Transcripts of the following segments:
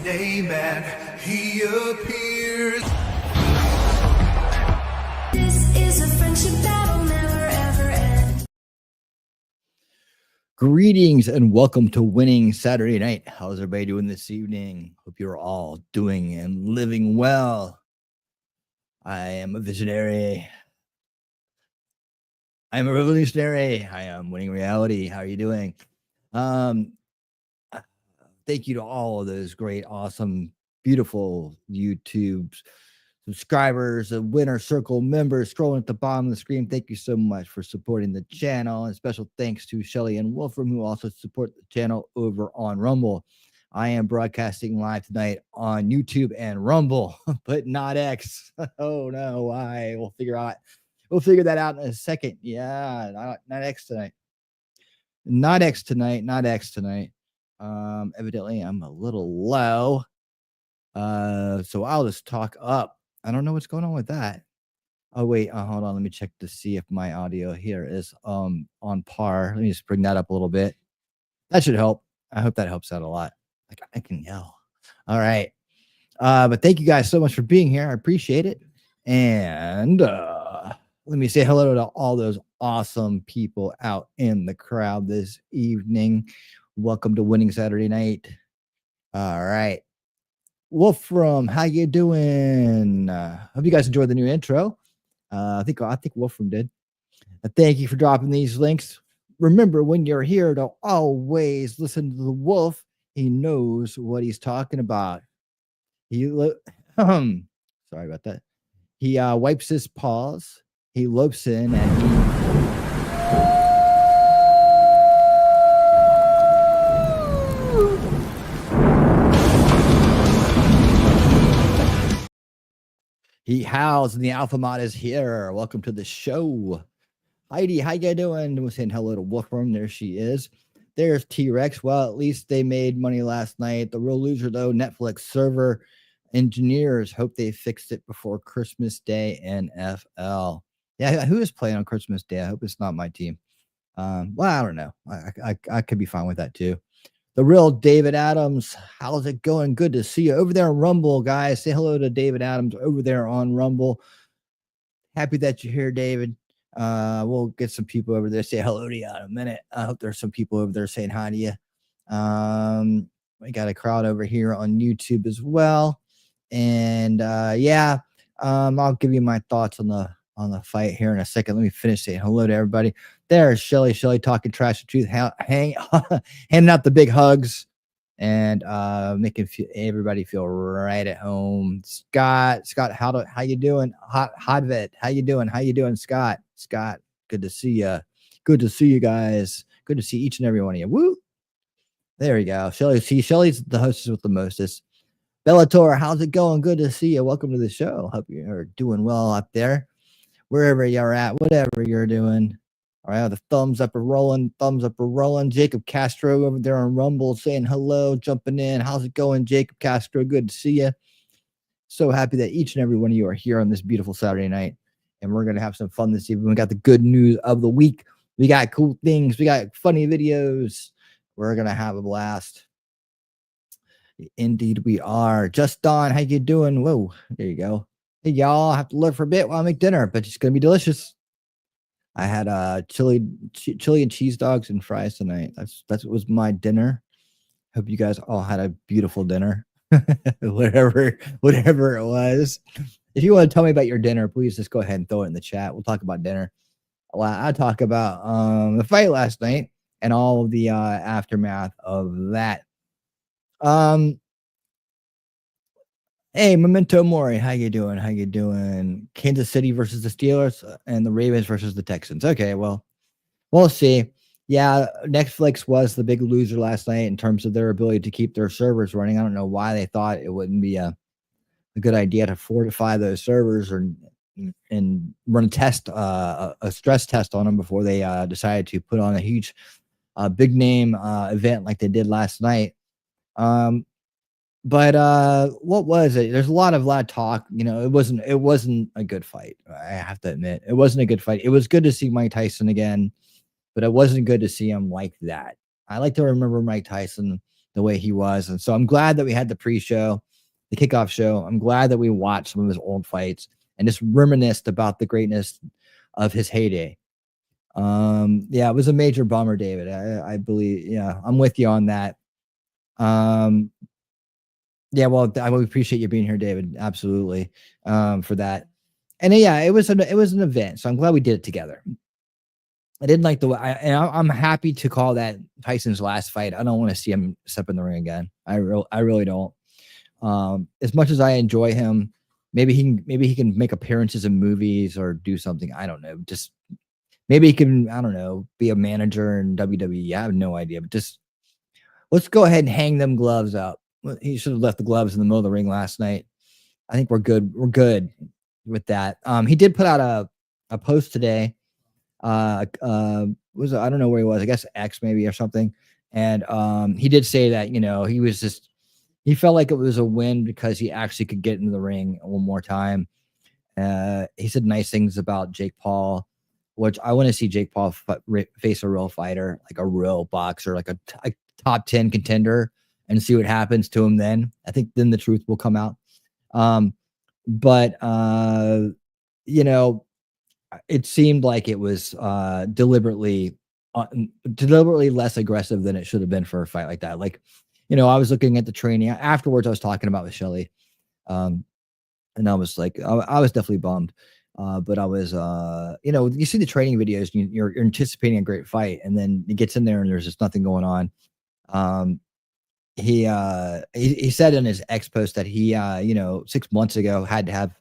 name and he appears. This is a friendship that'll never ever end. Greetings and welcome to Winning Saturday Night. How's everybody doing this evening? Hope you're all doing and living well. I am a visionary. I am a revolutionary. I am winning reality. How are you doing? Thank you to all of those great, awesome, beautiful YouTube subscribers, winner circle members scrolling at the bottom of the screen. Thank you so much for supporting the channel, and special thanks to Shelly and Wolfram, who also support the channel over on Rumble. I am broadcasting live tonight on YouTube and Rumble, but not X. Oh no, why? We'll figure that out in a second. Yeah, not X tonight. Not X tonight. Not X tonight. Evidently I'm a little low. So I'll just talk up. I don't know what's going on with that. Oh wait, hold on. Let me check to see if my audio here is on par. Let me just bring that up a little bit. That should help. I hope that helps out a lot. Like I can yell. All right. But thank you guys so much for being here. I appreciate it. And let me say hello to all those awesome people out in the crowd this evening. Welcome to Winning Saturday Night. All right. Wolfram, how you doing? Hope you guys enjoyed the new intro. I think Wolfram did. Thank you for dropping these links. Remember, when you're here, to always listen to the wolf. He knows what he's talking about. Sorry about that. He wipes his paws. He lopes in and he howls, and the Alpha Mod is here. Welcome to the show. Heidi, how you doing? We're saying hello to Wolfram. There she is. There's T-Rex. Well, at least they made money last night. The real loser, though, Netflix server engineers hope they fixed it before Christmas Day NFL. Yeah, who is playing on Christmas Day? I hope it's not my team. Well, I don't know. I could be fine with that, too. The real David Adams, how's it going? Good to see you over there on Rumble, guys. Say hello to David Adams over there on Rumble. Happy that you're here, David. We'll get some people over there. Say hello to you in a minute. I hope there's some people over there saying hi to you. We got a crowd over here on YouTube as well. And I'll give you my thoughts on the fight here in a second. Let me finish saying hello to everybody. There's Shelly talking trash and truth, handing out the big hugs and making everybody feel right at home. Scott, how you doing? Hot vet, how you doing, Scott? Good to see you. Good to see you guys. Good to see each and every one of you. Woo! There we go. Shelly's the hostess with the mostest. Bellator, how's it going? Good to see you. Welcome to the show. Hope you're doing well up there, wherever you're at, whatever you're doing. All right, the thumbs up are rolling. Jacob Castro over there on Rumble saying hello, jumping in. How's it going, Jacob Castro? Good to see you. So happy that each and every one of you are here on this beautiful Saturday night. And we're going to have some fun this evening. We got the good news of the week. We got cool things. We got funny videos. We're going to have a blast. Indeed we are. Just Dawn, how you doing? Whoa, there you go. Hey, y'all, I have to live for a bit while I make dinner, but it's going to be delicious. I had chili and cheese dogs and fries tonight. That's what was my dinner. Hope you guys all had a beautiful dinner. whatever it was. If you want to tell me about your dinner, please just go ahead and throw it in the chat. We'll talk about dinner. I'll talk about the fight last night and all of the aftermath of that. Hey, Memento Mori, how you doing? Kansas City versus the Steelers and the Ravens versus the Texans. Okay, well, we'll see. Yeah, Netflix was the big loser last night in terms of their ability to keep their servers running. I don't know why they thought it wouldn't be a good idea to fortify those servers and run a test, a stress test on them before they decided to put on a huge, big name event like they did last night. But what was it? There's a lot of talk. You know, it wasn't a good fight. I have to admit, it wasn't a good fight. It was good to see Mike Tyson again, but it wasn't good to see him like that. I like to remember Mike Tyson the way he was. And so I'm glad that we had the pre-show, the kickoff show. I'm glad that we watched some of his old fights and just reminisced about the greatness of his heyday. Yeah, it was a major bummer, David. I believe, yeah, I'm with you on that. Yeah, well, I would appreciate you being here, David. Absolutely. For that. And yeah, it was an event. So I'm glad we did it together. I didn't like the way I'm happy to call that Tyson's last fight. I don't want to see him step in the ring again. I really don't. As much as I enjoy him, maybe he can make appearances in movies or do something. I don't know. Just maybe he can, I don't know, be a manager in WWE. I have no idea. But just let's go ahead and hang them gloves up. He should have left the gloves in the middle of the ring last night. I think we're good. We're good with that. He did put out a post today. Was I don't know where he was. I guess X maybe or something. And he did say that he felt like it was a win because he actually could get into the ring one more time. He said nice things about Jake Paul, which I want to see Jake Paul face a real fighter, like a real boxer, like a top 10 contender, and see what happens to him then. I think then the truth will come out. But it seemed like it was deliberately less aggressive than it should have been for a fight like that. Like, I was looking at the training afterwards. I was talking about with Shelly, and I was like, I was definitely bummed. But I was, you see the training videos, you're anticipating a great fight, and then he gets in there and there's just nothing going on. He said in his X post that he 6 months ago had to have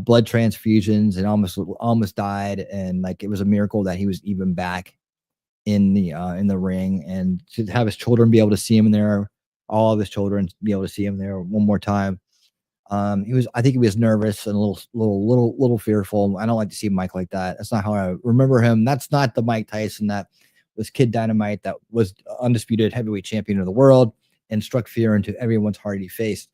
blood transfusions and almost died, and like it was a miracle that he was even back in the ring, and to have his children be able to see him in there, all of his children be able to see him there one more time. I think he was nervous and a little fearful. I don't like to see Mike like that. That's not how I remember him. That's not the Mike Tyson that was Kid Dynamite, that was undisputed heavyweight champion of the world and struck fear into everyone's heart he faced.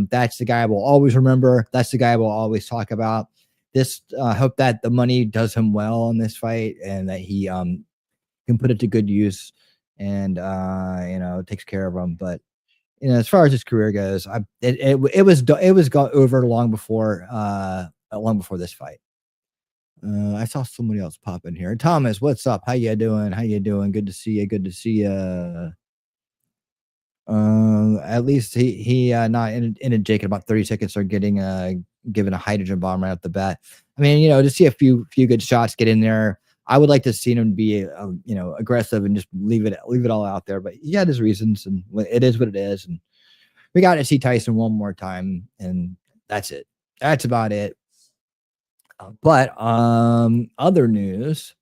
That's the guy I will always remember. That's the guy I will always talk about. This hope that the money does him well in this fight, and that he can put it to good use, and takes care of him. But as far as his career goes, it was gone over long before this fight. I saw somebody else pop in here. Thomas, what's up? How you doing? Good to see you. At least he not in Jake in about 30 seconds are getting given a hydrogen bomb right off the bat. I mean, to see a few good shots get in there. I would like to see him be aggressive and just leave it all out there. But he had his reasons, and it is what it is. And we got to see Tyson one more time, and that's it. That's about it. But other news,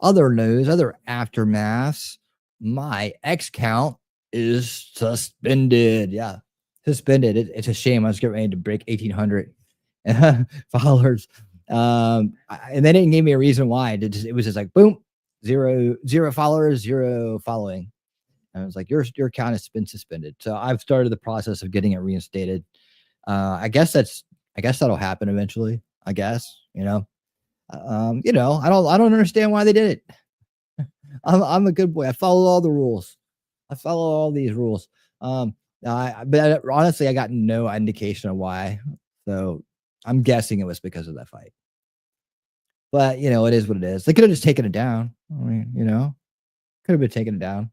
other aftermaths. My X count is suspended. Yeah, suspended. It's a shame. I was getting ready to break 1,800 followers. And they didn't give me a reason why. It was just like boom, zero followers, 0 following. And I was like, your account has been suspended. So I've started the process of getting it reinstated. I guess that'll happen eventually. I guess, I don't understand why they did it. I'm a good boy. I follow all the rules. I follow all these rules. But honestly, I got no indication of why. So I'm guessing it was because of that fight. But it is what it is. They could have just taken it down. I mean, could have been taking it down.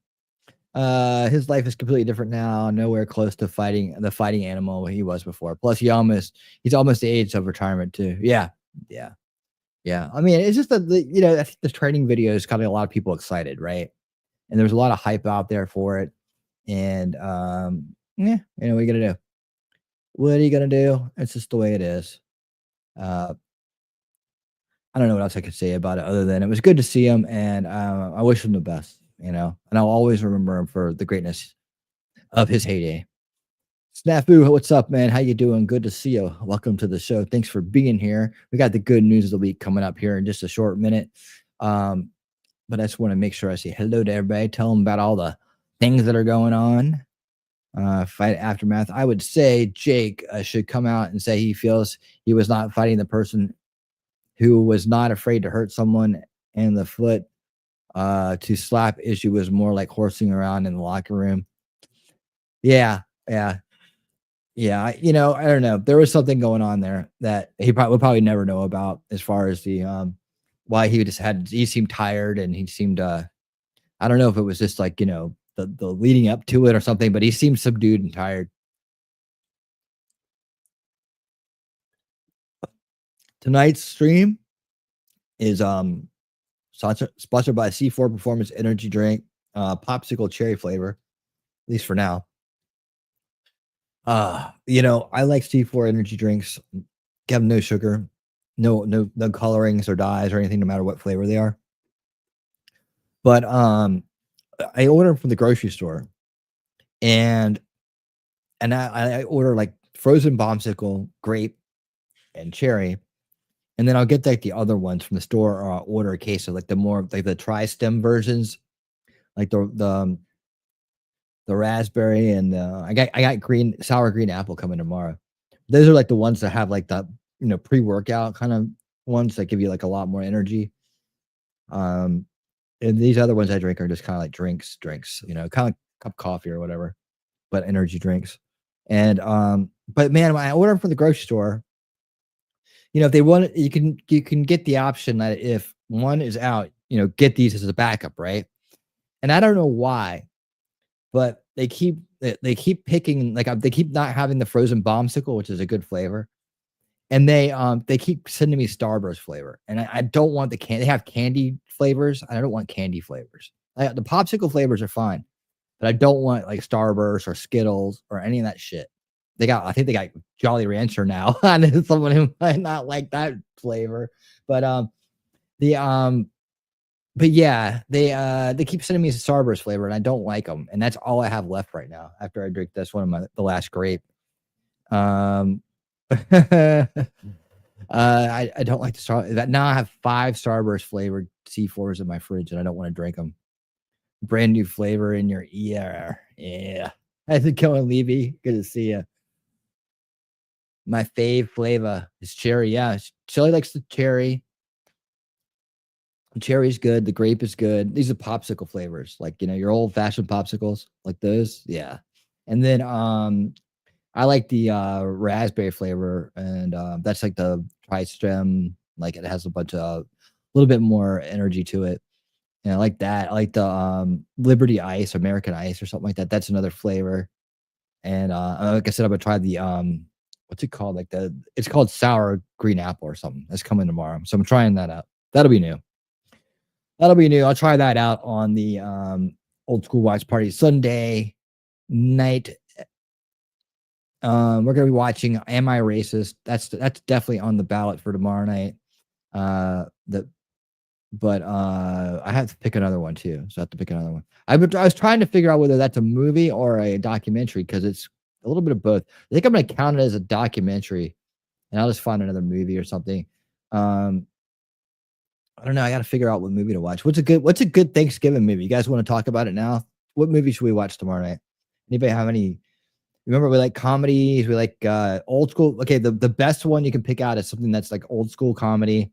His life is completely different now. Nowhere close to fighting the fighting animal he was before. Plus, he's almost the age of retirement too. Yeah. I mean, it's just that I think the training videos got a lot of people excited, right? And there's a lot of hype out there for it. And what are you gonna do? What are you gonna do? It's just the way it is. I don't know what else I could say about it other than it was good to see him, and I wish him the best. And I'll always remember him for the greatness of his heyday. Snafu, what's up, man? How you doing? Good to see you. Welcome to the show. Thanks for being here. We got the good news of the week coming up here in just a short minute. But I just want to make sure I say hello to everybody. Tell them about all the things that are going on. Fight aftermath. I would say Jake should come out and say he feels he was not fighting the person who was not afraid to hurt someone in the foot. To slap issue was more like horsing around in the locker room. Yeah, yeah, yeah. I don't know. There was something going on there that he probably would probably never know about as far as the why he seemed tired and he seemed I don't know if it was just like, the leading up to it or something, but he seemed subdued and tired. Tonight's stream is sponsored by C4 Performance Energy Drink, popsicle cherry flavor, at least for now. I like C4 energy drinks. Have no sugar, no colorings or dyes or anything, no matter what flavor they are. But I order from the grocery store, and I order like frozen bombsicle, grape, and cherry, and then I'll get like the other ones from the store, or I'll order a case of like the more like the tri-stem versions, like the raspberry and I got sour green apple coming tomorrow. Those are like the ones that have like the pre-workout kind of ones that give you like a lot more energy. Um, and these other ones I drink are just kind of like drinks, kind of like cup of coffee or whatever, but energy drinks. And but man, when I order them from the grocery store, if they want, you can get the option that if one is out, get these as a backup, right? And I don't know why, but they keep picking like they keep not having the frozen bombsicle, which is a good flavor, and they keep sending me Starburst flavor, and I don't want the can. They have candy flavors. I don't want candy flavors. The popsicle flavors are fine, but I don't want like Starburst or Skittles or any of that shit. I think they got Jolly Rancher now. I know someone who might not like that flavor, but the but yeah, they keep sending me Starburst flavor, and I don't like them, and that's all I have left right now after I drink this one of the last grape. Um, I don't like the star that now I have 5 Starburst flavored C4s in my fridge, and I don't want to drink them. Brand new flavor in your ear. Yeah. How's it going, Levy? Good to see you. My fave flavor is cherry. Yeah, Shelly likes the cherry. Cherry's good. The grape is good. These are popsicle flavors, like your old fashioned popsicles, like those. Yeah. And then I like the raspberry flavor, and that's like the tri-stem. Like it has a bunch of a little bit more energy to it. And I like that. I like the Liberty Ice, American Ice, or something like that. That's another flavor. And like I said, I'm gonna try the what's it called? It's called sour green apple or something. That's coming tomorrow. So I'm trying that out. That'll be new. That'll be new. I'll try that out on the old school watch party Sunday night. We're gonna be watching Am I Racist? That's definitely on the ballot for tomorrow night. The but I have to pick another one too. So I have to pick another one. I was trying to figure out whether that's a movie or a documentary because it's a little bit of both. I think I'm gonna count it as a documentary, and I'll just find another movie or something. I don't know. I got to figure out what movie to watch. What's a good Thanksgiving movie? You guys want to talk about it now? What movie should we watch tomorrow night? Anybody have any? Remember, we like comedies. We like old school. Okay, the best one you can pick out is something that's like old school comedy,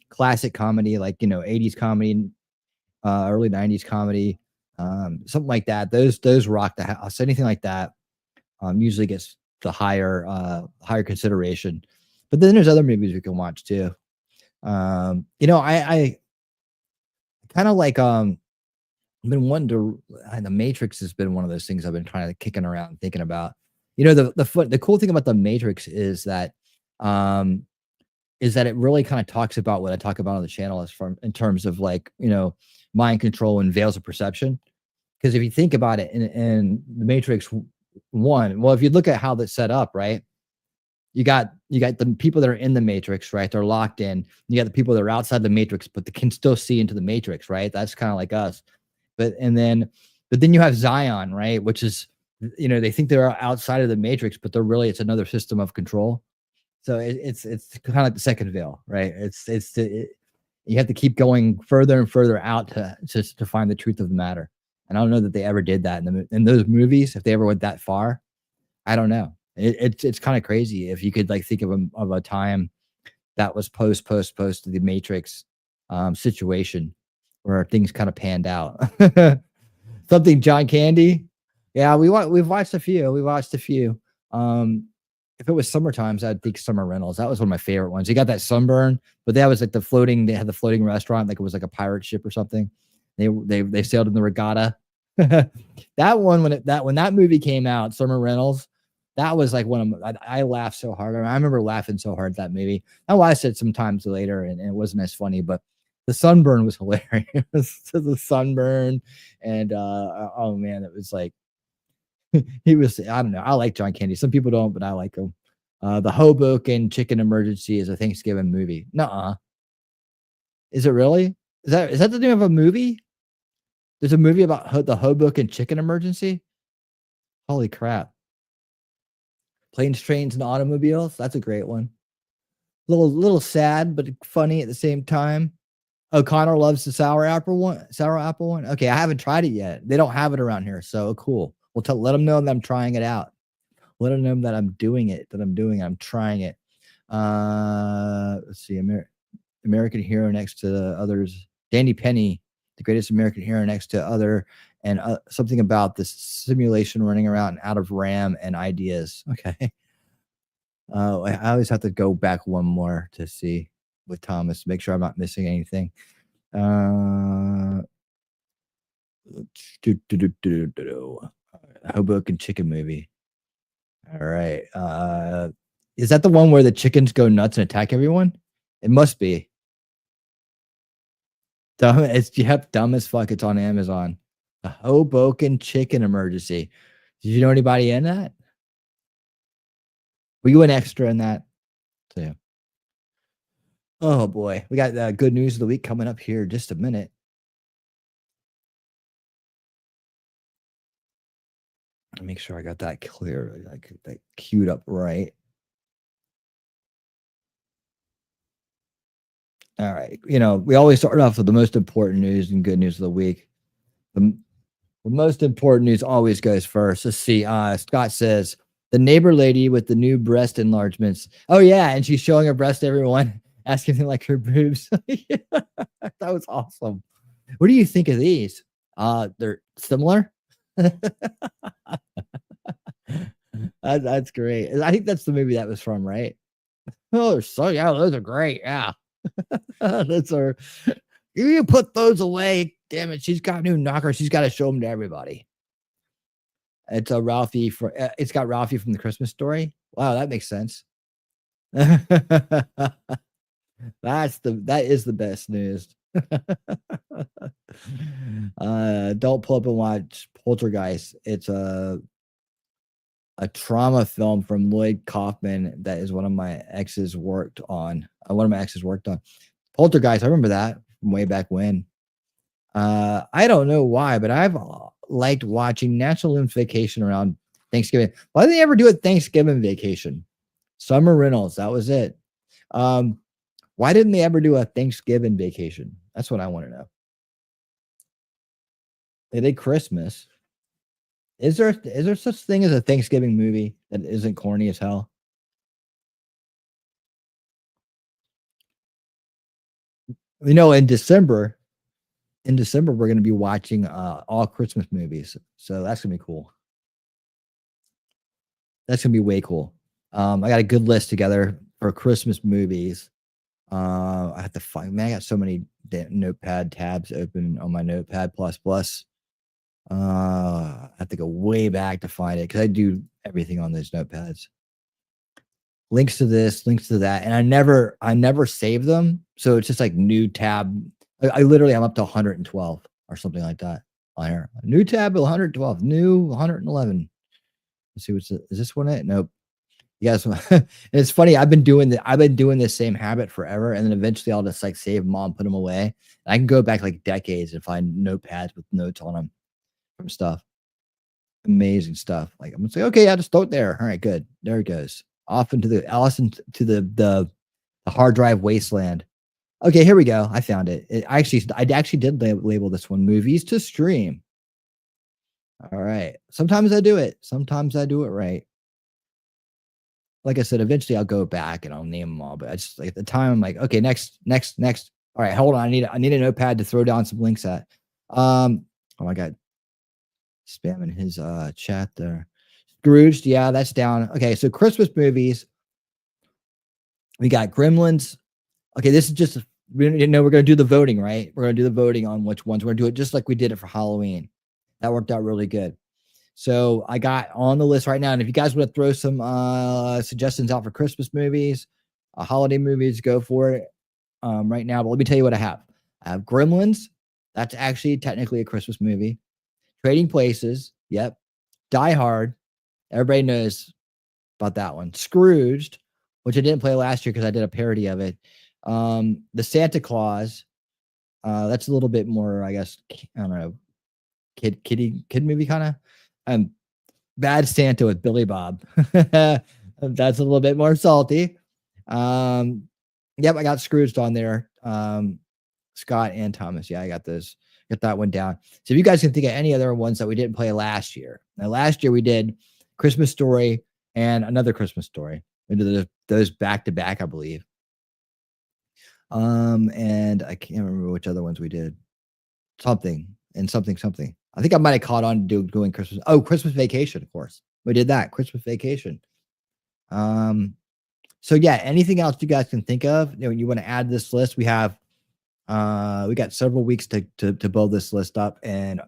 classic comedy, like 80s comedy, early 90s comedy, something like that. Those rock the house. Anything like that usually gets the higher consideration. But then there's other movies we can watch too. I kind of like I've been wanting to. The Matrix has been one of those things I've been kind of kicking around thinking about. The cool thing about the Matrix is that it really kind of talks about what I talk about on the channel is from in terms of like mind control and veils of perception. Because if you think about it in the Matrix one, well, if you look at how that's set up, right? You got the people that are in the matrix, right? They're locked in. You got the people that are outside the matrix, but they can still see into the matrix, right? That's kind of like us. But then you have Zion, right? Which is, they think they're outside of the matrix, but it's another system of control. So it's kind of like the second veil, right? You have to keep going further and further out to find the truth of the matter. And I don't know that they ever did that in those movies. If they ever went that far, I don't know. It's kind of crazy if you could like think of a time that was post to the Matrix situation where things kind of panned out. Something John Candy. Yeah, we've watched a few. We watched a few. If it was summer times, I'd think Summer Rentals. That was one of my favorite ones. You got that sunburn, but that was like they had the floating restaurant, like it was like a pirate ship or something. They sailed in the regatta. That one when that movie came out, Summer Rentals, that was like one of I laughed so hard. I remember laughing so hard at that movie. I watched it sometimes later, and it wasn't as funny, but the sunburn was hilarious. The sunburn, and oh man, it was like he was. I don't know. I like John Candy. Some people don't, but I like him. The Hoboken Chicken Emergency is a Thanksgiving movie. Nuh-uh. Is it really? Is that the name of a movie? There's a movie about the Hoboken Chicken Emergency. Holy crap! Planes, Trains, and Automobiles. That's a great one. Little sad, but funny at the same time. O'Connor loves the sour apple one. Sour apple one. Okay, I haven't tried it yet. They don't have it around here, so cool. Let them know that I'm trying it out. Let them know that I'm doing it. I'm trying it. Let's see. American Hero next to the others. Danny Penny, the greatest American hero next to other, and something about this simulation running around out of RAM and ideas. Okay. I always have to go back one more to see with Thomas, make sure I'm not missing anything. Hoboken Chicken movie. All right. Is that the one where the chickens go nuts and attack everyone? It must be. Dumb. Dumb as fuck. It's on Amazon. The Hoboken Chicken Emergency. Did you know anybody in that? Were you an extra in that? So, yeah. Oh boy, we got good news of the week coming up here in just a minute. Make sure I got that clear, like that queued up right. All right. We always start off with the most important news and good news of the week. The most important news always goes first. Let's see. Scott says the neighbor lady with the new breast enlargements. Oh yeah, and she's showing her breast to everyone, asking them like her boobs. Yeah, that was awesome. What do you think of these? They're similar. That's great. I think that's the movie that was from, right? Oh, so yeah, those are great. Yeah. That's our. You put those away. Damn it, she's got new knockers. She's got to show them to everybody. It's a Ralphie for. It's got Ralphie from the Christmas Story. Wow, that makes sense. That is the best news. Don't pull up and watch Poltergeist. It's a trauma film from Lloyd Kaufman that is one of my exes worked on. Poltergeist. I remember that from way back when. I don't know why, but I've liked watching National Lampoon's Vacation around Thanksgiving. Why did they ever do a Thanksgiving vacation? Summer Rentals. That was it. Why didn't they ever do a Thanksgiving vacation? That's what I want to know. They did Christmas. Is there such thing as a Thanksgiving movie that isn't corny as hell? In December we're going to be watching all Christmas movies, so that's gonna be cool. That's gonna be way cool. I got a good list together for Christmas movies. I have to find. Man, I got so many notepad tabs open on my Notepad plus. I have to go way back to find it because I do everything on those notepads. Links to this, links to that, and I never save them, so it's just like new tab. I literally I'm up to 112 or something like that on here. New tab 112, new 111. Let's see is this one it? Nope. Yes, and it's funny. I've been doing this same habit forever, and then eventually I'll just like save them all and put them away. And I can go back like decades and find notepads with notes on them from stuff. Amazing stuff. Like I'm gonna say, okay, I just throw it there. All right, good. There it goes. Off into the hard drive wasteland. Okay, here we go. I found it. I actually did label this one movies to stream. All right. Sometimes I do it. Sometimes I do it right. Like I said, eventually I'll go back and I'll name them all. But I just like at the time I'm like, okay, next. All right, hold on. I need a notepad to throw down some links at. Oh my God. spamming his chat there. Scrooged, yeah, that's down. Okay, so Christmas movies. We got Gremlins. Okay, this is just we're going to do the voting, right? We're going to do the voting on which ones. We're going to do it just like we did it for Halloween. That worked out really good. So I got on the list right now, and if you guys want to throw some suggestions out for Christmas movies, holiday movies, go for it right now. But let me tell you what I have. I have Gremlins. That's actually technically a Christmas movie. Trading Places. Yep. Die Hard. Everybody knows about that one. Scrooged, which I didn't play last year because I did a parody of it. The Santa Claus. That's a little bit more, I guess, I don't know, kid movie kind of. Bad Santa with Billy Bob. That's a little bit more salty. Yep, I got Scrooged on there. Scott and Thomas. Yeah, I got those. Get that one down. So if you guys can think of any other ones that we didn't play last year. Now, last year we did Christmas Story and Another Christmas Story. We did those back to back, I believe. And I can't remember which other ones we did. Something. I think I might have caught on to doing Christmas. Oh, Christmas Vacation, of course. We did that. Christmas Vacation. So yeah, anything else you guys can think of? You want to add this list? We have we got several weeks to build this list up, and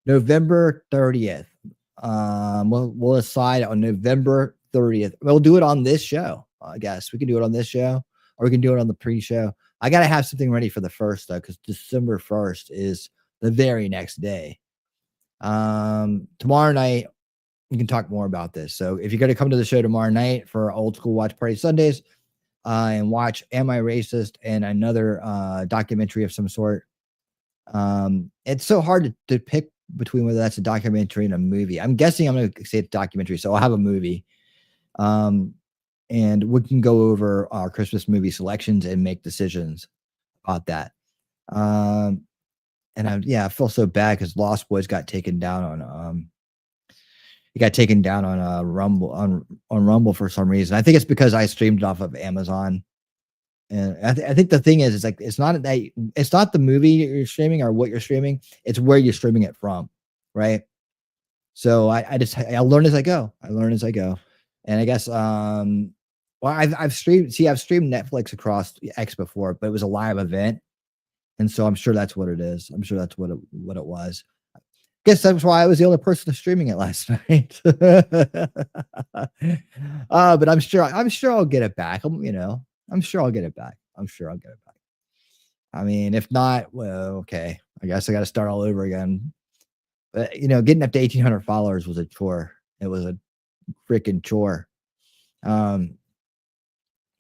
November 30th. We'll decide on November 30th. We'll do it on this show. I guess we can do it on this show, or we can do it on the pre-show. I gotta have something ready for the first though, because December 1st is the very next day. Tomorrow night we can talk more about this. So if you're going to come to the show tomorrow night for Old School Watch Party Sundays, and watch Am I Racist and another documentary of some sort. It's so hard to pick between whether that's a documentary and a movie. I'm guessing I'm going to say it's a documentary, so I'll have a movie. And we can go over our Christmas movie selections and make decisions about that. And I feel so bad because Lost Boys got taken down on Rumble on Rumble for some reason. I think it's because I streamed it off of Amazon. And I think the thing is like it's not the movie you're streaming or what you're streaming, it's where you're streaming it from, right? So I learn as I go. And I guess I've streamed Netflix across X before, but it was a live event. And so I'm sure that's what it is. I'm sure that's what it was. Guess that's why I was the only person streaming it last night. But I'm sure I'll get it back. I'm sure I'll get it back. I mean, if not, well, okay. I guess I got to start all over again. But getting up to 1,800 followers was a chore. It was a freaking chore. But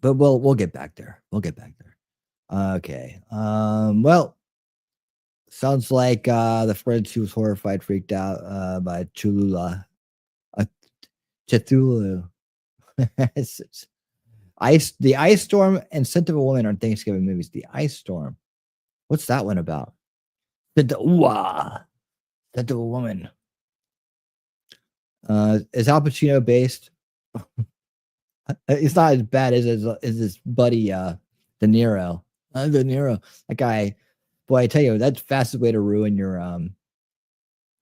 we'll get back there. Okay. Well, sounds like the friend who was horrified freaked out by Cholula. Cthulhu. The Ice Storm and Scent of a Woman on Thanksgiving movies. The Ice Storm. What's that one about? Scent of a Woman. Is Al Pacino based? It's not as bad as his buddy De Niro. De Niro. That guy. Boy, I tell you, that's the fastest way to ruin your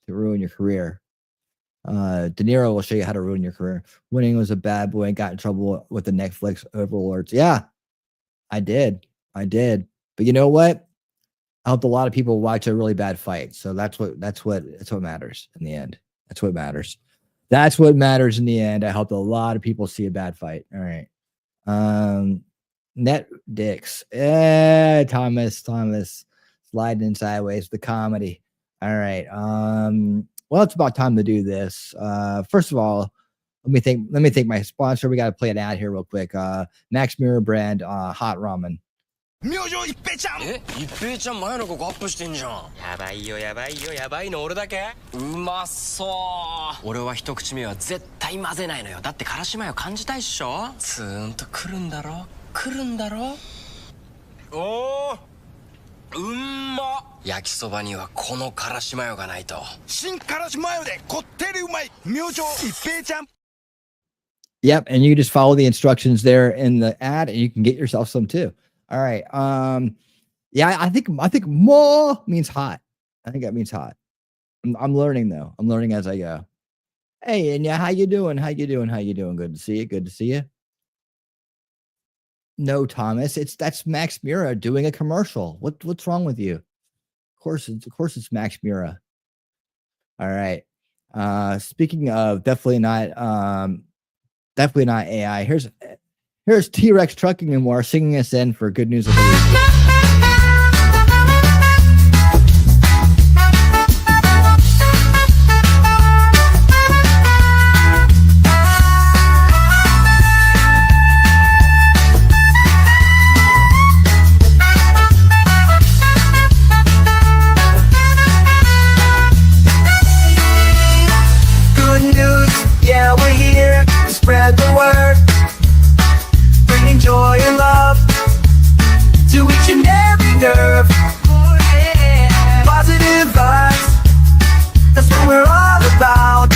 career. De Niro will show you how to ruin your career. Winning was a bad boy and got in trouble with the Netflix overlords. Yeah, I did. But you know what? I helped a lot of people watch a really bad fight. So that's what matters in the end. That's what matters. In the end. I helped a lot of people see a bad fight. All right. Net dicks. Thomas sliding in sideways, the comedy. All right. Well, it's about time to do this. First of all, let me thank my sponsor. We got to play an ad here real quick. Max Mirror brand hot ramen. 明星一平ちゃん一平ちゃん前の子アップしてんじゃんやばいよやばいの俺だけうまそう俺は一口目は絶対混ぜないのよだってからしマヨ感じたいっしょツーンとくるんだろおーうんま焼きそばにはこのからしマヨがないと新からしマヨでこってりうまい明星一平ちゃん Yep, and you just follow the instructions there in the ad and you can get yourself some too. All right. Yeah, I think more means hot. I think that means hot. I'm learning though. I'm learning as I go. Hey, and yeah, how you doing? How you doing? How you doing? Good to see you. Good to see you. No, Thomas, that's Max Mura doing a commercial. What's wrong with you? Of course it's Max Mura. All right. Speaking of definitely not AI. Here's T-Rex Trucking and More singing us in for good news of the week. Spread the word, bringing joy and love to each and every nerve. Positive vibes, that's what we're all about.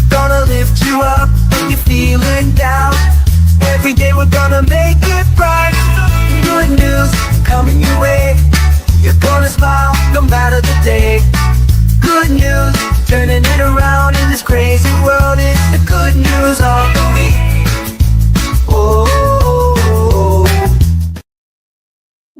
Gonna lift you up when you're feeling down. Every day we're gonna make it bright. Good news coming your way. You're gonna smile no matter the day. Good news, turning it around in this crazy world. It's the good news of the week. Oh.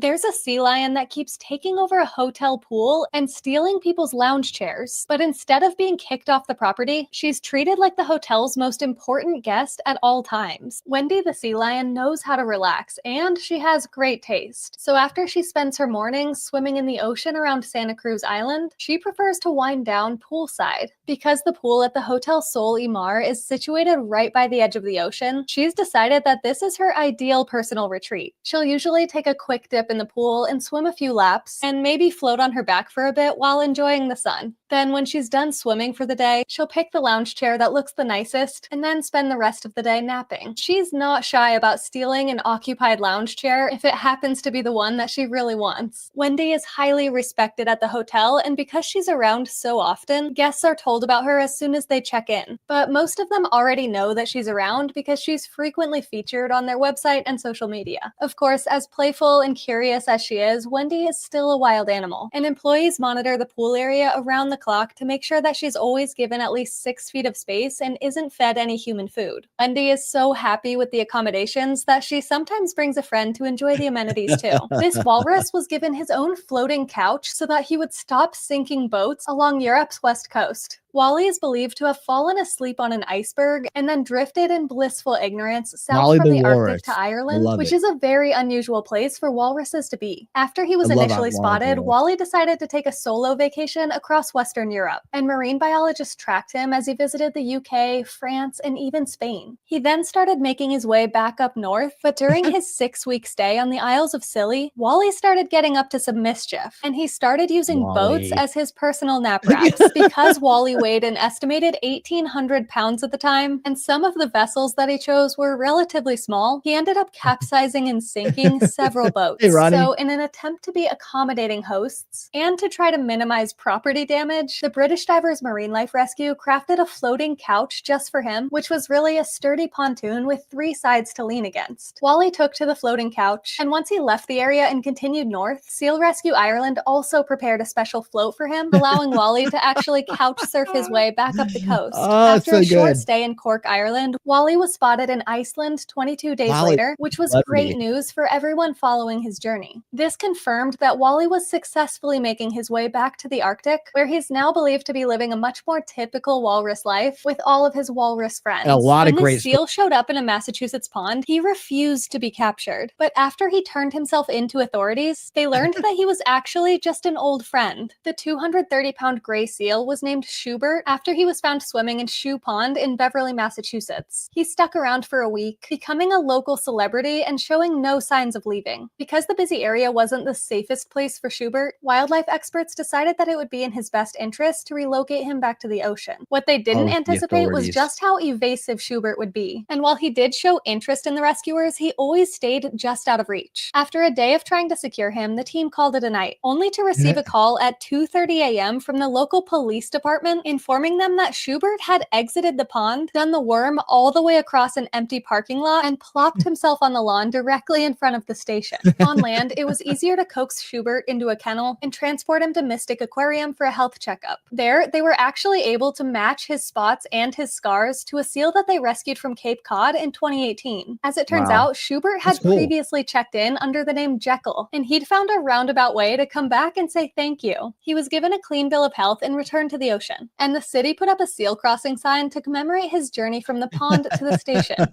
There's a sea lion that keeps taking over a hotel pool and stealing people's lounge chairs. But instead of being kicked off the property, she's treated like the hotel's most important guest at all times. Wendy the sea lion knows how to relax, and she has great taste. So after she spends her mornings swimming in the ocean around Santa Cruz Island, she prefers to wind down poolside. Because the pool at the Hotel Sol Imar is situated right by the edge of the ocean, she's decided that this is her ideal personal retreat. She'll usually take a quick dip in the pool and swim a few laps, and maybe float on her back for a bit while enjoying the sun. Then when she's done swimming for the day, she'll pick the lounge chair that looks the nicest and then spend the rest of the day napping. She's not shy about stealing an occupied lounge chair if it happens to be the one that she really wants. Wendy is highly respected at the hotel, and because she's around so often, guests are told about her as soon as they check in. But most of them already know that she's around because she's frequently featured on their website and social media. Of course, as playful and curious as she is, Wendy is still a wild animal, and employees monitor the pool area around the clock to make sure that she's always given at least 6 feet of space and isn't fed any human food. Wendy is so happy with the accommodations that she sometimes brings a friend to enjoy the amenities too. This walrus was given his own floating couch so that he would stop sinking boats along Europe's west coast. Wally is believed to have fallen asleep on an iceberg and then drifted in blissful ignorance south Wally from the the walrus. Arctic to Ireland, Love which it. is a very unusual place for walruses to be. After he was I love initially Wally the spotted, walrus. Wally decided to take a solo vacation across Western Europe, and marine biologists tracked him as he visited the UK, France, and even Spain. He then started making his way back up north, but during his 6-week stay on the Isles of Scilly, Wally started getting up to some mischief, and he started using boats Wally. as his personal nap racks. Because Wally weighed an estimated 1,800 pounds at the time, and some of the vessels that he chose were relatively small, he ended up capsizing and sinking several boats. Hey, Ronnie. So in an attempt to be accommodating hosts and to try to minimize property damage, the British Divers Marine Life Rescue crafted a floating couch just for him, which was really a sturdy pontoon with 3 sides to lean against. Wally took to the floating couch, and once he left the area and continued north, Seal Rescue Ireland also prepared a special float for him, allowing Wally to actually couch surf his way back up the coast. Oh, After so a short good. stay in Cork, Ireland, Wally was spotted in Iceland 22 days Wally, later, which was celebrity. great news for everyone following his journey. This confirmed that Wally was successfully making his way back to the Arctic, where he's now believed to be living a much more typical walrus life with all of his walrus friends. And a lot of when great this seal showed up in a Massachusetts pond, he refused to be captured. But after he turned himself into authorities, they learned that he was actually just an old friend. The 230-pound gray seal was named Schubert after he was found swimming in Shoe Pond in Beverly, Massachusetts. He stuck around for a week, becoming a local celebrity and showing no signs of leaving. Because the busy area wasn't the safest place for Schubert, wildlife experts decided that it would be in his best interest to relocate him back to the ocean. What they didn't The anticipate was authorities. just how evasive Schubert would be. And while he did show interest in the rescuers, he always stayed just out of reach. After a day of trying to secure him, the team called it a night, only to receive a call at 2:30 a.m. from the local police department informing them that Schubert had exited the pond, done the worm all the way across an empty parking lot, and plopped himself on the lawn directly in front of the station. On land, it was easier to coax Schubert into a kennel and transport him to Mystic Aquarium for a health checkup. There, they were actually able to match his spots and his scars to a seal that they rescued from Cape Cod in 2018. As it turns out, Schubert had previously checked in under the name Jekyll, and he'd found a roundabout way to come back and say thank you. He was given a clean bill of health and returned to the ocean, and the city put up a seal crossing sign to commemorate his journey from the pond to the station.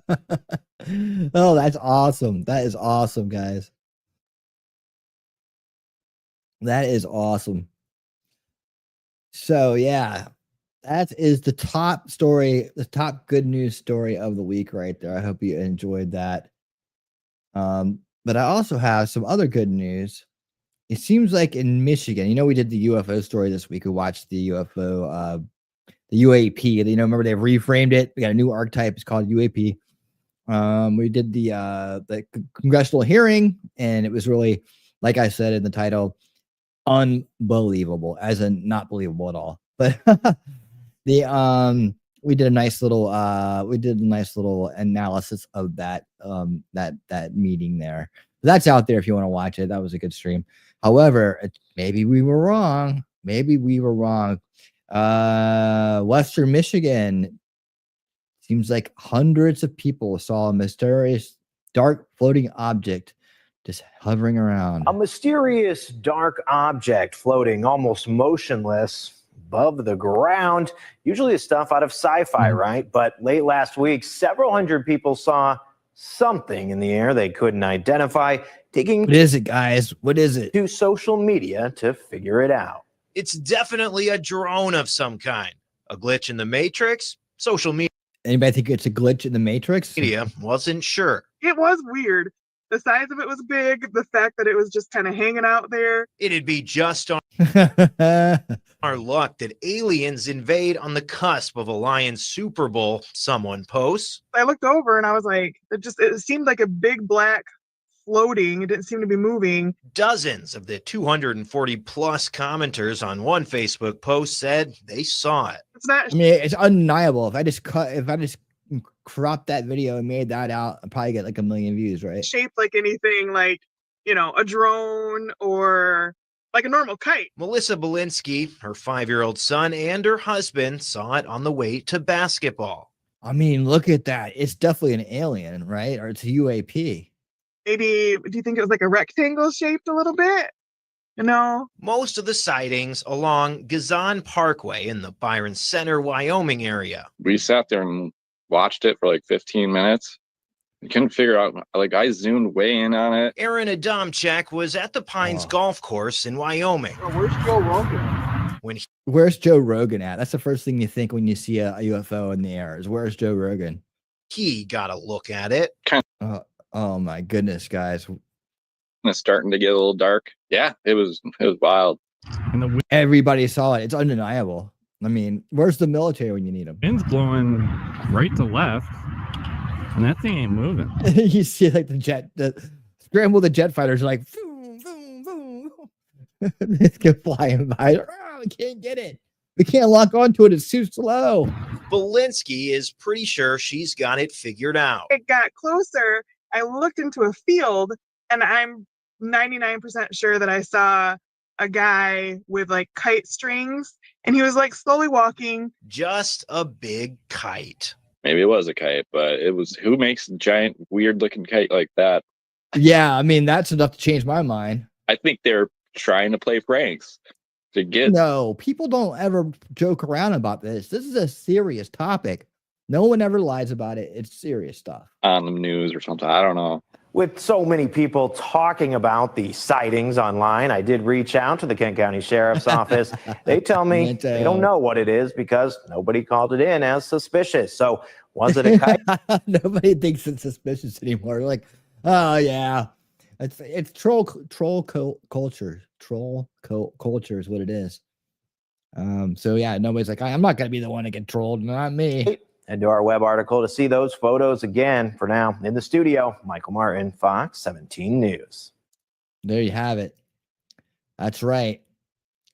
Oh, that's awesome. That is awesome, guys. That is awesome. So yeah, that is the top story, the top good news story of the week right there. I hope you enjoyed that. But I also have some other good news. It seems like in Michigan, we did the UFO story this week. We watched the UFO, the UAP. Remember they reframed it. We got a new archetype. It's called UAP. We did the congressional hearing, and it was really, like I said in the title, unbelievable, as in not believable at all. But we did a nice little analysis of that that meeting there. That's out there if you want to watch it. That was a good stream. However, maybe we were wrong. Western Michigan, seems like hundreds of people saw a mysterious dark floating object just hovering around. A mysterious dark object floating almost motionless above the ground. Usually it's stuff out of sci-fi, right? But late last week, several hundred people saw something in the air they couldn't identify, digging What is it, guys? What is it? to social media to figure it out. It's definitely a drone of some kind. A glitch in the matrix? Social Anybody think it's a glitch in the matrix? media wasn't sure. It was weird. The size of it was big. The fact that it was just kind of hanging out there. It'd be just on our luck that aliens invade on the cusp of a Lions Super Bowl, someone posts. I looked over and I was like, it seemed like a big black floating. It didn't seem to be moving. Dozens of the 240 plus commenters on one Facebook post said they saw it. It's not. I mean, it's undeniable. If I just cropped that video and made that out, I'd probably get like 1 million views, right? Shaped like anything, like a drone or like a normal kite. Melissa Belinsky, her 5-year-old son, and her husband saw it on the way to basketball. I mean, look at that. It's definitely an alien, right? Or it's a UAP. Maybe, do you think it was like a rectangle shaped a little bit? Most of the sightings along Gazan Parkway in the Byron Center, Wyoming area. We sat there and watched it for like 15 minutes. We couldn't figure out, like, I zoomed way in on it. Aaron Adamczyk was at the Pines Golf Course in Wyoming. Where's Joe Rogan? Where's Joe Rogan at? That's the first thing you think when you see a UFO in the air is where's Joe Rogan? He got a look at it. Oh my goodness, guys. It's starting to get a little dark. Yeah, it was wild. Everybody saw it. It's undeniable. I mean, where's the military when you need them? Wind's blowing right to left, and that thing ain't moving. You see like the scramble the jet fighters are like boom, boom, boom. It's go flying by. Oh, we can't get it. We can't lock onto it. It's too slow. Belinsky is pretty sure she's got it figured out. It got closer. I looked into a field and I'm 99% sure that I saw a guy with like kite strings and he was like slowly walking. Just a big kite. Maybe it was a kite, but it was, who makes a giant weird looking kite like that? Yeah, I mean, that's enough to change my mind. I think they're trying to play pranks to get. No, people don't ever joke around about this. This is a serious topic. No one ever lies about it. It's serious stuff. On the news or something. I don't know. With so many people talking about the sightings online, I did reach out to the Kent County Sheriff's Office. They tell me they don't know what it is because nobody called it in as suspicious. So was it a kite? Nobody thinks it's suspicious anymore. They're like, oh yeah, it's troll culture. Troll culture is what it is. So yeah, nobody's like, I'm not gonna be the one to get trolled, not me. And to our web article to see those photos again. For now, in the studio, Michael Martin, Fox 17 News. There you have it. That's right.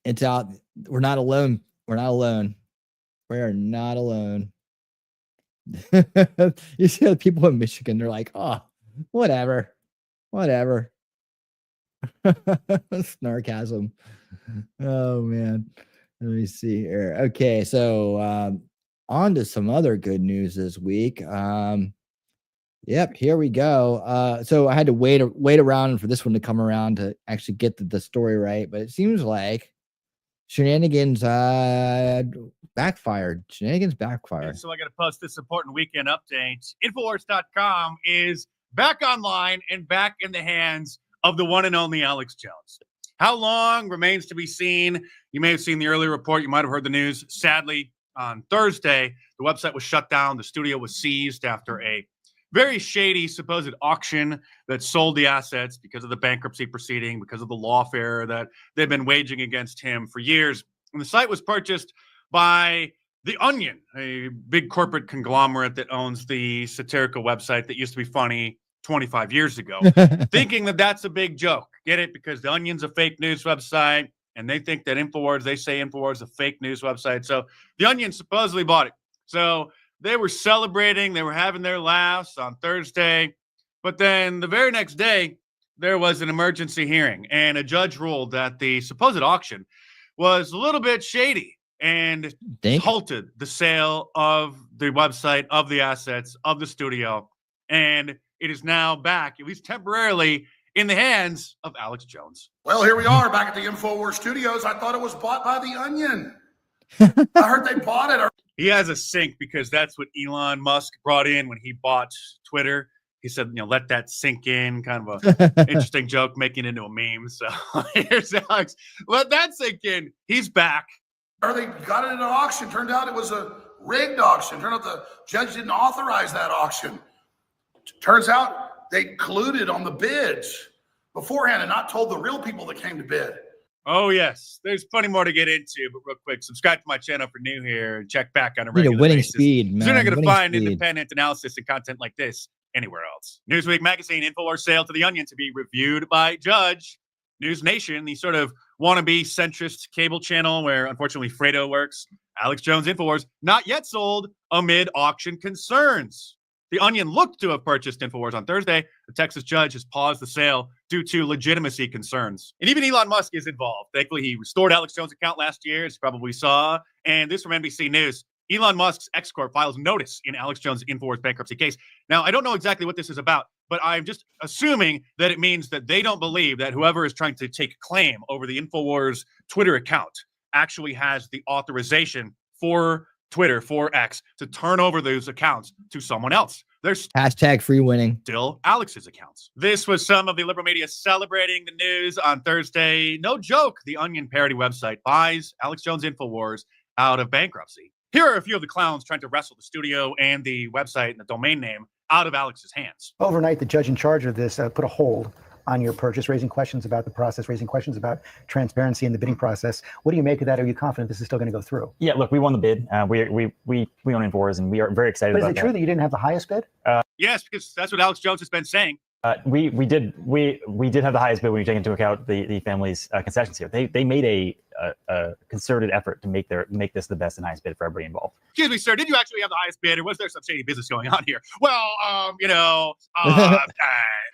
It's out. We're not alone. We're not alone. We are not alone. You see the people in Michigan, they're like, oh, whatever. Snarkasm. Oh man. Let me see here. Okay, so on to some other good news this week. Yep, here we go. So I had to wait around for this one to come around to actually get the story right, but it seems like shenanigans backfired. Shenanigans backfired. So I got to post this important weekend update. Infowars.com is back online and back in the hands of the one and only Alex Jones. How long remains to be seen. You may have seen the earlier report. You might have heard the news. Sadly, on Thursday, the website was shut down. The studio was seized after a very shady supposed auction that sold the assets because of the bankruptcy proceeding, because of the lawfare that they've been waging against him for years. And the site was purchased by The Onion, a big corporate conglomerate that owns the satirical website that used to be funny 25 years ago, thinking that that's a big joke. Get it? Because The Onion's a fake news website, and they think that they say Infowars is a fake news website. So The Onion supposedly bought it. So they were celebrating. They were having their laughs on Thursday. But then the very next day, there was an emergency hearing, and a judge ruled that the supposed auction was a little bit shady and halted the sale of the website, of the assets, of the studio. And it is now back, at least temporarily, in the hands of Alex Jones. Well, here we are back at the InfoWars studios. I thought it was bought by The Onion. I heard they bought it. He has a sink because that's what Elon Musk brought in when he bought Twitter. He said, let that sink in, kind of a interesting joke, making it into a meme. So here's Alex. Let that sink in. He's back. Or they got it in an auction. Turned out it was a rigged auction. Turned out the judge didn't authorize that auction. Turns out they colluded on the bids beforehand and not told the real people that came to bid. Oh, yes. There's plenty more to get into, but real quick, subscribe to my channel for new here and check back on a regular winning basis. speed, man. You're not going to Winning find speed. independent analysis and content like this anywhere else. Newsweek magazine, Infowars sale to The Onion to be reviewed by Judge. News Nation, the sort of wannabe centrist cable channel where, unfortunately, Fredo works. Alex Jones Infowars, not yet sold amid auction concerns. The Onion looked to have purchased Infowars on Thursday. The Texas judge has paused the sale due to legitimacy concerns. And even Elon Musk is involved. Thankfully, he restored Alex Jones' account last year, as you probably saw. And this from NBC News. Elon Musk's X-Corp files notice in Alex Jones' Infowars bankruptcy case. Now, I don't know exactly what this is about, but I'm just assuming that it means that they don't believe that whoever is trying to take claim over the Infowars Twitter account actually has the authorization for Twitter, for X, to turn over those accounts to someone else. There's Hashtag free winning. Still Alex's accounts. This was some of the liberal media celebrating the news on Thursday. No joke, the Onion parody website buys Alex Jones Infowars out of bankruptcy. Here are a few of the clowns trying to wrestle the studio and the website and the domain name out of Alex's hands. Overnight, the judge in charge of this put a hold on your purchase, raising questions about the process, raising questions about transparency in the bidding process. What do you make of that? Are you confident this is still going to go through? Yeah, look, we won the bid. We own Infowars, and we are very excited about that. But is it true that you didn't have the highest bid? Yes, because that's what Alex Jones has been saying. We did have the highest bid when you take into account the family's concessions here. They made a concerted effort to make this the best and highest bid for everybody involved. Excuse me, sir, did you actually have the highest bid, or was there some shady business going on here? Well,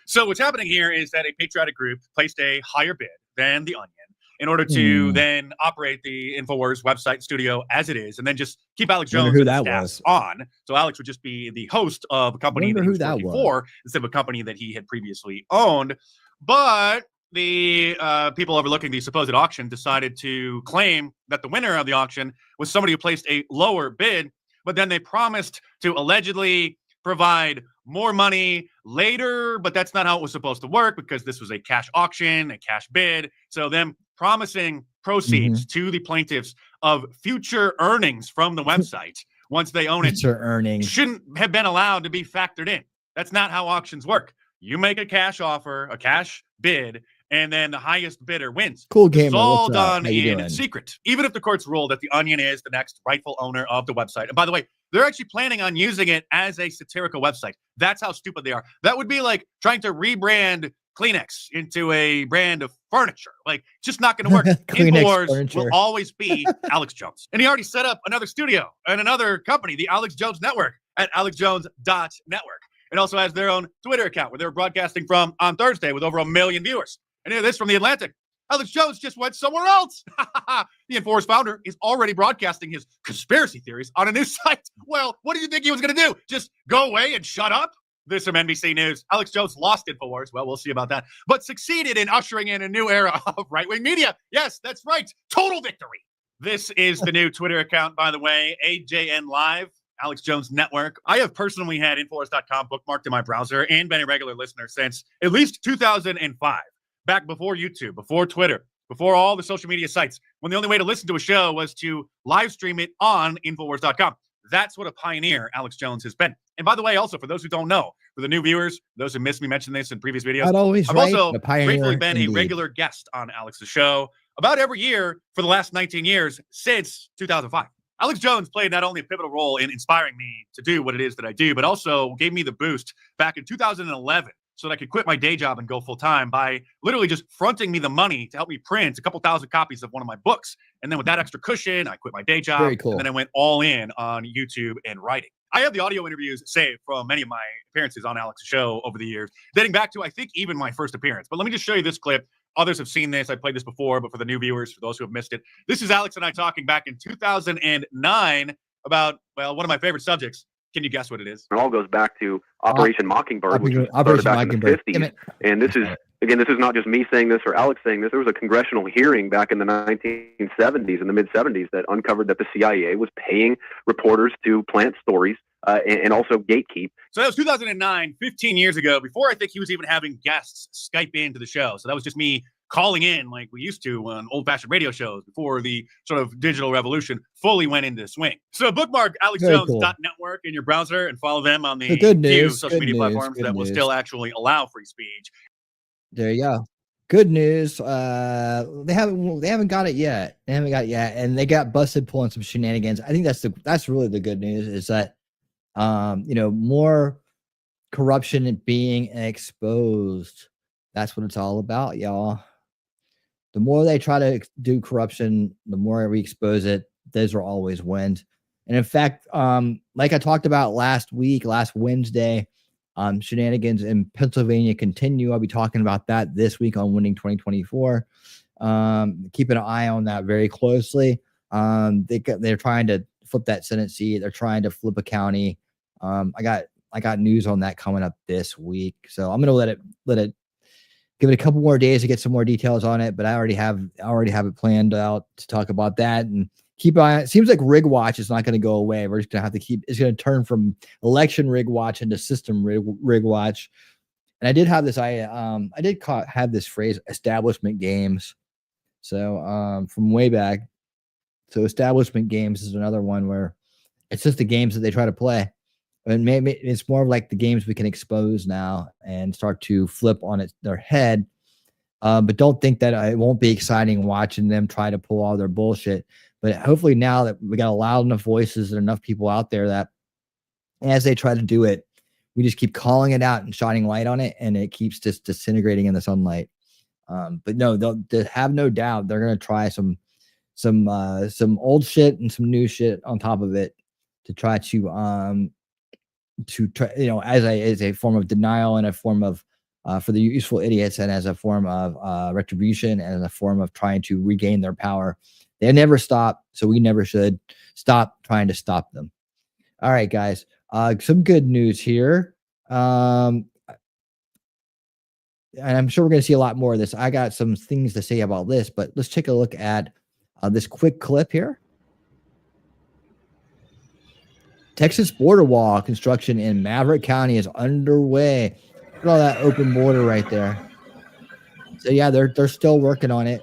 so what's happening here is that a patriotic group placed a higher bid than the Onion in order to then operate the Infowars website studio as it is, and then just keep Alex Jones and his staff on. So Alex would just be the host of a company that he was working for instead of a company that he had previously owned. But the people overlooking the supposed auction decided to claim that the winner of the auction was somebody who placed a lower bid, but then they promised to allegedly provide more money later, but that's not how it was supposed to work because this was a cash auction, a cash bid. So them promising proceeds to the plaintiffs of future earnings from the website once they own it shouldn't have been allowed to be factored in. That's not how auctions work. You make a cash offer, a cash bid, and then the highest bidder wins. Cool game. It's all done in secret. Even if the courts rule that the Onion is the next rightful owner of the website. And by the way, they're actually planning on using it as a satirical website. That's how stupid they are. That would be like trying to rebrand Kleenex into a brand of furniture. Like, just not going to work. Kleenex InfoWars furniture. will always be Alex Jones. And he already set up another studio and another company, the Alex Jones Network, at alexjones.network. It also has their own Twitter account where they were broadcasting from on Thursday with over 1 million viewers. And hear this from The Atlantic. Alex Jones just went somewhere else. The InfoWars founder is already broadcasting his conspiracy theories on a new site. Well, what do you think he was going to do? Just go away and shut up? This from NBC News. Alex Jones lost InfoWars. Well, we'll see about that. But succeeded in ushering in a new era of right-wing media. Yes, that's right. Total victory. This is the new Twitter account, by the way, AJN Live, Alex Jones Network. I have personally had Infowars.com bookmarked in my browser and been a regular listener since at least 2005. Back before YouTube, before Twitter, before all the social media sites, when the only way to listen to a show was to live stream it on Infowars.com. That's what a pioneer Alex Jones has been. And by the way, also, for those who don't know, for the new viewers, those who missed me mention this in previous videos, I've also gratefully been a regular guest on Alex's show about every year for the last 19 years since 2005. Alex Jones played not only a pivotal role in inspiring me to do what it is that I do, but also gave me the boost back in 2011 so that I could quit my day job and go full time by literally just fronting me the money to help me print a couple thousand copies of one of my books. And then with that extra cushion, I quit my day job. Very cool. And then I went all in on YouTube and writing. I have the audio interviews saved from many of my appearances on Alex's show over the years, dating back to, I think, even my first appearance. But let me just show you this clip. Others have seen this. I played this before, but for the new viewers, for those who have missed it, this is Alex and I talking back in 2009 about, well, one of my favorite subjects. Can you guess what it is? It all goes back to Operation Mockingbird, which was started back in the 50s. And this is, again, this is not just me saying this or Alex saying this. There was a congressional hearing back in the 1970s, in the mid-70s, that uncovered that the CIA was paying reporters to plant stories and also gatekeep. So that was 2009, 15 years ago, before I think he was even having guests Skype into the show. So that was just me calling in like we used to on old-fashioned radio shows before the sort of digital revolution fully went into swing. So bookmark alexjones.network in your browser and follow them on the few social media platforms that will still actually allow free speech. There you go. Good news. They haven't got it yet. They haven't got it yet, and they got busted pulling some shenanigans. I think that's really the good news, is that more corruption being exposed. That's what it's all about, y'all. The more they try to do corruption, the more we expose it. Those are always wins. And in fact, like I talked about last Wednesday, shenanigans in Pennsylvania continue. I'll be talking about that this week on Winning 2024. Keep an eye on that very closely. They're trying to flip that Senate seat. They're trying to flip a county. I got news on that coming up this week. So I'm gonna give it a couple more days to get some more details on it, but I already have it planned out to talk about that. And keep an eye on it. Seems like rig watch is not going to go away. We're just going to have to it's going to turn from election rig watch into system rig watch. And I did have this, have this phrase, establishment games. So from way back. So establishment games is another one where it's just the games that they try to play. And maybe it's more like the games we can expose now and start to flip on their head. But don't think that it won't be exciting watching them try to pull all their bullshit. But hopefully now that we got loud enough voices and enough people out there that as they try to do it, we just keep calling it out and shining light on it, and it keeps just disintegrating in the sunlight. But no, they'll have no doubt they're going to try some old shit and some new shit on top of it to try as a form of denial and a form of for the useful idiots, and as a form of retribution, and as a form of trying to regain their power. They never stop, so we never should stop trying to stop them. All right, guys. Some good news here. And I'm sure we're going to see a lot more of this. I got some things to say about this, but let's take a look at this quick clip here. Texas border wall construction in Maverick County is underway. Look at all that open border right there. So yeah, they're still working on it.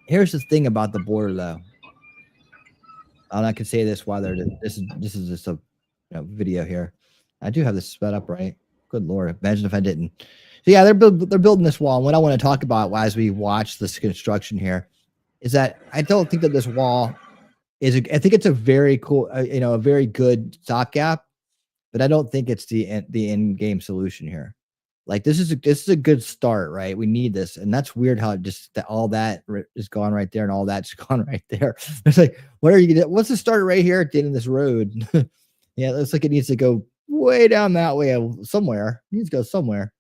Here's the thing about the border, though. And I can say this while this is just a video here. I do have this sped up, right? Good Lord, imagine if I didn't. So yeah, they're building this wall. And what I want to talk about as we watch this construction here is that I don't think that this wall I think it's a very cool, a very good stopgap, but I don't think it's the end game solution here. Like this is a good start, right? We need this, and that's weird how all that is gone right there, and all that's gone right there. It's like, what are you gonna? What's the start right here at the end of this road? Yeah, it looks like it needs to go way down that way somewhere. It needs to go somewhere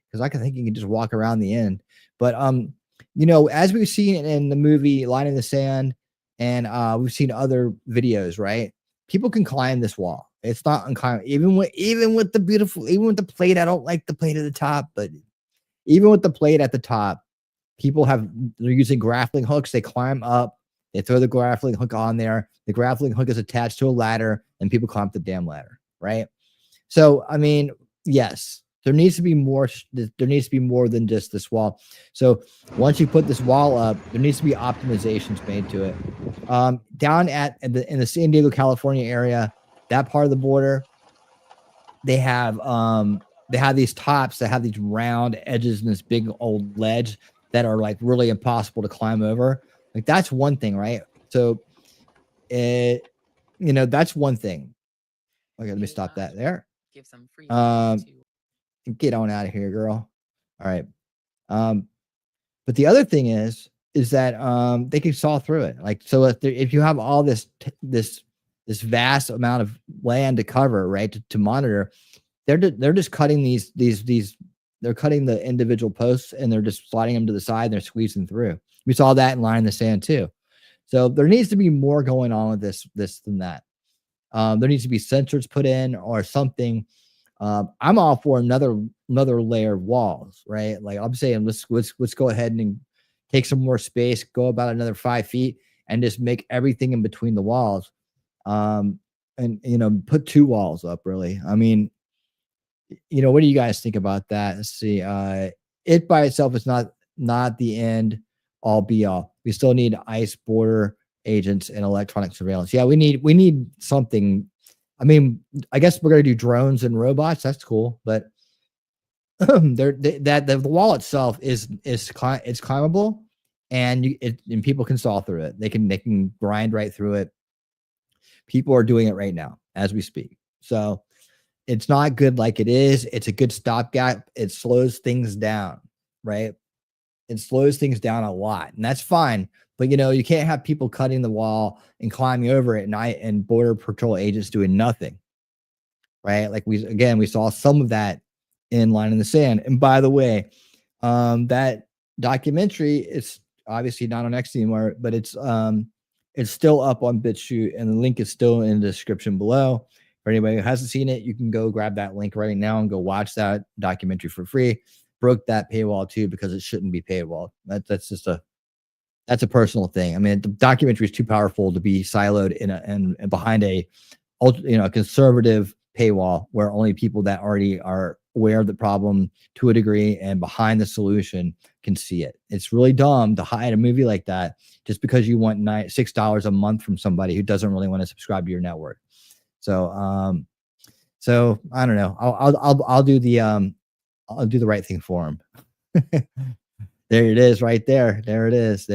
because I can think you can just walk around the end. But as we've seen in the movie Line in the Sand, and we've seen other videos, right? People can climb this wall. It's not unclimbable. Even with the plate. I don't like the plate at the top, but even with the plate at the top, they're using grappling hooks. They climb up, they throw the grappling hook on there. The grappling hook is attached to a ladder, and people climb the damn ladder, right? So, I mean, yes, there needs to be more. There needs to be more than just this wall. So once you put this wall up, there needs to be optimizations made to it. Down in the San Diego, California area, that part of the border, they have these tops that have these round edges and this big old ledge that are like really impossible to climb over. Like that's one thing, right? So that's one thing. Okay, let me stop that there. Give some free Get on out of here, girl. All right. But the other thing is that they can saw through it. Like, so if you have all this vast amount of land to cover, right, to monitor, they're just cutting they're cutting the individual posts, and they're just sliding them to the side, and they're squeezing through. We saw that in Line in the Sand too. So there needs to be more going on with this than that. There needs to be sensors put in or something. I'm all for another layer of walls, right? Like I'm saying, let's go ahead and take some more space, go about another 5 feet, and just make everything in between the walls. And put 2 walls up, really. I mean, what do you guys think about that? Let's see. It by itself is not the end all be all. We still need ICE border agents and electronic surveillance. Yeah, we need something. I mean, I guess we're gonna do drones and robots. That's cool, but the wall itself is climbable, and people can saw through it. They can grind right through it. People are doing it right now as we speak. So it's not good like it is. It's a good stopgap. It slows things down, right? It slows things down a lot, and that's fine. But you can't have people cutting the wall and climbing over it at night, and border patrol agents doing nothing, right? Like we saw some of that in Line in the Sand. And by the way, that documentary is obviously not on X anymore, but it's still up on BitChute, and the link is still in the description below. For anybody who hasn't seen it, you can go grab that link right now and go watch that documentary for free. Broke that paywall too, because it shouldn't be paywall. That's a personal thing. I mean, the documentary is too powerful to be siloed and behind a conservative paywall where only people that already are aware of the problem to a degree and behind the solution can see it. It's really dumb to hide a movie like that just because you want $6 a month from somebody who doesn't really want to subscribe to your network. So I don't know. I'll do the right thing for him. There it is right there. There it is.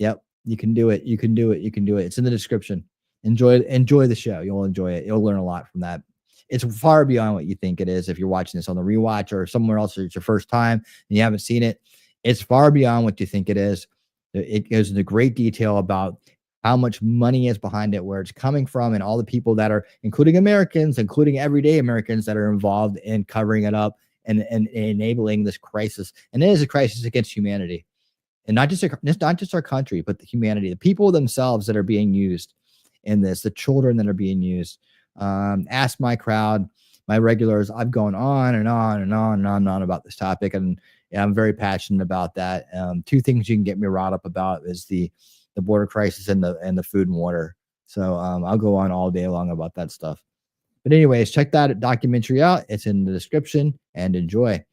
Yep. You can do it. It's in the description. Enjoy the show. You'll enjoy it. You'll learn a lot from that. It's far beyond what you think it is. If you're watching this on the rewatch or somewhere else, or it's your first time and you haven't seen it, it's far beyond what you think it is. It goes into great detail about how much money is behind it, where it's coming from, and all the people that are, including Americans, including everyday Americans, that are involved in covering it up and enabling this crisis. And it is a crisis against humanity, and not just our country, but the humanity, the people themselves that are being used in this, the children that are being used. Ask my crowd, my regulars. I've gone on and on and on and on and on about this topic, and I'm very passionate about that. 2 things you can get me riled up about is the border crisis and the food and water. So I'll go on all day long about that stuff. But anyways, check that documentary out. It's in the description, and enjoy.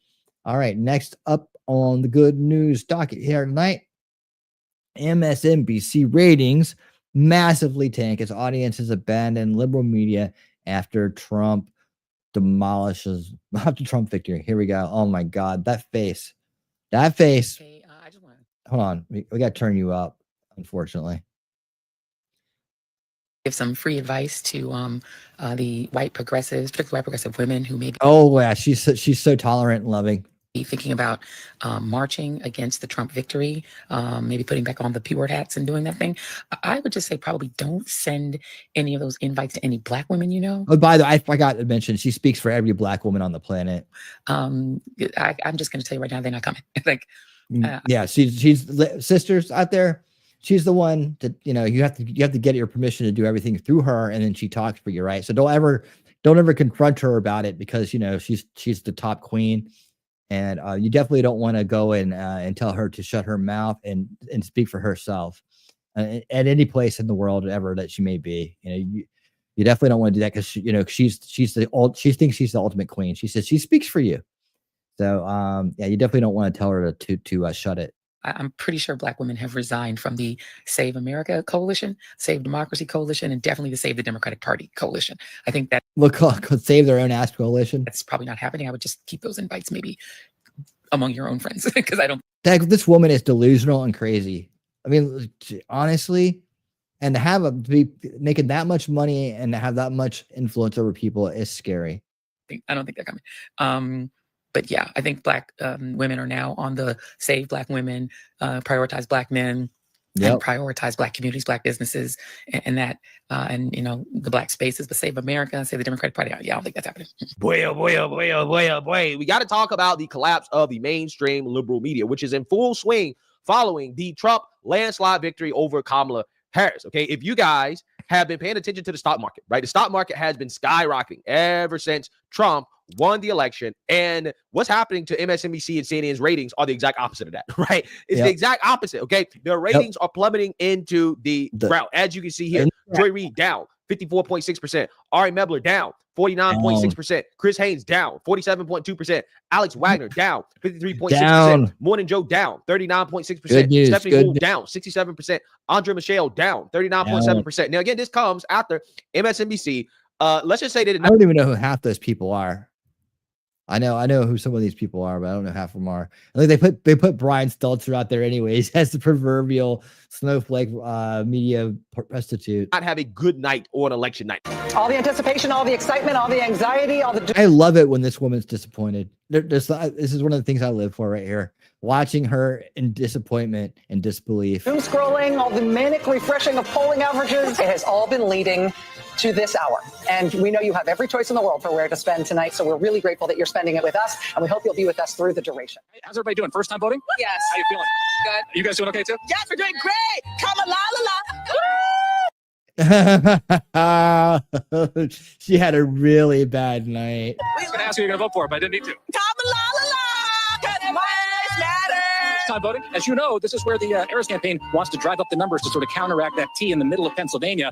All right, next up on the good news docket here tonight, MSNBC ratings massively tank as audiences abandon liberal media after Trump victory. Here we go. Oh my God, that face. Okay, I just want to. Hold on, we got to turn you up, unfortunately. give some free advice to the white progressives, particularly white progressive women who may Oh yeah, she's so tolerant and loving. be thinking about marching against the Trump victory, maybe putting back on the P-word hats and doing that thing. I would just say probably don't send any of those invites to any Black women you know. Oh, by the way, I forgot to mention, she speaks for every Black woman on the planet. I'm just going to tell you right now, they're not coming. Like, yeah, she's sisters out there. She's the one that, you know, you have to get your permission to do everything through her, and then she talks for you, right? So don't ever confront her about it, because, you know, she's the top queen, and you definitely don't want to go and tell her to shut her mouth and speak for herself at any place in the world ever that she may be. You know, you definitely don't want to do that, because you know, she thinks she's the ultimate queen. She says she speaks for you. So yeah, you definitely don't want to tell her to shut it. I'm pretty sure Black women have resigned from the Save America Coalition, Save Democracy Coalition, and definitely the Save the Democratic Party Coalition. I think that could save their own ass coalition. That's probably not happening. I would just keep those invites maybe among your own friends, because I don't. This woman is delusional and crazy. I mean, honestly, and to be making that much money and to have that much influence over people is scary. I don't think they're coming. But yeah, I think Black women are now on the Save Black Women, Prioritize Black Men, and prioritize Black communities, Black businesses, and that, and you know, the Black spaces. But Save America, Save the Democratic Party. Yeah, I don't think that's happening. Boy. We got to talk about the collapse of the mainstream liberal media, which is in full swing following the Trump landslide victory over Kamala Harris. Okay, if you guys have been paying attention to the stock market, right? The stock market has been skyrocketing ever since Trump won the election, and what's happening to MSNBC and CNN's ratings are the exact opposite of that, right? It's the exact opposite, okay? Their ratings are plummeting into the ground. As you can see here, Joy Reid down 54.6%, Ari Mebler down 49.6%, Chris Haynes down 47.2%, Alex Wagner down 53.6%, Morning Joe down 39.6%, Stephanie Wolf down 67%, Andre Michelle down 39.7%. Now, again, this comes after MSNBC. Let's just say they did not. I don't even know who half those people are. I know who some of these people are, but I don't know half of them are. I think they put Brian Stelter out there anyways as the proverbial snowflake media prostitute. Not have a good night or an election night. All the anticipation, all the excitement, all the anxiety, all the. I love it when this woman's disappointed. This is one of the things I live for right here. Watching her in disappointment and disbelief. Doom scrolling, all the manic refreshing of polling averages. It has all been leading to this hour. And we know you have every choice in the world for where to spend tonight. So we're really grateful that you're spending it with us. And we hope you'll be with us through the duration. How's everybody doing? First time voting? Yes. How you feeling? Good. You guys doing okay too? Yes, we're doing great. Come on, She had a really bad night. I was going to ask who you're going to vote for, but I didn't need to. Time voting. As you know, this is where the Harris campaign wants to drive up the numbers to sort of counteract that T in the middle of Pennsylvania,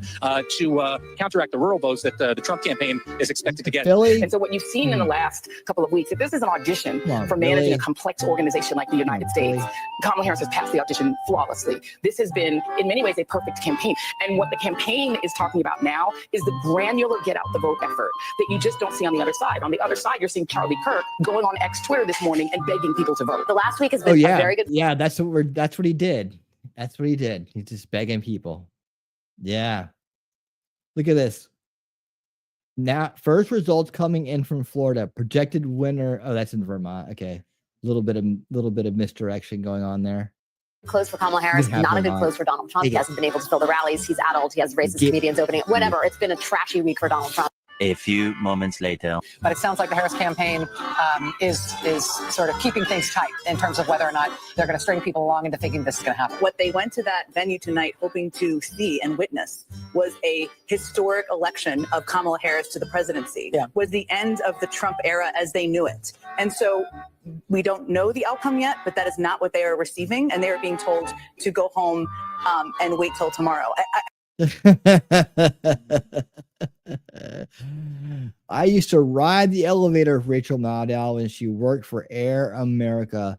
to counteract the rural votes that the Trump campaign is expected to get. Philly? And so what you've seen in the last couple of weeks, if this is an audition for managing a complex organization like the United States, Kamala Harris has passed the audition flawlessly. This has been, in many ways, a perfect campaign. And what the campaign is talking about now is the granular get out the vote effort that you just don't see on the other side. On the other side, you're seeing Charlie Kirk going on X Twitter this morning and begging people to vote. The last week has been a very good. Yeah, that's what he did. That's what he did. He's just begging people. Yeah. Look at this. Now, first results coming in from Florida. Projected winner. Oh, that's in Vermont. Okay. A little bit of misdirection going on there. Close for Kamala Harris, not a good close for Donald Trump. He hasn't been able to fill the rallies. He's addled. He has racist comedians opening. Whatever. It's been a trashy week for Donald Trump. A few moments later. But it sounds like the Harris campaign is sort of keeping things tight in terms of whether or not they're going to string people along into thinking this is going to happen. What they went to that venue tonight hoping to see and witness was a historic election of Kamala Harris to the presidency. Was the end of the Trump era as they knew it. And so we don't know the outcome yet, but that is not what they are receiving. And they are being told to go home and wait till tomorrow. I used to ride the elevator with Rachel Maddow when she worked for Air America.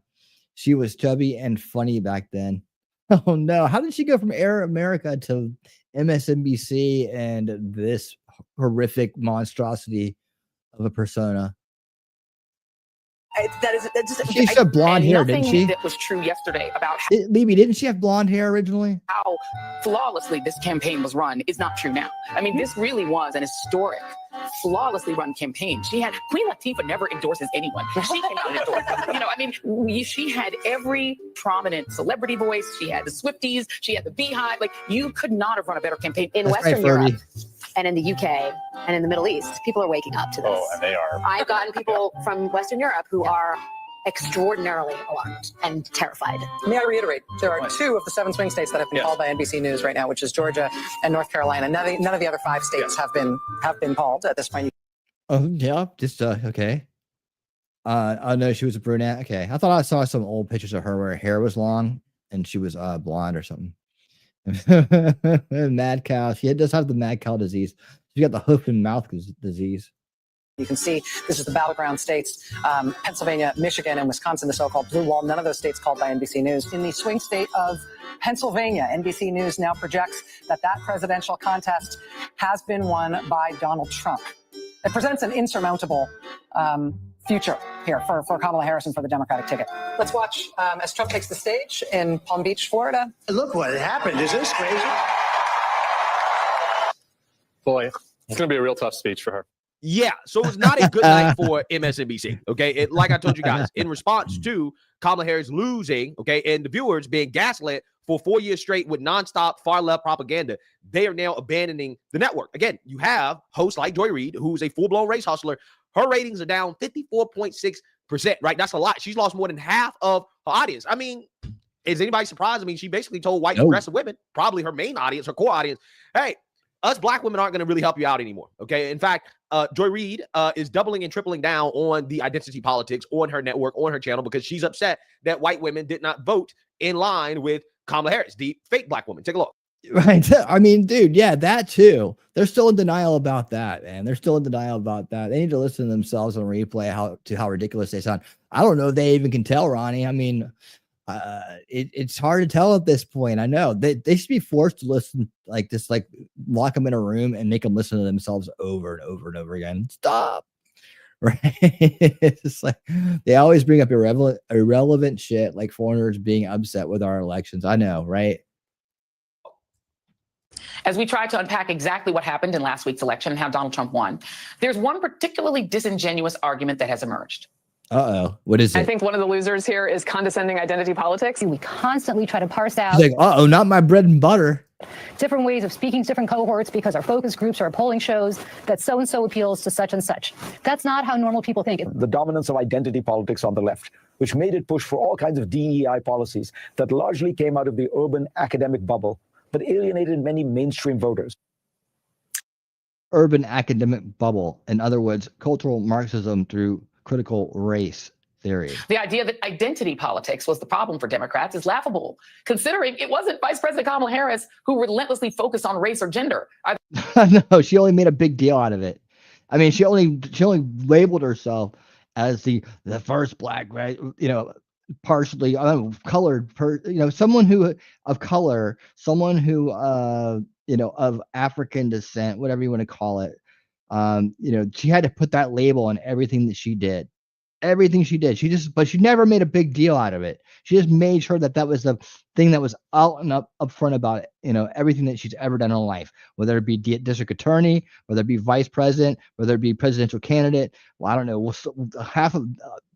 She was chubby and funny back then. Oh no, how did she go from Air America to MSNBC and this horrific monstrosity of a persona? She said blonde hair, didn't she? That was true yesterday about Libby, didn't she have blonde hair originally? how flawlessly this campaign was run is not true now. I mean, this really was an historic, flawlessly run campaign. She had Queen Latifah never endorses anyone. She came out and endorsed them. You know, I mean, she had every prominent celebrity voice. She had the Swifties. She had the Beehive. Like, you could not have run a better campaign in Western Europe and in the UK and in the Middle East. People are waking up to this. Oh, and they are. I've gotten people from Western Europe who are extraordinarily alarmed and terrified. May I reiterate, there are 2 of the 7 swing states that have been called by NBC News right now, which is Georgia and North Carolina. None of the other 5 states have been called at this point. Oh yeah, just okay. I know she was a brunette. Okay, I thought I saw some old pictures of her where her hair was long and she was blonde or something. Mad cow. She does have the mad cow disease. She got the hoof and mouth disease. You can see this is the battleground states, Pennsylvania, Michigan, and Wisconsin, the so-called blue wall. None of those states called by NBC News. In the swing state of Pennsylvania, NBC News now projects that presidential contest has been won by Donald Trump. It presents an insurmountable future here for Kamala Harris and for the Democratic ticket. Let's watch as Trump takes the stage in Palm Beach, Florida. Look what happened. Is this crazy? Boy, it's going to be a real tough speech for her. Yeah, so it's not a good night for MSNBC. Okay, like I told you guys, in response to Kamala Harris losing, okay, and the viewers being gaslit for 4 years straight with nonstop far left propaganda, they are now abandoning the network. Again, you have hosts like Joy Reid, who's a full-blown race hustler. Her ratings are down 54.6%, right? That's a lot. She's lost more than half of her audience. I mean, is anybody surprised? I mean, she basically told white progressive women, probably her main audience, her core audience, hey, us black women aren't going to really help you out anymore. Okay. In fact, Joy Reid is doubling and tripling down on the identity politics on her network, on her channel, because she's upset that white women did not vote in line with Kamala Harris, the fake black woman. Take a look. Right. I mean, dude, yeah, that too. They're still in denial about that, man. They're still in denial about that. They need to listen to themselves on replay how ridiculous they sound. I don't know if they even can tell, Ronnie. I mean, it's hard to tell at this point. I know they should be forced to listen like this, like lock them in a room and make them listen to themselves over and over and over again. Stop. Right. It's just like they always bring up irrelevant shit, like foreigners being upset with our elections. I know, right? As we try to unpack exactly what happened in last week's election and how Donald Trump won, there's one particularly disingenuous argument that has emerged. Uh-oh. What is it? I think one of the losers here is condescending identity politics. We constantly try to parse out. She's like, uh-oh, not my bread and butter. Different ways of speaking to different cohorts because our focus groups or polling shows that so-and-so appeals to such and such. That's not how normal people think. The dominance of identity politics on the left, which made it push for all kinds of DEI policies that largely came out of the urban academic bubble, but alienated many mainstream voters. Urban academic bubble. In other words, cultural Marxism through critical race theory. The idea that identity politics was the problem for Democrats is laughable, considering it wasn't Vice President Kamala Harris who relentlessly focused on race or gender. No, she only made a big deal out of it. I mean, she only labeled herself as the first black, right? You know, partially colored, someone who of color, someone who of African descent, whatever you want to call it. She had to put that label on everything that she did. Everything she did. But she never made a big deal out of it. She just made sure that was the thing that was out and up front about it. Everything that she's ever done in her life, whether it be district attorney, whether it be vice president, whether it be presidential candidate. Well, I don't know. Half of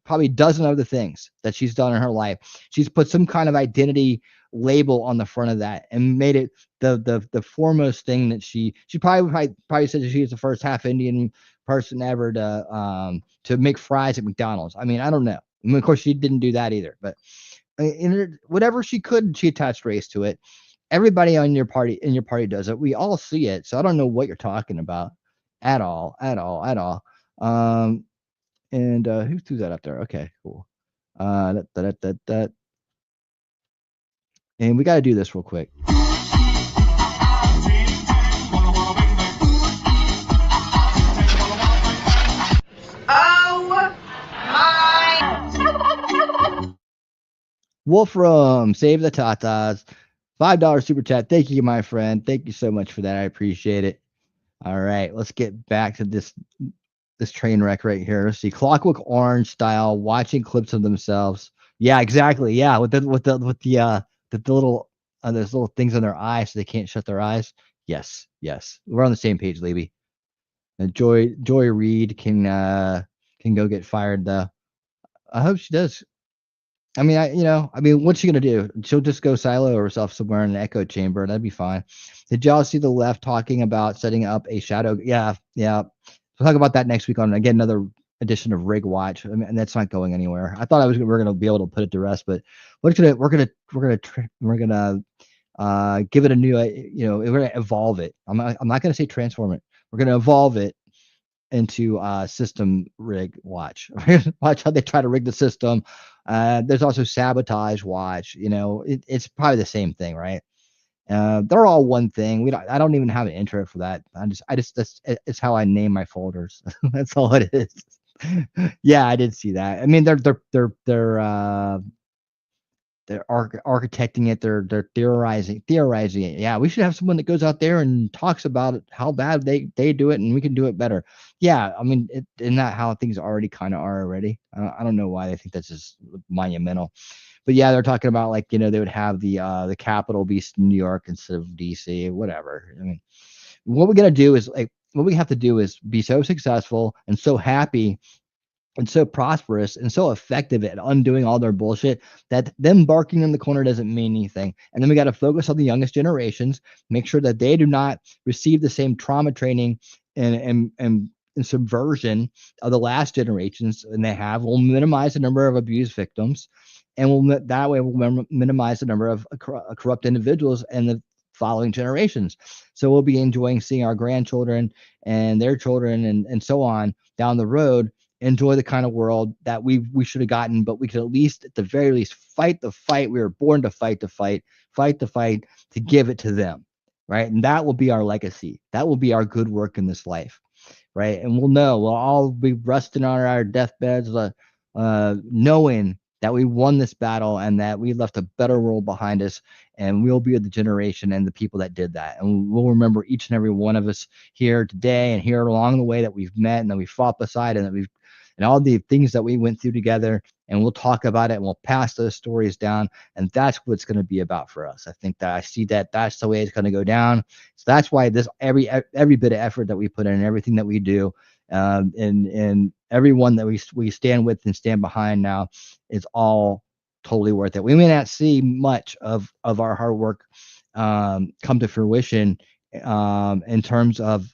probably a dozen other things that she's done in her life. She's put some kind of identity label on the front of that and made it the foremost thing that she probably said that she was the first half Indian person ever to make fries at McDonald's. I mean, I don't know. I mean, of course, she didn't do that either, but whatever she could, she attached race to it. Everybody in your party does it. We all see it. So I don't know what you're talking about at all. And who threw that up there? Okay, cool. And we got to do this real quick. Wolfram, save the tatas. $5 super chat. Thank you, my friend. Thank you so much for that. I appreciate it. All right, let's get back to this this train wreck right here. See, Clockwork Orange style, watching clips of themselves. Yeah, exactly. Yeah, with the little those little things on their eyes so they can't shut their eyes. Yes, we're on the same page, Levy. Joy Reid can go get fired though. I hope she does. I mean, what's she gonna do? She'll just go silo herself somewhere in an echo chamber. That'd be fine. Did y'all see the left talking about setting up a shadow? Yeah. We'll talk about that next week on again another edition of Rig Watch. I mean, and that's not going anywhere. I thought we're gonna be able to put it to rest, but we're gonna give it a new. We're gonna evolve it. I'm not gonna say transform it. We're gonna evolve it into system rig watch. Watch how they try to rig the system. There's also sabotage watch. It's probably the same thing, right? They're all one thing. I don't even have an intro for that. It's how I name my folders. That's all it is. Yeah, I did see that. I mean, they're architecting it. They're theorizing it. Yeah, we should have someone that goes out there and talks about it, how bad they do it, and we can do it better. Yeah, I mean, isn't that how things already kind of are already? I don't know why they think that's just monumental, but yeah, they're talking about like they would have the Capitol be New York instead of DC, whatever. I mean, what we're gonna do is what we have to do is be so successful and so happy and so prosperous and so effective at undoing all their bullshit that them barking in the corner doesn't mean anything. And then we got to focus on the youngest generations, make sure that they do not receive the same trauma training and subversion of the last generations and they have. We'll minimize the number of abuse victims, and that way we'll minimize the number of corrupt individuals and the following generations. So we'll be enjoying seeing our grandchildren and their children and so on down the road enjoy the kind of world that we should have gotten, but we could at least, at the very least, fight the fight. We were born to fight to give it to them, right? And that will be our legacy. That will be our good work in this life, right? And we'll all be resting on our deathbeds, knowing that we won this battle and that we left a better world behind us, and we'll be the generation and the people that did that. And we'll remember each and every one of us here today and here along the way that we've met and that we fought beside and that we've and all the things that we went through together, and we'll talk about it and we'll pass those stories down. And that's what it's going to be about for us. I think that I see that that's the way it's going to go down. So that's why every bit of effort that we put in, everything that we do, and everyone that we stand with and stand behind now is all totally worth it. We may not see much of our hard work come to fruition in terms of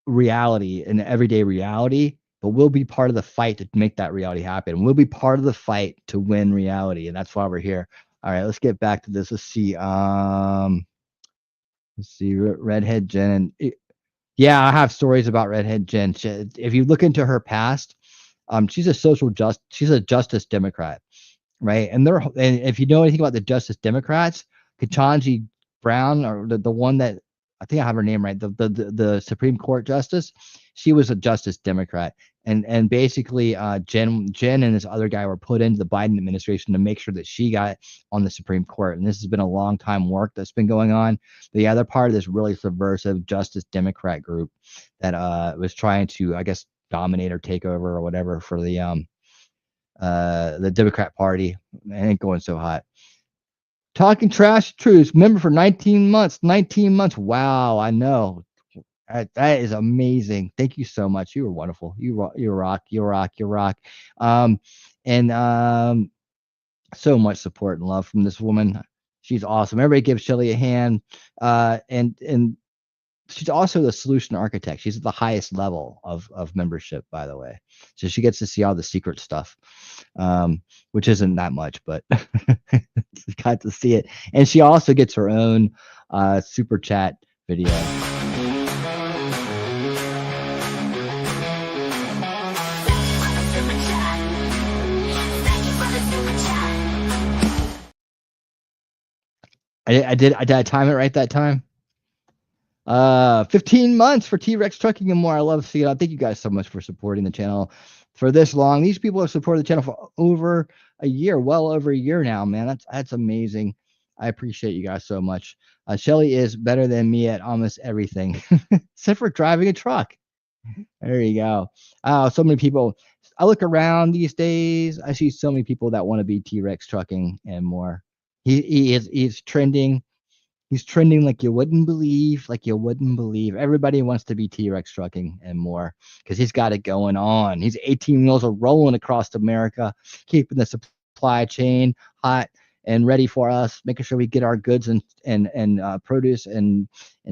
reality and everyday reality, but we'll be part of the fight to make that reality happen. We'll be part of the fight to win reality, and that's why we're here. All right, let's get back to this. Let's see. Redhead Jen. Yeah, I have stories about Redhead Jen. If you look into her past, she's a Justice Democrat, right? And if you know anything about the Justice Democrats, Ketanji Brown, or the one that I think I have her name right, the Supreme Court Justice, she was a Justice Democrat, and basically Jen and this other guy were put into the Biden administration to make sure that she got on the Supreme Court, and this has been a long time work that's been going on. But yeah, they're part of this really subversive Justice Democrat group that was trying to, I guess, dominate or take over or whatever for the Democrat Party. It ain't going so hot. Talking trash truths. Remember, for 19 months. 19 months. Wow, I know. That is amazing. Thank you so much. You were wonderful. You rock. So much support and love from this woman. She's awesome. Everybody give Shelly a hand. And she's also the solution architect. She's at the highest level of membership, by the way. So she gets to see all the secret stuff, which isn't that much, but got to see it. And she also gets her own super chat video. Did I time it right that time? 15 months for T-Rex Trucking and more. I love seeing it. Thank you guys so much for supporting the channel for this long. These people have supported the channel for over a year, well over a year now, man. That's amazing. I appreciate you guys so much. Shelly is better than me at almost everything except for driving a truck. There you go. Oh, so many people. I look around these days. I see so many people that want to be T-Rex trucking and more. He's trending. He's trending like you wouldn't believe. Like you wouldn't believe. Everybody wants to be T-Rex trucking and more because he's got it going on. He's 18 wheels are rolling across America, keeping the supply chain hot and ready for us, making sure we get our goods and produce and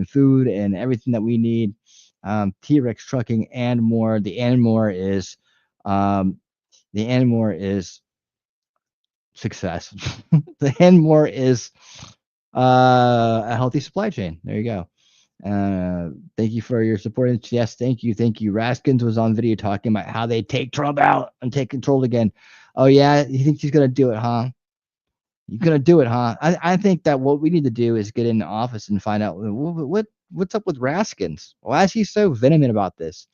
food and everything that we need. T-Rex trucking and more. The and more is success. The and more is a healthy supply chain. There you go. Thank you for your support. Yes, thank you. Raskins was on video talking about how they take Trump out and take control again. Oh yeah, you think he's gonna do it, huh? You're gonna do it, huh? I think that what we need to do is get in the office and find out what's up with Raskins. Why is he so venomous about this?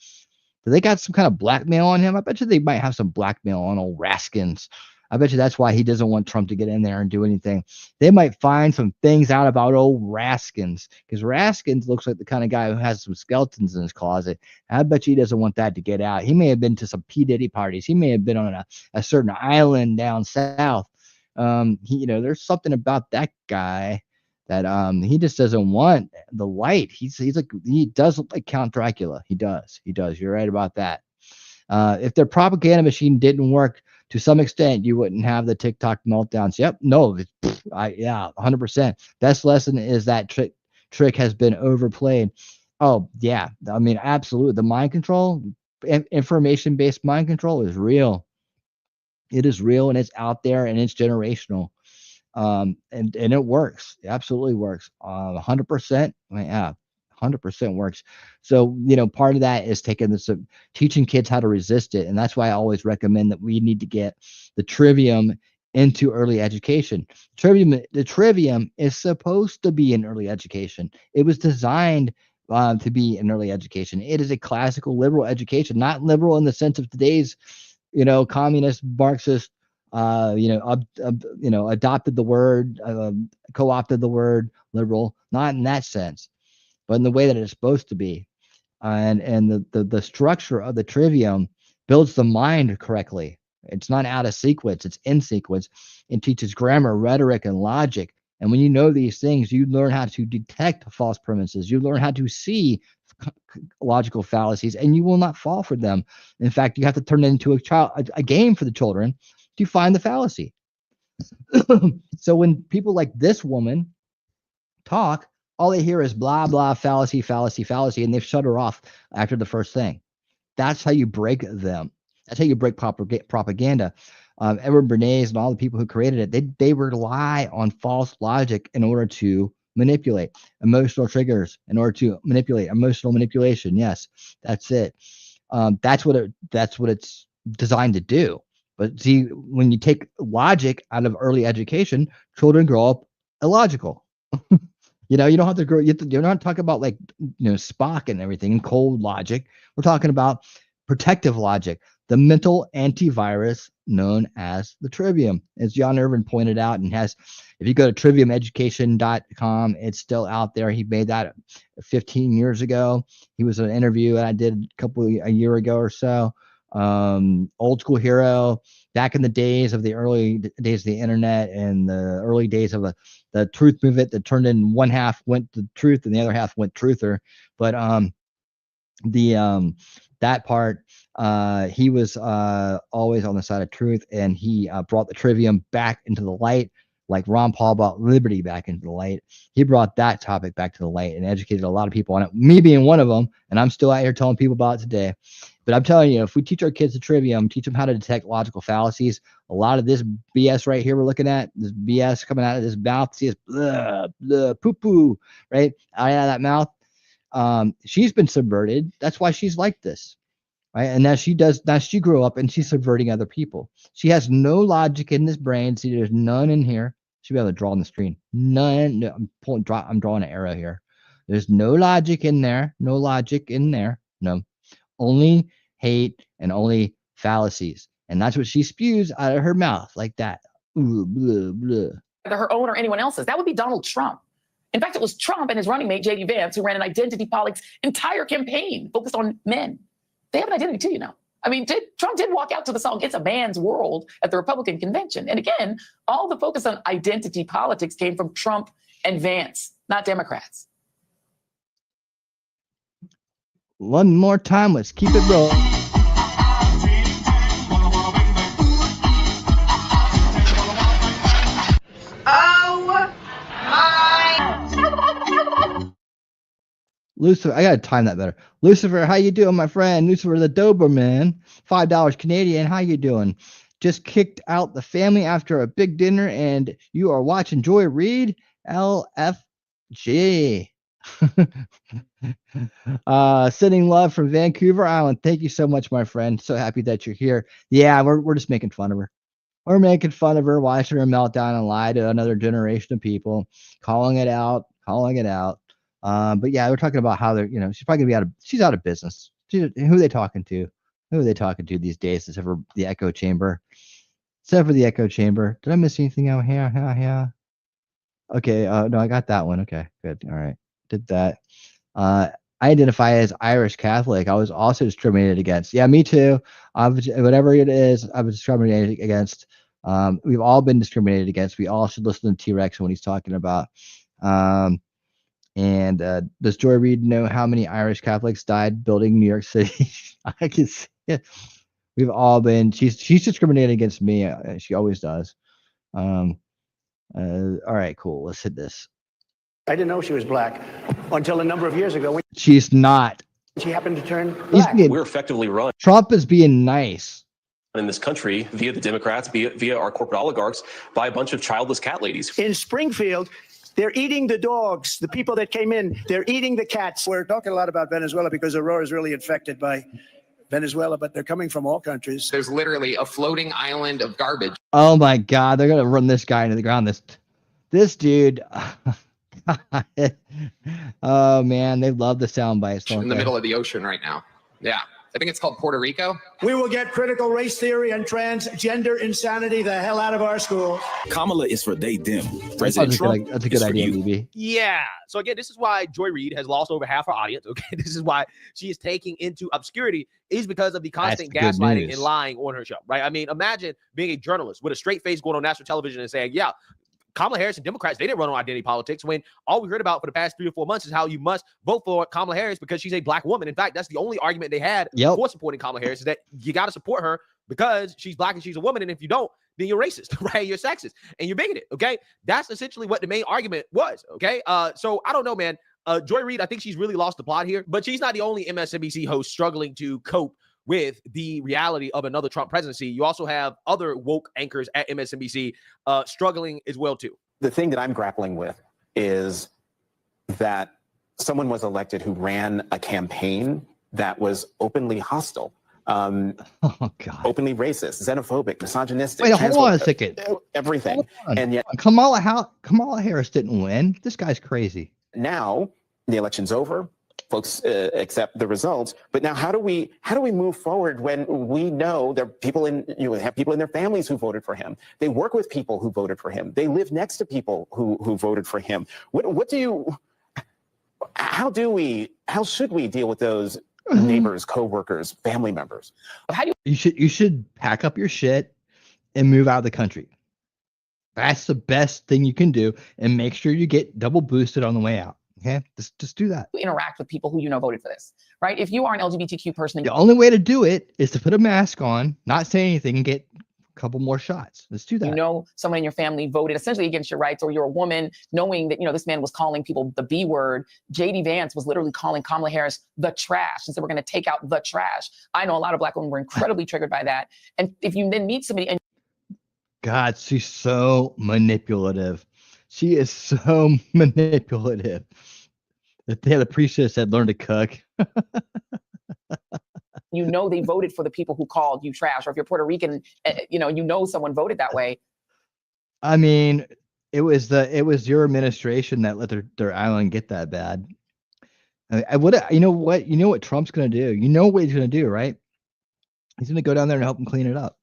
Do they got some kind of blackmail on him? I bet you they might have some blackmail on old Raskins. I bet you that's why he doesn't want Trump to get in there and do anything. They might find some things out about old Raskins because Raskins looks like the kind of guy who has some skeletons in his closet. I bet you he doesn't want that to get out. He may have been to some P. Diddy parties. He may have been on a certain island down south. There's something about that guy that he just doesn't want the light. He does look like Count Dracula. He does. You're right about that. If their propaganda machine didn't work to some extent, you wouldn't have the TikTok meltdowns. Yep. No. 100%. Best lesson is that trick has been overplayed. Oh yeah. I mean, absolutely. The mind control, information-based mind control is real. It is real and it's out there and it's generational. And it works. It absolutely works. 100%. Yeah, 100% works. So, part of that is teaching kids how to resist it. And that's why I always recommend that we need to get the trivium into early education. The trivium is supposed to be in early education. It was designed to be in early education. It is a classical liberal education, not liberal in the sense of today's, communist, Marxist, adopted the word, co-opted the word liberal, not in that sense, but in the way that it's supposed to be. And the structure of the trivium builds the mind correctly. It's not out of sequence, it's in sequence. It teaches grammar, rhetoric, and logic. And when you know these things, you learn how to detect false premises. You learn how to see logical fallacies, and you will not fall for them. In fact, you have to turn it into a game for the children to find the fallacy. So when people like this woman talk, all they hear is blah, blah, fallacy, fallacy, fallacy, and they've shut her off after the first thing. That's how you break them. That's how you break propaganda. Edward Bernays and all the people who created it, they rely on false logic in order to manipulate emotional triggers, in order to manipulate emotional manipulation. Yes, that's it. That's what it's designed to do. But see, when you take logic out of early education, children grow up illogical. You don't have to grow. You're not talking about like Spock and everything, cold logic. We're talking about protective logic, the mental antivirus known as the trivium, as John Irvin pointed out, and if you go to triviumeducation.com, it's still out there. He made that 15 years ago. He was an interview that I did a year ago or so. Old school hero back in the days of the early days of the internet and the early days of the truth movement that turned in one half went to truth and the other half went truther. But that part, he was always on the side of truth, and he brought the trivium back into the light, like Ron Paul brought liberty back into the light. He brought that topic back to the light and educated a lot of people on it, me being one of them, and I'm still out here telling people about it today. But I'm telling you, if we teach our kids the trivium, teach them how to detect logical fallacies, a lot of this BS right here we're looking at, this BS coming out of this mouth, see this blah, blah, poo-poo, right, out of that mouth, she's been subverted. That's why she's like this. Right. And now she grew up and she's subverting other people. She has no logic in this brain. See, there's none in here. She'll be able to draw on the screen. None. No, I'm drawing an arrow here. There's no logic in there. No logic in there. No. Only hate and only fallacies. And that's what she spews out of her mouth like that. Ooh, blah, blah. Either her own or anyone else's. That would be Donald Trump. In fact, it was Trump and his running mate, J.D. Vance, who ran an identity politics entire campaign focused on men. They have an identity too, you know. I mean, Trump did walk out to the song, It's a Man's World, at the Republican convention. And again, all the focus on identity politics came from Trump and Vance, not Democrats. One more time. Let's keep it rolling. Oh my! Lucifer, I gotta time that better. Lucifer, how you doing, my friend? Lucifer the Doberman, $5 Canadian. How you doing? Just kicked out the family after a big dinner, and you are watching Joy Reid. LFG. Sending love from Vancouver Island. Thank you so much, my friend. So happy that you're here. Yeah, we're just making fun of her. We're making fun of her, watching her melt down and lie to another generation of people, calling it out. But yeah, we're talking about how they're, she's probably gonna be she's out of business. Who are they talking to? Who are they talking to these days? Except for the echo chamber. Did I miss anything out here? Yeah. Okay. No, I got that one. Okay, good. All right. Did that. I identify as Irish Catholic. I was also discriminated against. Yeah, me too. Whatever it is, I was discriminated against. We've all been discriminated against. We all should listen to T-Rex when he's talking about. And does Joy Reid know how many Irish Catholics died building New York City? I can see it. We've all been. She's discriminated against me. She always does. All right, cool. Let's hit this. I didn't know she was black until a number of years ago when She's not. she happened to turn black. We're effectively run Trump is being nice in this country via the Democrats, via our corporate oligarchs, by a bunch of childless cat ladies. In Springfield, they're eating the dogs. The people that came in, they're eating the cats. We're talking a lot about Venezuela because Aurora is really infected by Venezuela, but they're coming from all countries. There's literally a floating island of garbage. Oh my God, they're gonna run this guy into the ground. This dude. Oh man, they love the sound bites. In the middle of the ocean right now. Yeah. I think it's called Puerto Rico. We will get critical race theory and transgender insanity the hell out of our schools. Kamala is for they, them. President Trump. That's a good idea, BB. Yeah. So again, this is why Joy Reid has lost over half her audience. Okay. This is why she is taking into obscurity is because of the constant gaslighting and lying on her show, right? I mean, imagine being a journalist with a straight face going on national television and saying, yeah, Kamala Harris and Democrats, they didn't run on identity politics, when all we heard about for the past 3 or 4 months is how you must vote for Kamala Harris because she's a black woman. In fact, that's the only argument they had for supporting Kamala Harris, is that you got to support her because she's black and she's a woman. And if you don't, then you're racist, right? You're sexist and you're bigoted. Okay. That's essentially what the main argument was. Okay. So I don't know, man. Joy Reid, I think she's really lost the plot here, but she's not the only MSNBC host struggling to cope with the reality of another Trump presidency. You also have other woke anchors at MSNBC struggling as well too. The thing that I'm grappling with is that someone was elected who ran a campaign that was openly hostile, openly racist, xenophobic, misogynistic. Wait, hold on a second. Everything. And yet Kamala Harris didn't win. This guy's crazy. Now the election's over. Folks accept the results, but now how do we move forward when we know there are people have people in their families who voted for him? They work with people who voted for him. They live next to people who voted for him. How should we deal with those neighbors, coworkers, family members? You should pack up your shit and move out of the country. That's the best thing you can do, and make sure you get double boosted on the way out. Okay, just do that. Interact with people who voted for this, right? If you are an LGBTQ person, the only way to do it is to put a mask on, not say anything, and get a couple more shots. Let's do that. You know, someone in your family voted essentially against your rights, or you're a woman, knowing that this man was calling people the B word. JD Vance was literally calling Kamala Harris the trash, and so we're going to take out the trash. I know a lot of black women were incredibly triggered by that. And if you then meet somebody, and God, she's so manipulative. She is so manipulative. The priest should have said, learn to cook. they voted for the people who called you trash. Or if you're Puerto Rican, someone voted that way. I mean, it was your administration that let their island get that bad. You know what Trump's going to do? You know what he's going to do, right? He's going to go down there and help them clean it up.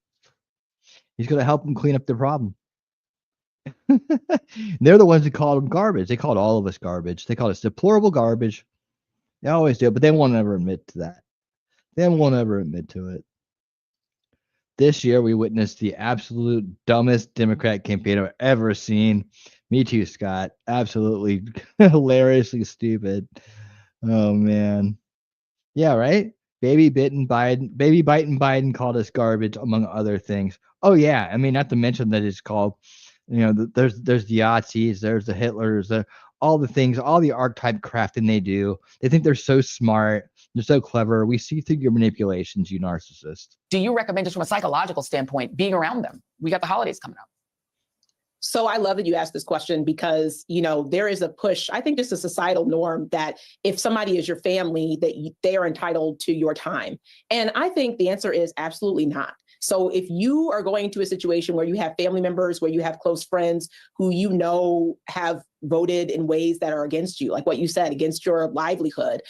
He's going to help them clean up the problem. They're the ones who called them garbage. They called all of us garbage. They called us deplorable garbage. They always do, but they won't ever admit to that. They won't ever admit to it. This year, we witnessed the absolute dumbest Democrat campaign I've ever seen. Me too, Scott. Absolutely hilariously stupid. Oh, man. Yeah, right? Baby biting Biden called us garbage, among other things. Oh, yeah. I mean, not to mention that it's called, there's the Yazis, there's the Hitlers, all the things, all the archetype crafting they do. They think they're so smart. They're so clever. We see through your manipulations, you narcissist. Do you recommend, just from a psychological standpoint, being around them? We got the holidays coming up. So I love that you asked this question because, there is a push, I think just a societal norm that if somebody is your family, that they are entitled to your time. And I think the answer is absolutely not. So if you are going to a situation where you have family members, where you have close friends who have voted in ways that are against you, like what you said, against your livelihood,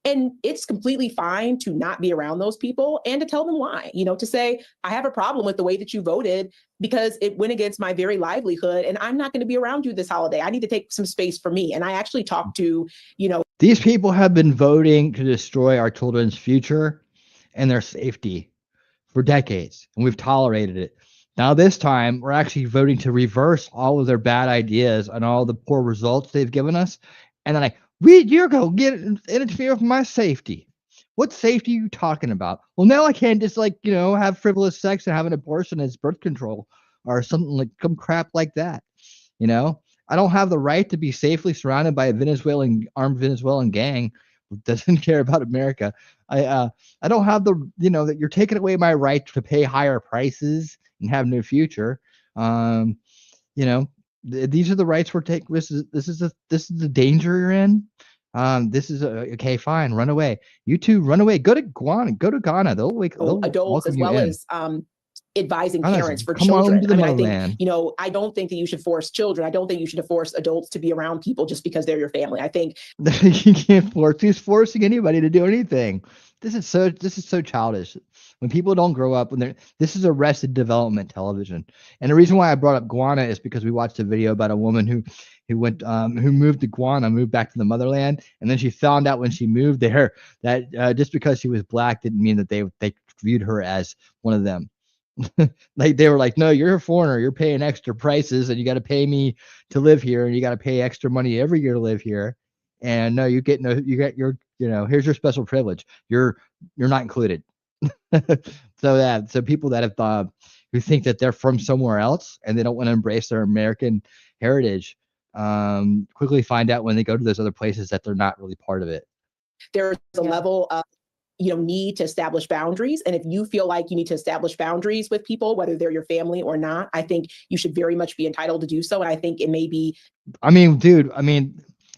and it's completely fine to not be around those people and to tell them why, to say, I have a problem with the way that you voted because it went against my very livelihood and I'm not going to be around you this holiday. I need to take some space for me. And I actually talked to, These people have been voting to destroy our children's future and their safety for decades, and we've tolerated it. Now this time, we're actually voting to reverse all of their bad ideas and all the poor results they've given us. And then you're going to interfere with my safety. What safety are you talking about? Well, now I can't just have frivolous sex and have an abortion as birth control or something like some crap like that. I don't have the right to be safely surrounded by a armed Venezuelan gang who doesn't care about America. I don't have that you're taking away my right to pay higher prices and have no future. These are the rights we're taking. This is the danger you're in. This is okay. Fine, run away. You two, run away. Go to Ghana. They'll adults as well as advising Ghana's, parents for come children. on to the I motherland. think, I don't think that you should force children. I don't think you should force adults to be around people just because they're your family. I think you can't force. Who's forcing anybody to do anything? This is so childish. When people don't grow up, this is Arrested Development television. And the reason why I brought up Guana is because we watched a video about a woman who moved to Guana, moved back to the motherland, and then she found out when she moved there that just because she was black didn't mean that they viewed her as one of them. Like they were like, no, you're a foreigner, you're paying extra prices, and you got to pay me to live here, and you got to pay extra money every year to live here. And no, you get your here's your special privilege. You're not included. So people that have who think that they're from somewhere else and they don't want to embrace their American heritage quickly find out when they go to those other places that they're not really part of it. There's a level of need to establish boundaries. And if you feel like you need to establish boundaries with people, whether they're your family or not, I think you should very much be entitled to do so. And I think it may be. I mean, dude,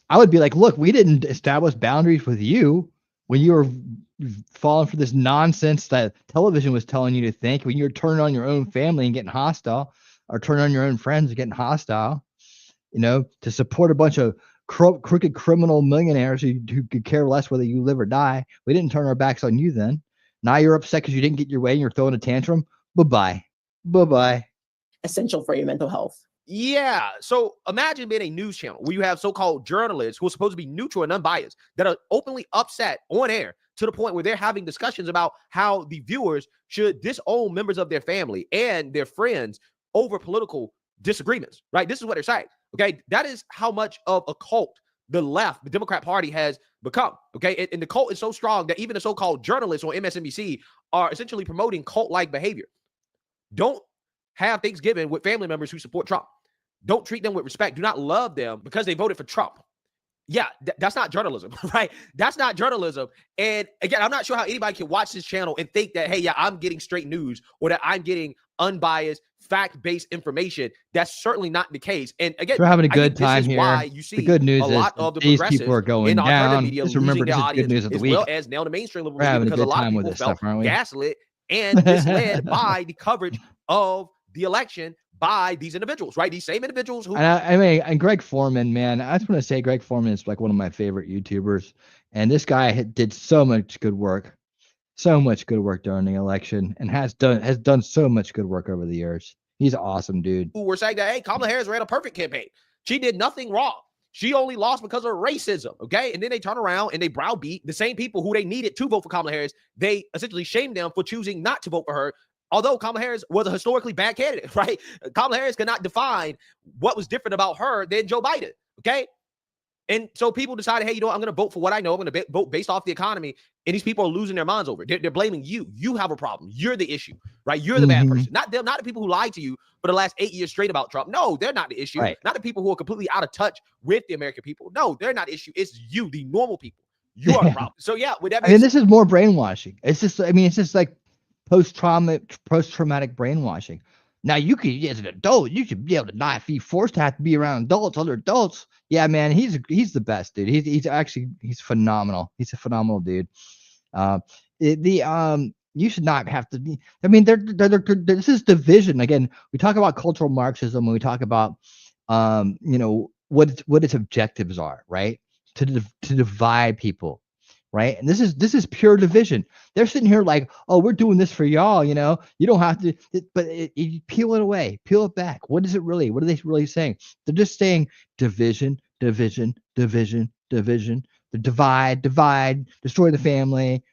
I would be like, look, we didn't establish boundaries with you when you were falling for this nonsense that television was telling you to think, when you're turning on your own family and getting hostile, or turning on your own friends and getting hostile, to support a bunch of crooked criminal millionaires who could care less whether you live or die. We didn't turn our backs on you then. Now you're upset because you didn't get your way and you're throwing a tantrum. Bye-bye. Essential for your mental health. Yeah. So imagine being a news channel where you have so-called journalists who are supposed to be neutral and unbiased that are openly upset on air to the point where they're having discussions about how the viewers should disown members of their family and their friends over political disagreements, right? This is what they're saying. Okay. That is how much of a cult the left, the Democrat Party, has become. Okay. And the cult is so strong that even the so-called journalists on MSNBC are essentially promoting cult-like behavior. Don't have Thanksgiving with family members who support Trump. Don't treat them with respect. Do not love them because they voted for Trump. Yeah, that's not journalism, right? That's not journalism. And again, I'm not sure how anybody can watch this channel and think that, hey, yeah, I'm getting straight news or that I'm getting unbiased, fact-based information. That's certainly not the case. And again, we're having a good time here. Why you see the good news a lot is of the these people are going in down. Media Just remember, this is good news of the as week. well as now the mainstream liberal we're having media, because a good a lot time of with people this felt stuff, aren't we? gaslit and misled by the coverage of the election by these individuals, right? These same individuals who. And Greg Foreman, man, I just want to say Greg Foreman is like one of my favorite YouTubers, and this guy did so much good work during the election, and has done so much good work over the years. He's awesome, dude. Who were saying that, hey, Kamala Harris ran a perfect campaign. She did nothing wrong. She only lost because of racism, okay? And then they turn around and they browbeat the same people who they needed to vote for Kamala Harris. They essentially shamed them for choosing not to vote for her, although Kamala Harris was a historically bad candidate, right? Kamala Harris could not define what was different about her than Joe Biden, okay? And so people decided, hey, you know what? I'm going to vote for what I know. I'm going to vote based off the economy. And these people are losing their minds over it. They're blaming you. You have a problem. You're the issue, right? You're the bad person. Not them, not the people who lied to you for the last 8 years straight about Trump. No, they're not the issue. Right. Not the people who are completely out of touch with the American people. No, they're not the issue. It's you, the normal people. You are the problem. So yeah, with that I mean, this is more brainwashing. It's just, I mean, it's just like post-traumatic brainwashing. Now, you could, as an adult, you should be able to not be forced to have to be around adults, other adults. Yeah, man, he's the best, dude. He's phenomenal. He's a phenomenal dude. You should not have to be. I mean, this is division. Again, we talk about cultural Marxism when we talk about, you know, what its objectives are, right? To divide people. Right. And this is pure division. They're sitting here like, oh, we're doing this for y'all. You know, you don't have to, but you peel it away, peel it back. What is it really? What are they really saying? They're just saying division, division, division, division, the divide, destroy the family,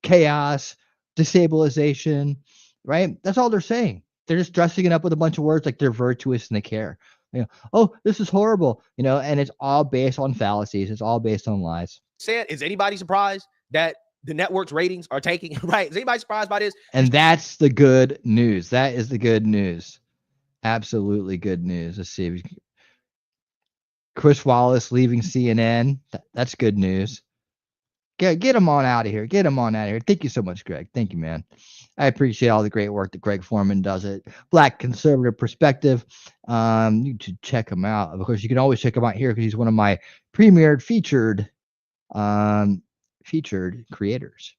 chaos, destabilization. Right. That's all they're saying. They're just dressing it up with a bunch of words like they're virtuous and they care. You know, oh, this is horrible. You know, and it's all based on fallacies. It's all based on lies. Is anybody surprised that the network's ratings are taking, right? Is anybody surprised by this? And that's the good news. That is the good news. Absolutely good news. Let's see. Chris Wallace leaving CNN. That's good news. Get him on out of here. Get him on out of here. Thank you so much, Greg. Thank you, man. I appreciate all the great work that Greg Foreman does at Black Conservative Perspective. You should check him out. Of course, you can always check him out here because he's one of my premiered featured creators,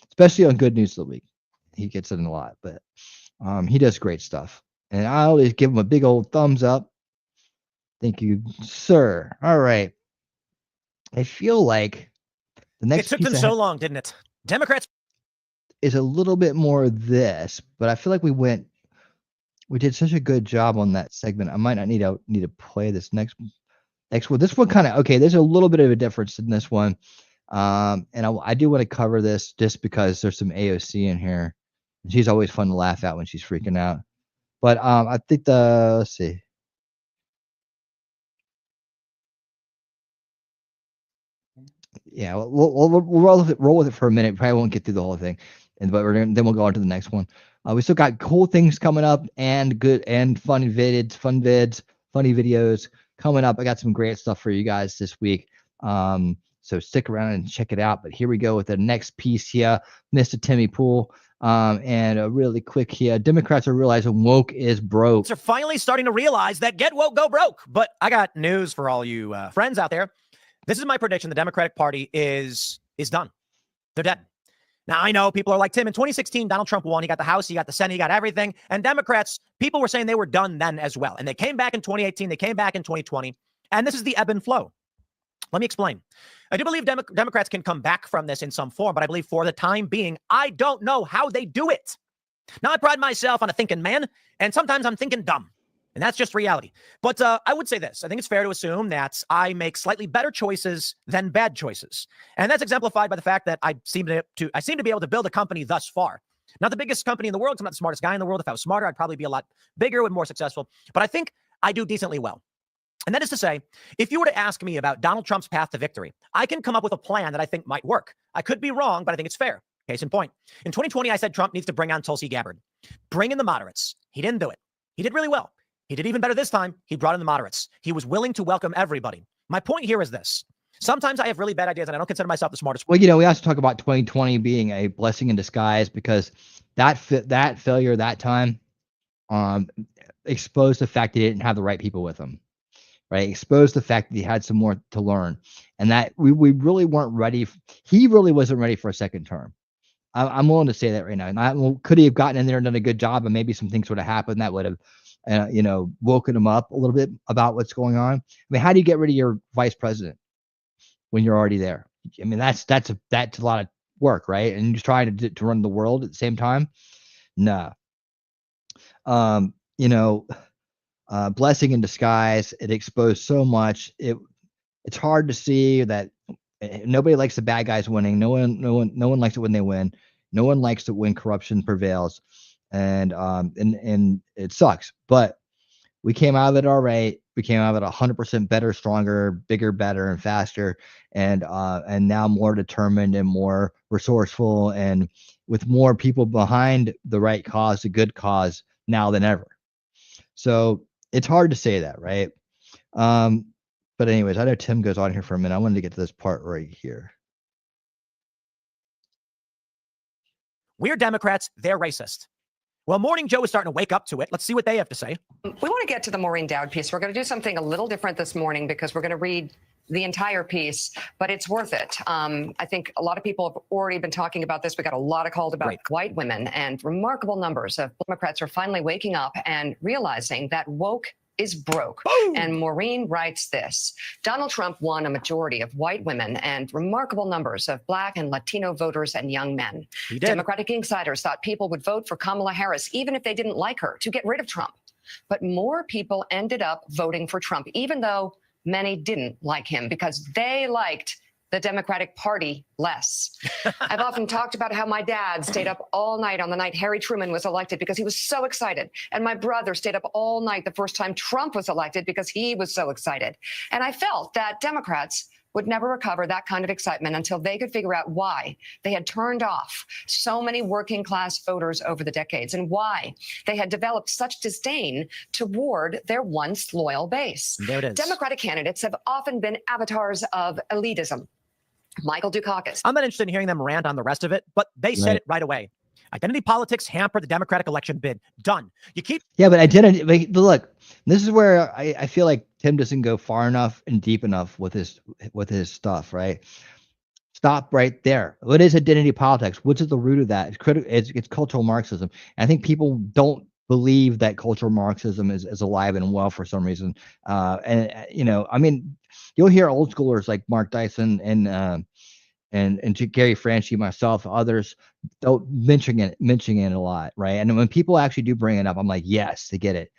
especially on Good News of the Week. He gets it in a lot, but he does great stuff. And I always give him a big old thumbs up. Thank you, sir. All right. I feel like the next it took them so long, didn't it? Democrats is a little bit more of this, but I feel like we did such a good job on that segment. I might not need to play this next one. This one kind of okay. There's a little bit of a difference in this one, and I do want to cover this just because there's some AOC in here. She's always fun to laugh at when she's freaking out. But I think let's see. Yeah, we'll roll with it for a minute. Probably won't get through the whole thing, then we'll go on to the next one. We still got cool things coming up and good and fun vids, funny videos coming up. I got some great stuff for you guys this week. So stick around and check it out. But here we go with the next piece here, Mr. Timmy Pool. And really quick here, Democrats are realizing woke is broke. are finally starting to realize that get woke, go broke. But I got news for all you friends out there. This is my prediction. The Democratic Party is done. They're dead. Now, I know people are like, Tim, in 2016, Donald Trump won. He got the House, he got the Senate, he got everything. And Democrats, people were saying they were done then as well. And they came back in 2018, they came back in 2020. And this is the ebb and flow. Let me explain. I do believe Democrats can come back from this in some form, but I believe for the time being, I don't know how they do it. Now, I pride myself on a thinking man, and sometimes I'm thinking dumb. And that's just reality. But I would say this. I think it's fair to assume that I make slightly better choices than bad choices. And that's exemplified by the fact that I seem to be able to build a company thus far. Not the biggest company in the world, because I'm not the smartest guy in the world. If I was smarter, I'd probably be a lot bigger and more successful. But I think I do decently well. And that is to say, if you were to ask me about Donald Trump's path to victory, I can come up with a plan that I think might work. I could be wrong, but I think it's fair. Case in point. In 2020, I said Trump needs to bring on Tulsi Gabbard. Bring in the moderates. He didn't do it. He did really well. He did even better this time. He brought in the moderates. He was willing to welcome everybody. My point here is this. Sometimes I have really bad ideas and I don't consider myself the smartest. Well, we also talk about 2020 being a blessing in disguise because that failure that time exposed the fact that he didn't have the right people with him, right? Exposed the fact that he had some more to learn and that we really weren't ready. He really wasn't ready for a second term. I'm willing to say that right now. Could he have gotten in there and done a good job and maybe some things would have happened that would have woken him up a little bit about what's going on. I mean, how do you get rid of your vice president when you're already there? I mean, that's a lot of work, right? And you're trying to run the world at the same time. No. blessing in disguise. It exposed so much. It's hard to see that nobody likes the bad guys winning. No one likes it when they win. No one likes it when corruption prevails, and it sucks. But we came out of it all right. We came out of it 100% better, stronger, bigger, better, and faster, and now more determined and more resourceful, and with more people behind the right cause, the good cause, now than ever. So it's hard to say that, right? But anyways, I know Tim goes on here for a minute. I wanted to get to this part right here. We're Democrats. They're racist. Well, Morning Joe is starting to wake up to it. Let's see what they have to say. We want to get to the Maureen Dowd piece. We're going to do something a little different this morning because we're going to read the entire piece, but it's worth it. I think a lot of people have already been talking about this. We got a lot of calls about white women, and remarkable numbers of Democrats are finally waking up and realizing that woke is broke. Boom. And Maureen writes this: Donald Trump won a majority of white women and remarkable numbers of Black and Latino voters and young men. Democratic insiders thought people would vote for Kamala Harris, even if they didn't like her, to get rid of Trump. But more people ended up voting for Trump, even though many didn't like him, because they liked the Democratic Party less. I've often talked about how my dad stayed up all night on the night Harry Truman was elected because he was so excited. And my brother stayed up all night the first time Trump was elected because he was so excited. And I felt that Democrats would never recover that kind of excitement until they could figure out why they had turned off so many working class voters over the decades and why they had developed such disdain toward their once loyal base. There it is. Democratic candidates have often been avatars of elitism. Michael Dukakis. I'm not interested in hearing them rant on the rest of it, but they said it right away. Identity politics hamper the Democratic election bid. Done. You keep. Yeah, but identity. But look, this is where I feel like Tim doesn't go far enough and deep enough with his stuff. Right. Stop right there. What is identity politics? What's at the root of that? It's cultural Marxism. And I think people don't believe that cultural Marxism is alive and well for some reason. And I mean, you'll hear old schoolers like Mark Dyson and Gary Franchi, myself, others don't mentioning it a lot, right? And when people actually do bring it up, I'm like, yes, they get it.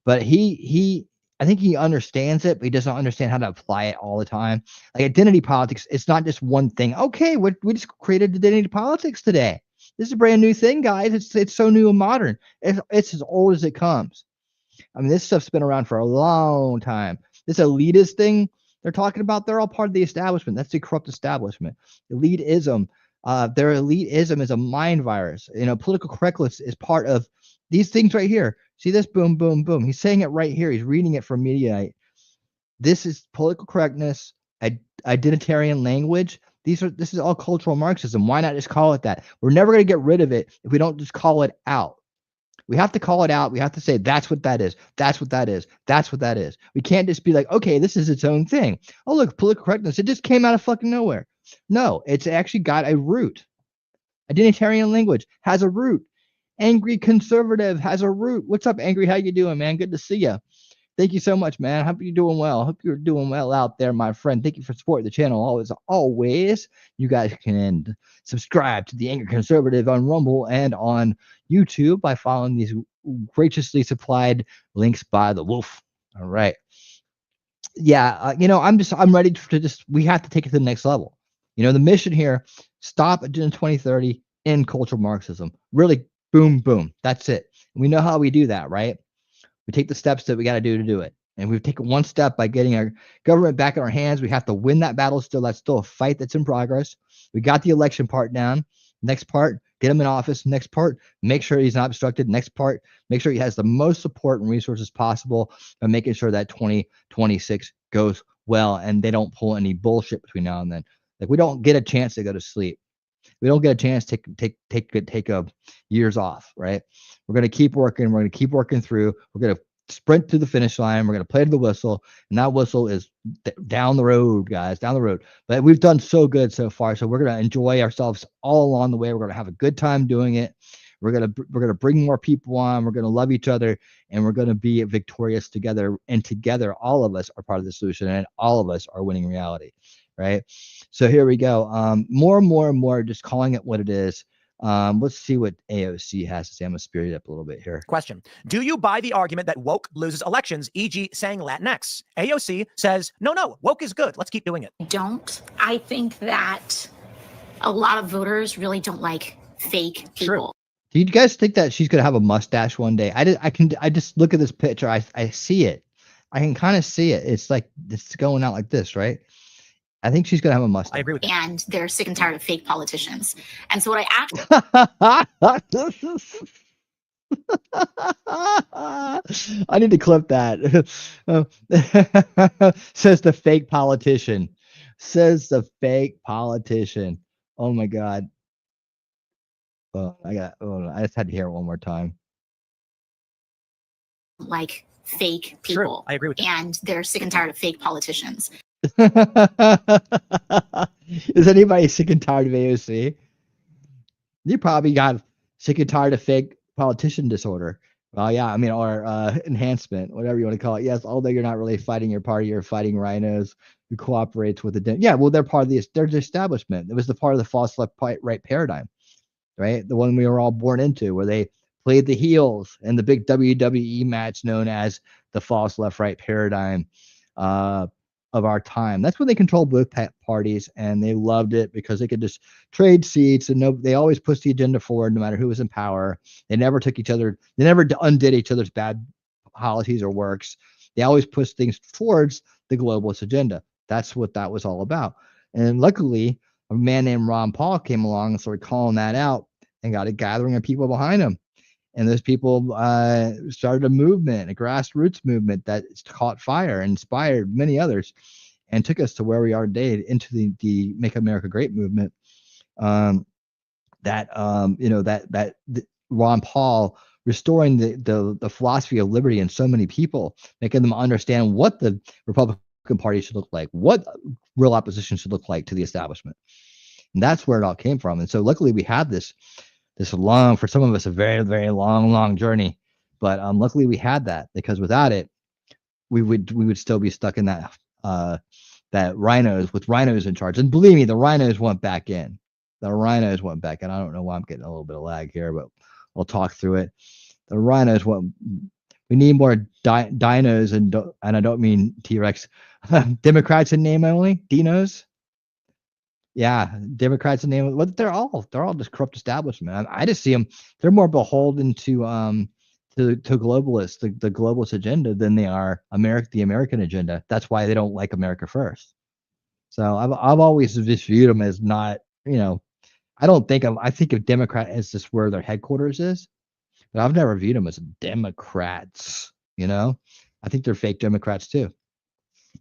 But I think he understands it, but he doesn't understand how to apply it all the time. Like identity politics, it's not just one thing. Okay, we just created identity politics today. This is a brand new thing, guys. It's so new and modern. It's as old as it comes. I mean, this stuff's been around for a long time. This elitist thing they're talking about, they're all part of the establishment. That's the corrupt establishment. Elitism, their elitism is a mind virus. Political correctness is part of these things right here. See this? Boom, boom, boom. He's saying it right here. He's reading it from Mediaite. This is political correctness, identitarian language. This is all cultural Marxism. Why not just call it that? We're never going to get rid of it if we don't just call it out. We have to call it out. We have to say, that's what that is. That's what that is. That's what that is. We can't just be like, okay, this is its own thing. Oh, look, political correctness. It just came out of fucking nowhere. No, it's actually got a root. Identitarian language has a root. Angry conservative has a root. What's up, Angry? How you doing, man? Good to see you. Thank you so much, man. Hope you're doing well. Hope you're doing well out there, my friend. Thank you for supporting the channel. Always. You guys can subscribe to the Angry Conservative on Rumble and on YouTube by following these graciously supplied links by the Wolf. All right. Yeah, I'm ready to we have to take it to the next level. The mission here: stop Agenda 2030 in cultural Marxism. Really, boom, boom. That's it. And we know how we do that, right? We take the steps that we got to do it. And we've taken one step by getting our government back in our hands. We have to win that battle still. That's still a fight that's in progress. We got the election part down. Next part, get him in office. Next part, make sure he's not obstructed. Next part, make sure he has the most support and resources possible by making sure that 2026 goes well and they don't pull any bullshit between now and then. Like, we don't get a chance to go to sleep. We don't get a chance to take years off, right? We're going to keep working. We're going to keep working through. We're going to sprint to the finish line. We're going to play to the whistle, and that whistle is down the road, guys, down the road. But we've done so good so far, so we're going to enjoy ourselves all along the way. We're going to have a good time doing it. We're going to bring more people on. We're going to love each other, and we're going to be victorious together. And together, all of us are part of the solution, and all of us are winning reality. Right. So here we go. More and more, just calling it what it is. Let's see what AOC has to say. I'm gonna spirit it up a little bit here. Question. Do you buy the argument that woke loses elections, e.g. saying Latinx? AOC says, no, woke is good. Let's keep doing it. Don't. I think that a lot of voters really don't like fake people. Do you guys think that she's gonna have a mustache one day? I just look at this picture. I see it. I can kind of see it. It's like it's going out like this, right? I think she's gonna have a mustache. I agree with that. And they're sick and tired of fake politicians. And so what I actually I need to clip that. Says the fake politician. Says the fake politician. Oh my God. I just had to hear it one more time. like fake people. I agree with that. And they're sick and tired of fake politicians. Is anybody sick and tired of AOC? You probably got sick and tired of fake politician disorder. Well, yeah, I mean, or enhancement, whatever you want to call it. Yes, although you're not really fighting your party, you're fighting rhinos who cooperates with the. Yeah, well, they're part of they're the establishment. It was the part of the false left right paradigm, right? The one we were all born into, where they played the heels in the big WWE match known as the false left right paradigm of our time. That's when they controlled both parties, and they loved it because they could just trade seats, and they always pushed the agenda forward no matter who was in power. They never took each other, they never undid each other's bad policies or works. They always pushed things towards the globalist agenda. That's what that was all about. And luckily, a man named Ron Paul came along and started calling that out and got a gathering of people behind him. And those people started a movement, a grassroots movement that caught fire and inspired many others and took us to where we are today into the Make America Great movement. Ron Paul restoring the philosophy of liberty in so many people, making them understand what the Republican Party should look like, what real opposition should look like to the establishment. And that's where it all came from. And so luckily we had this long, for some of us, a very, very long journey. But luckily we had that, because without it, we would still be stuck in that rhinos, with rhinos in charge. And believe me, the rhinos went back in. I don't know why I'm getting a little bit of lag here, but we'll talk through it. The rhinos went. We need more dinos, and I don't mean T-Rex. Democrats in name only. Dinos. Yeah, Democrats in name. But they're all just corrupt establishment. I just see them. They're more beholden to globalists, the globalist agenda, than they are the American agenda. That's why they don't like America first. So I've always just viewed them as not. I think of Democrat as just where their headquarters is, but I've never viewed them as Democrats. I think they're fake Democrats too.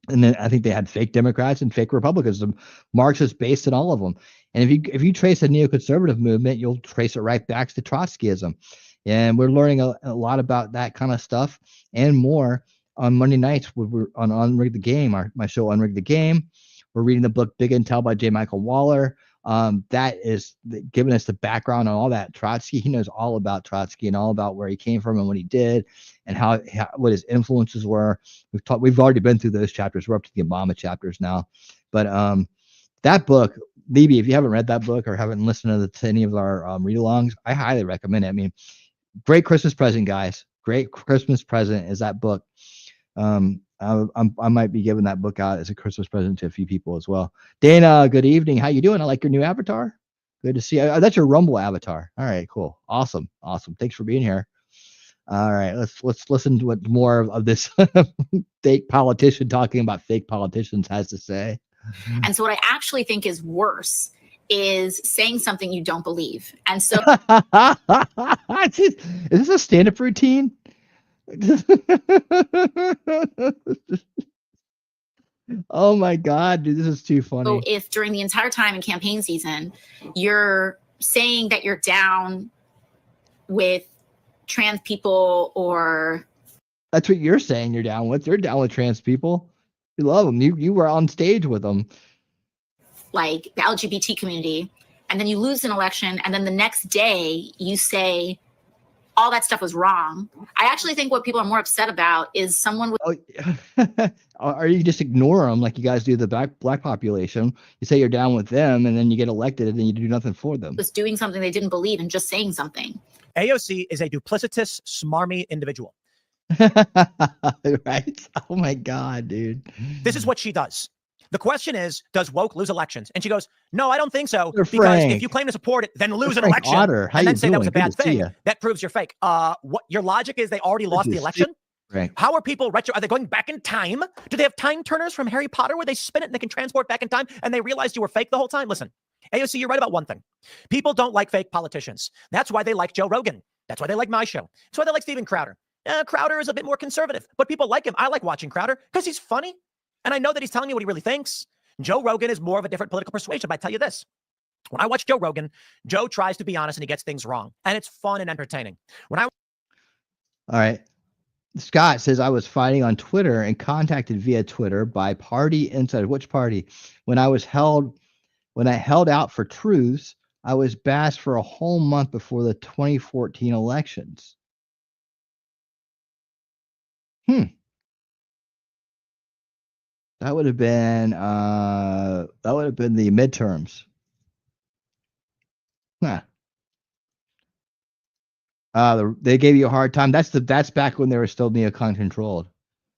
And then I think they had fake Democrats and fake Republicans. Marxist based in all of them. And if you trace the neoconservative movement, you'll trace it right back to Trotskyism. And we're learning a lot about that kind of stuff and more on Monday nights. We're on Unrig the Game, my show Unrig the Game. We're reading the book Big Intel by J. Michael Waller. That is giving us the background on all that. Trotsky, he knows all about Trotsky and all about where he came from and what he did and what his influences were. We've already been through those chapters. We're up to the Obama chapters now. But that book, Libby, if you haven't read that book or haven't listened to any of our read-alongs, I highly recommend it. I mean, great Christmas present, guys. Great Christmas present is that book. I might be giving that book out as a Christmas present to a few people as well. Dana, good evening. How you doing? I like your new avatar. Good to see you. That's your Rumble avatar. All right, cool. Awesome. Thanks for being here. All right, let's listen to what more of this fake politician talking about fake politicians has to say. And so what I actually think is worse is saying something you don't believe. And so is this a stand-up routine? Oh my God, dude, this is too funny. So if during the entire time in campaign season, you're saying that you're down with trans people, or that's what you're saying you're down with. You're down with trans people. You love them. You were on stage with them. Like the LGBT community, and then you lose an election, and then the next day you say all that stuff was wrong. I actually think what people are more upset about is someone with Or you just ignore them like you guys do the black population. You say you're down with them, and then you get elected, and then you do nothing for them. was doing something they didn't believe and just saying something. AOC is a duplicitous, smarmy individual. Right? Oh my God, dude. This is what she does. The question is, does woke lose elections? And she goes, no, I don't think so. They're Because Frank. if you claim to support it, then lose an Frank election Otter. How and you then say that was a doing? bad Good to see thing. ya. That proves you're fake. What your logic is they already lost the election? Right. How are people are they going back in time? Do they have time turners from Harry Potter where they spin it and they can transport back in time and they realized you were fake the whole time? Listen, AOC, you're right about one thing. People don't like fake politicians. That's why they like Joe Rogan. That's why they like my show. That's why they like Steven Crowder. Crowder is a bit more conservative, but people like him. I like watching Crowder because he's funny. And I know that he's telling you what he really thinks. Joe Rogan is more of a different political persuasion, but I tell you this. When I watch Joe Rogan, Joe tries to be honest and he gets things wrong. And it's fun and entertaining. All right. Scott says, I was fighting on Twitter and contacted via Twitter by Party Insider. Which party? When I held out for truths, I was bashed for a whole month before the 2014 elections. That would have been the midterms. Huh. They gave you a hard time. That's back when they were still neocon controlled.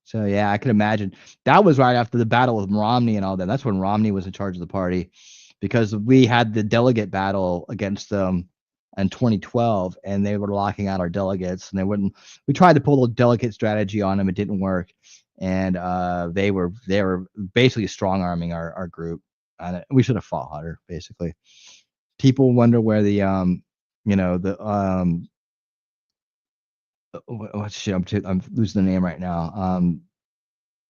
So yeah, I can imagine. That was right after the battle with Romney and all that. That's when Romney was in charge of the party, because we had the delegate battle against them in 2012, and they were locking out our delegates, and they wouldn't. We tried to pull the delegate strategy on them. It didn't work, and they were basically strong arming our group. And we should have fought harder. Basically, people wonder where the I'm losing the name right now.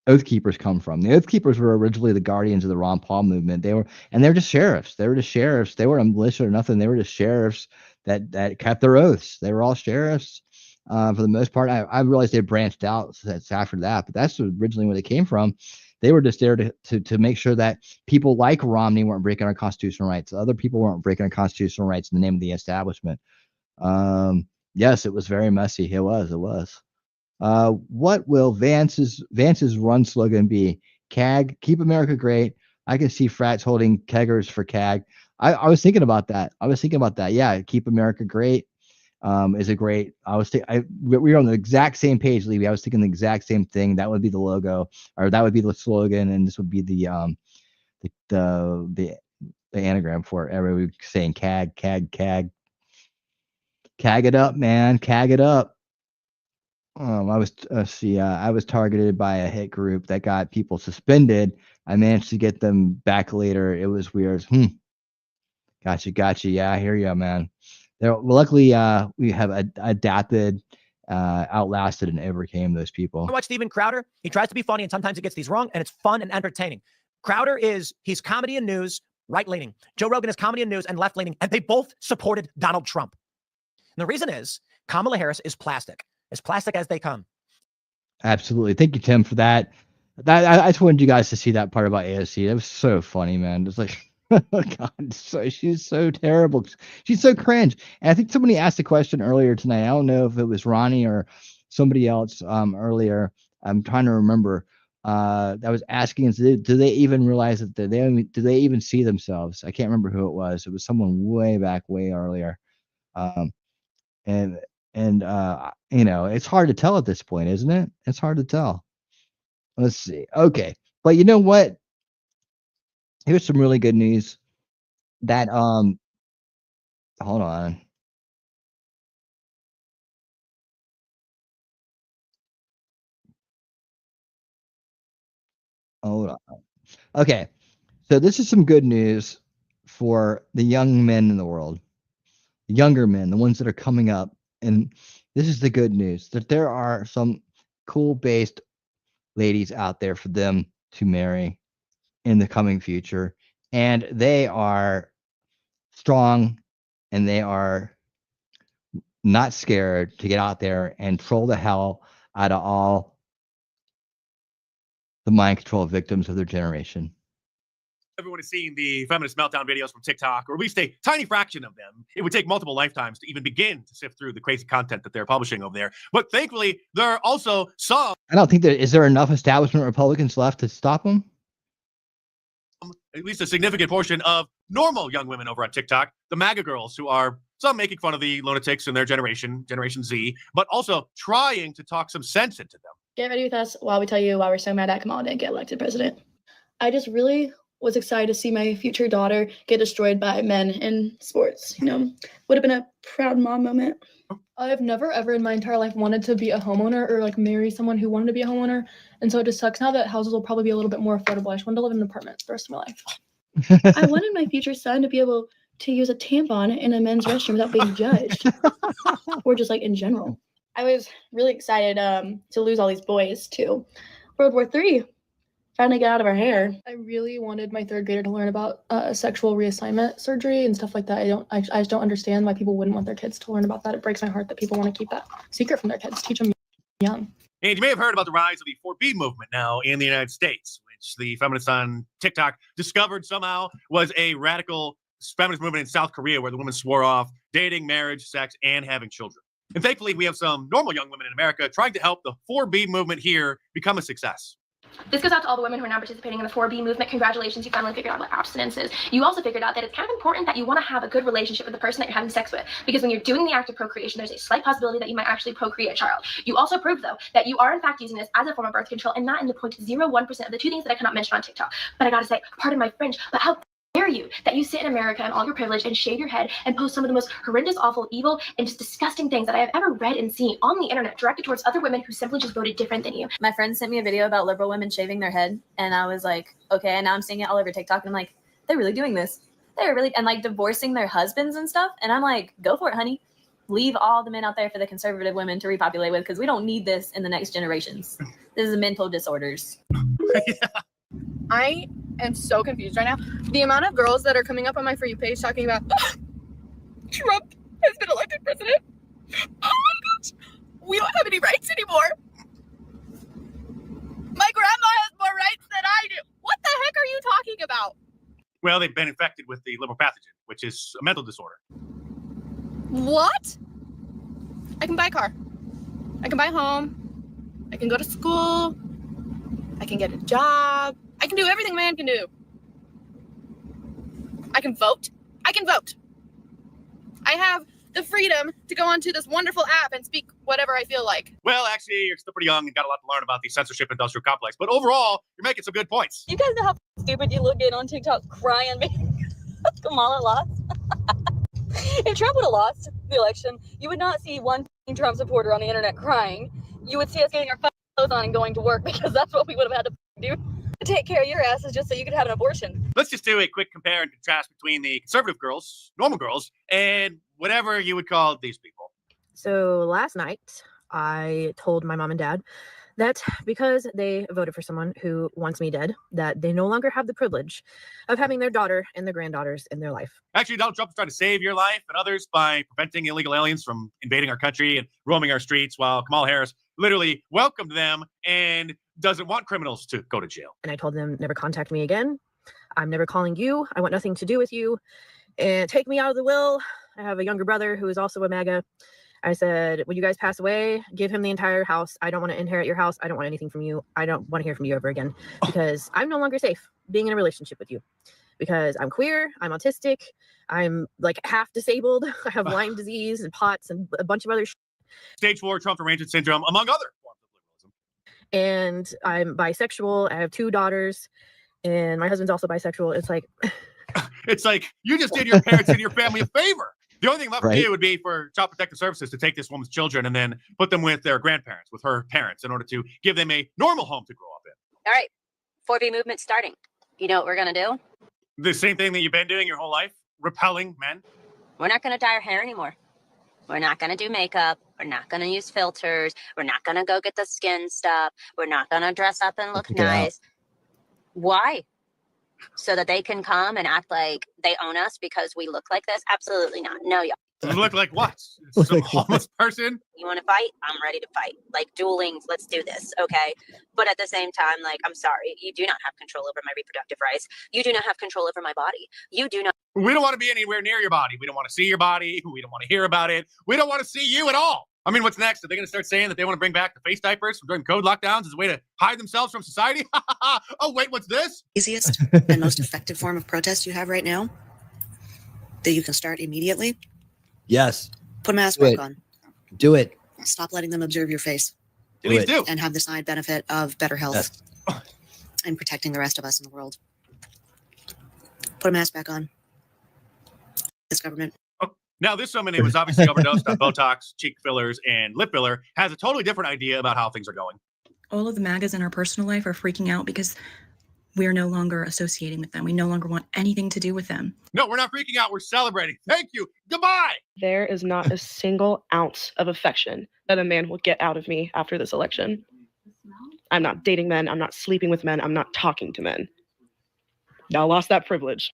Oath Keepers come from. The Oath Keepers were originally the guardians of the Ron Paul movement. They're just sheriffs. They were just sheriffs. They weren't a militia or nothing. They were just sheriffs that kept their oaths. They were all sheriffs for the most part. I realized they branched out after that, but that's originally where they came from. They were just there to make sure that people like Romney weren't breaking our constitutional rights. Other people weren't breaking our constitutional rights in the name of the establishment. Yes, it was very messy. It was. What will Vance's run slogan be? CAG, keep America great. I can see frats holding keggers for CAG. I was thinking about that. Yeah, keep America great is a great. We were on the exact same page, Levy. I was thinking the exact same thing. That would be the logo, or that would be the slogan, and this would be the anagram for it. Everybody would be saying CAG. CAG it up, man. CAG it up. I was targeted by a hit group that got people suspended. I managed to get them back later. It was weird. Gotcha. Yeah, I hear you, man. Luckily, we have adapted, outlasted, and overcame those people. I watch Steven Crowder. He tries to be funny, and sometimes he gets these wrong, and it's fun and entertaining. Crowder he's comedy and news, right-leaning. Joe Rogan is comedy and news and left-leaning, and they both supported Donald Trump. And the reason is Kamala Harris is plastic. As plastic as they come. Absolutely. Thank you, Tim, for that. I just wanted you guys to see that part about AOC. It was so funny, man. It's like, oh God, she's so terrible. She's so cringe. And I think somebody asked a question earlier tonight. I don't know if it was Ronnie or somebody else earlier. I'm trying to remember. That was asking, do they even realize that do they even see themselves? I can't remember who it was. It was someone way earlier. It's hard to tell at this point, isn't it? It's hard to tell. Let's see. Okay. But you know what? Here's some really good news that, hold on. Hold on. Okay. So this is some good news for the young men in the world, younger men, the ones that are coming up. And this is the good news, that there are some cool based ladies out there for them to marry in the coming future, and they are strong, and they are not scared to get out there and troll the hell out of all the mind control victims of their generation. Everyone has seen the feminist meltdown videos from TikTok, or at least a tiny fraction of them. It would take multiple lifetimes to even begin to sift through the crazy content that they're publishing over there. But thankfully, there are also some. I don't think is there enough establishment Republicans left to stop them? At least a significant portion of normal young women over on TikTok, the MAGA girls, who are some making fun of the lunatics in their Generation Z, but also trying to talk some sense into them. Get ready with us while we tell you why we're so mad that Kamala didn't get elected president. I just really was excited to see my future daughter get destroyed by men in sports. You know, would have been a proud mom moment. I've never ever in my entire life wanted to be a homeowner or like marry someone who wanted to be a homeowner. And so it just sucks now that houses will probably be a little bit more affordable. I just wanted to live in an apartment the rest of my life. I wanted my future son to be able to use a tampon in a men's restroom without being judged. Or just like in general. I was really excited to lose all these boys to World War III. Trying to get out of our hair. I really wanted my third grader to learn about sexual reassignment surgery and stuff like that. I just don't understand why people wouldn't want their kids to learn about that. It breaks my heart that people want to keep that secret from their kids. Teach them young. And you may have heard about the rise of the 4B movement now in the United States, which the feminists on TikTok discovered somehow was a radical feminist movement in South Korea where the women swore off dating, marriage, sex, and having children. And thankfully, we have some normal young women in America trying to help the 4B movement here become a success. This goes out to all the women who are now participating in the 4B movement. Congratulations, you finally figured out what abstinence is. You also figured out that it's kind of important that you want to have a good relationship with the person that you're having sex with, because when you're doing the act of procreation, there's a slight possibility that you might actually procreate a child. You also proved, though, that you are in fact using this as a form of birth control and not in the 0.01% of the two things that I cannot mention on TikTok. But I gotta say, pardon my French, but how dare you that you sit in America and all your privilege and shave your head and post some of the most horrendous, awful, evil, and just disgusting things that I have ever read and seen on the internet directed towards other women who simply just voted different than you. My friend sent me a video about liberal women shaving their head, and I was like, okay, and now I'm seeing it all over TikTok, and I'm like, they're really doing this. They're really, and like divorcing their husbands and stuff, and I'm like, go for it, honey. Leave all the men out there for the conservative women to repopulate with, because we don't need this in the next generations. This is mental disorders. Yeah. I am so confused right now. The amount of girls that are coming up on my For You page talking about Trump has been elected president. Oh my gosh. We don't have any rights anymore. My grandma has more rights than I do. What the heck are you talking about? Well, they've been infected with the liberal pathogen, which is a mental disorder. What? I can buy a car. I can buy a home. I can go to school. I can get a job. I can do everything a man can do. I can vote. I can vote. I have the freedom to go onto this wonderful app and speak whatever I feel like. Well, actually, you're still pretty young and got a lot to learn about the censorship industrial complex. But overall, you're making some good points. You guys know how stupid you look at on TikTok crying because Kamala lost? If Trump would have lost the election, you would not see one Trump supporter on the internet crying. You would see us getting our clothes on and going to work, because that's what we would have had to do. Take care of your asses just so you could have an abortion. Let's just do a quick compare and contrast between the conservative girls, normal girls, and whatever you would call these people. So last night, I told my mom and dad that because they voted for someone who wants me dead, that they no longer have the privilege of having their daughter and their granddaughters in their life. Actually, Donald Trump is trying to save your life and others by preventing illegal aliens from invading our country and roaming our streets, while Kamala Harris literally welcomed them and doesn't want criminals to go to jail. And I told them, never contact me again. I'm never calling you. I want nothing to do with you. And take me out of the will. I have a younger brother who is also a MAGA. I said, when you guys pass away, give him the entire house. I don't want to inherit your house. I don't want anything from you. I don't want to hear from you ever again, because I'm no longer safe being in a relationship with you, because I'm queer, I'm autistic, I'm like half disabled. I have Lyme disease and POTS and a bunch of other Stage 4 Trump derangement syndrome, among other forms of liberalism. And I'm bisexual. I have 2 daughters, and my husband's also bisexual. It's like you just did your parents and your family a favor. The only thing left to do would be for Child Protective Services to take this woman's children and then put them with their grandparents, with her parents, in order to give them a normal home to grow up in. All right, 4B movement starting. You know what we're going to do? The same thing that you've been doing your whole life, repelling men. We're not going to dye our hair anymore. We're not going to do makeup. We're not going to use filters. We're not going to go get the skin stuff. We're not going to dress up and look nice. Why? So that they can come and act like they own us because we look like this? Absolutely not. No, y'all. Look like what? Some homeless person? You want to fight? I'm ready to fight. Like dueling, let's do this, okay? But at the same time, like, I'm sorry, you do not have control over my reproductive rights. You do not have control over my body. You do not. We don't want to be anywhere near your body. We don't want to see your body. We don't want to hear about it. We don't want to see you at all. I mean, what's next? Are they going to start saying that they want to bring back the face diapers from during code lockdowns as a way to hide themselves from society? Oh, wait, what's this? Easiest and most effective form of protest you have right now that you can start immediately? Yes. Put a mask back on. Do it. Stop letting them observe your face. Please do. And have the side benefit of better health Yes. and protecting the rest of us in the world. Put a mask back on. This government. Oh, now, this woman who was obviously overdosed on Botox, cheek fillers, and lip filler has a totally different idea about how things are going. All of the MAGAs in our personal life are freaking out because we're no longer associating with them. We no longer want anything to do with them. No, we're not freaking out. We're celebrating. Thank you. Goodbye. There is not a single ounce of affection that a man will get out of me after this election. I'm not dating men. I'm not sleeping with men. I'm not talking to men. Now I lost that privilege.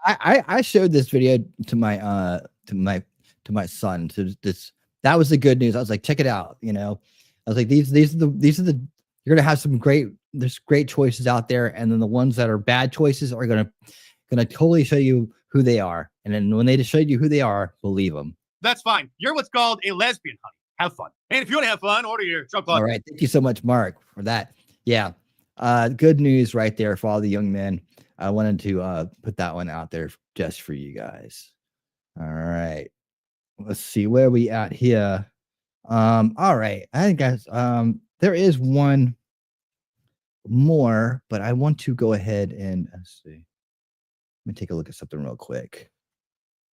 I showed this video to my son. That was the good news. I was like, check it out. You know, I was like, these are the you're gonna have there's great choices out there, and then the ones that are bad choices are gonna totally show you who they are. And then when they show you who they are, believe them. That's fine. You're what's called a lesbian, honey. Have fun. And if you want to have fun, order your Trump Club. All right. Thank you so much, Mark, for that. Yeah. Good news right there for all the young men. I wanted to put that one out there just for you guys. All right. Let's see where we at here. All right. I think guys, there is one more, but I want to go ahead and let's see. Let me take a look at something real quick.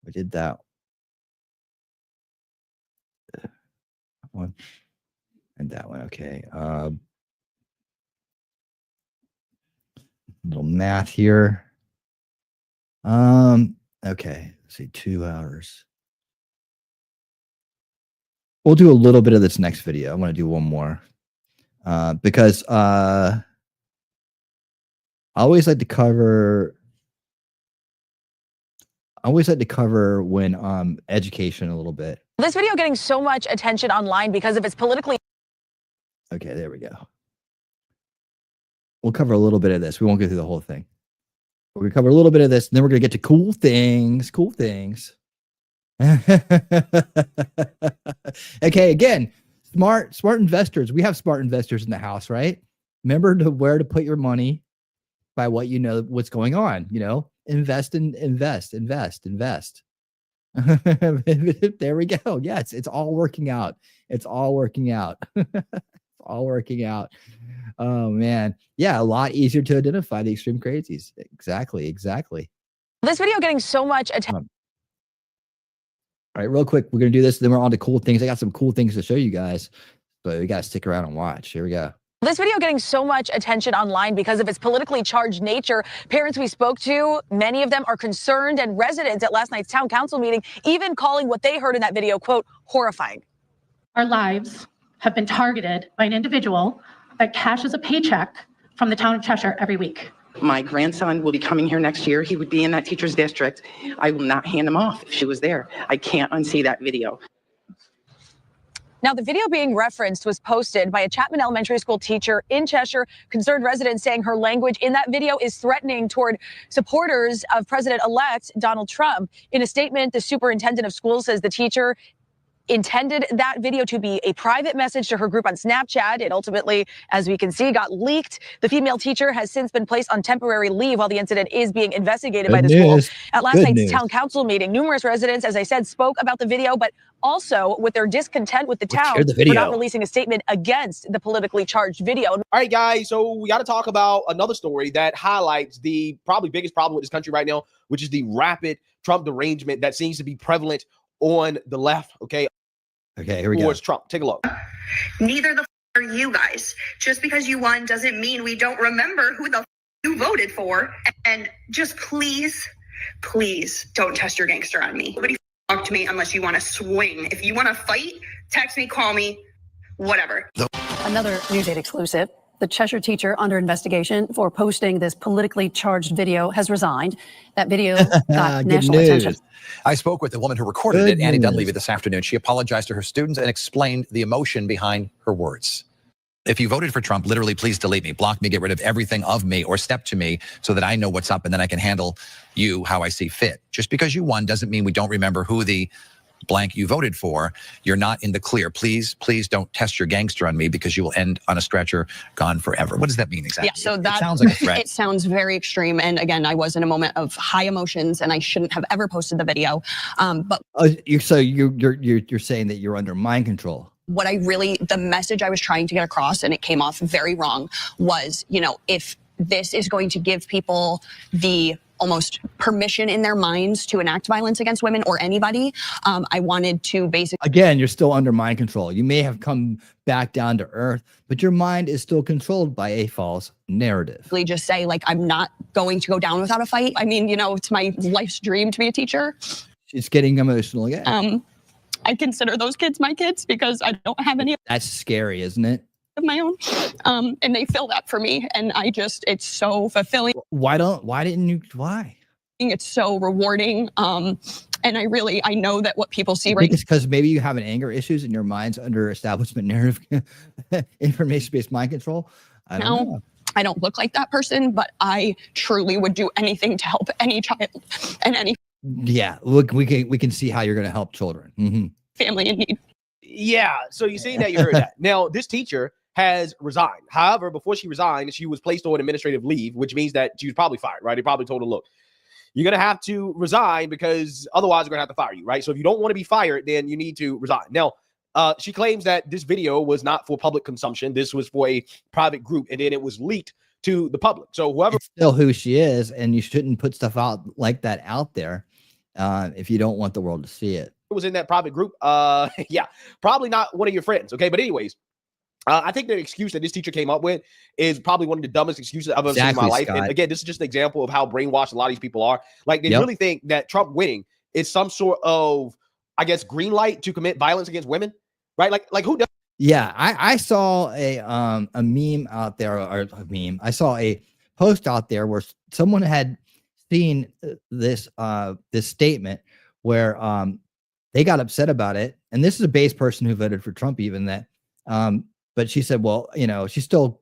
We did that one and that one. Okay. Little math here. Okay. Let's see, 2 hours. We'll do a little bit of this next video. I want to do one more because I always like to cover when education a little bit. This video getting so much attention online because of its politically. Okay, there we go. We'll cover a little bit of this. We won't go through the whole thing. We're gonna cover a little bit of this, and then we're gonna get to cool things. Cool things. Okay, again, smart investors. We have smart investors in the house, right? Remember where to put your money by what you know what's going on. You know, invest. There we go. Yes, it's all working out. It's all working out. All working out. Oh man. Yeah, a lot easier to identify the extreme crazies. Exactly. This video getting so much attention. All right, real quick, we're gonna do this, then we're on to cool things. I got some cool things to show you guys, but we gotta stick around and watch. Here we go. This video getting so much attention online because of its politically charged nature. Parents we spoke to, many of them are concerned, and residents at last night's town council meeting even calling what they heard in that video, quote, horrifying. Our lives have been targeted by an individual that cashes a paycheck from the town of Cheshire every week. My grandson will be coming here next year. He would be in that teacher's district. I will not hand him off if she was there. I can't unsee that video. Now, the video being referenced was posted by a Chapman Elementary School teacher in Cheshire. Concerned residents saying her language in that video is threatening toward supporters of President-elect Donald Trump. In a statement, the superintendent of schools says the teacher intended that video to be a private message to her group on Snapchat. It ultimately, as we can see, got leaked. The female teacher has since been placed on temporary leave while the incident is being investigated by the school. At last night's town council meeting, numerous residents, as I said, spoke about the video, but also with their discontent with the town for not releasing a statement against the politically charged video. All right, guys, so we got to talk about another story that highlights the probably biggest problem with this country right now, which is the rapid Trump derangement that seems to be prevalent on the left, okay? Okay, here we go. Towards Trump. Take a look. Neither the are you guys. Just because you won doesn't mean we don't remember who the you voted for. And just please don't test your gangster on me. Nobody talk to me unless you want to swing. If you want to fight, text me, call me, whatever. Another News 8 exclusive. The Cheshire teacher under investigation for posting this politically charged video has resigned. That video got national attention. I spoke with the woman who recorded it, Annie Dunleavy, this afternoon. She apologized to her students and explained the emotion behind her words. If you voted for Trump, literally, please delete me, block me, get rid of everything of me, or step to me so that I know what's up and then I can handle you how I see fit. Just because you won doesn't mean we don't remember who the blank you voted for. You're not in the clear. Please don't test your gangster on me because you will end on a stretcher, gone forever. What does that mean exactly? Yeah, so that it sounds like a threat. It sounds very extreme. And again, I was in a moment of high emotions and I shouldn't have ever posted the video. But you're saying that you're under mind control. what the message I was trying to get across, and it came off very wrong, was, if this is going to give people the almost permission in their minds to enact violence against women or anybody, I wanted to basically... Again, you're still under mind control. You may have come back down to earth, but your mind is still controlled by a false narrative. Just say, I'm not going to go down without a fight. I mean, it's my life's dream to be a teacher. It's getting emotional again. I consider those kids my kids because I don't have any That's scary, isn't it? of my own. And they fill that for me. And it's so fulfilling. Why? It's so rewarding. And I know that what people see I think it's because maybe you have an anger issues and your mind's under establishment narrative, information-based mind control. I don't know. I don't look like that person, but I truly would do anything to help any child and any Yeah, look, we can see how you're going to help children. Mm-hmm. family in need. Yeah, so you see that, you heard that. Now, this teacher has resigned. However, before she resigned, she was placed on administrative leave, which means that she was probably fired, right? They probably told her, look, you're going to have to resign because otherwise we're going to have to fire you, right? So if you don't want to be fired, then you need to resign. Now, she claims that this video was not for public consumption. This was for a private group, and then it was leaked to the public. So whoever... It's still who she is, and you shouldn't put stuff out like that out there if you don't want the world to see it. was in that private group, yeah, probably not one of your friends. Okay, but anyways, I think the excuse that this teacher came up with is probably one of the dumbest excuses I've ever seen in my life. Scott. And again, this is just an example of how brainwashed a lot of these people are. Like, they really think that Trump winning is some sort of, I guess, green light to commit violence against women, right? Like who does? Yeah, I saw a meme out there, or a meme. I saw a post out there where someone had seen this statement where they got upset about it, and this is a base person who voted for Trump, even that. But she said, well, she's still,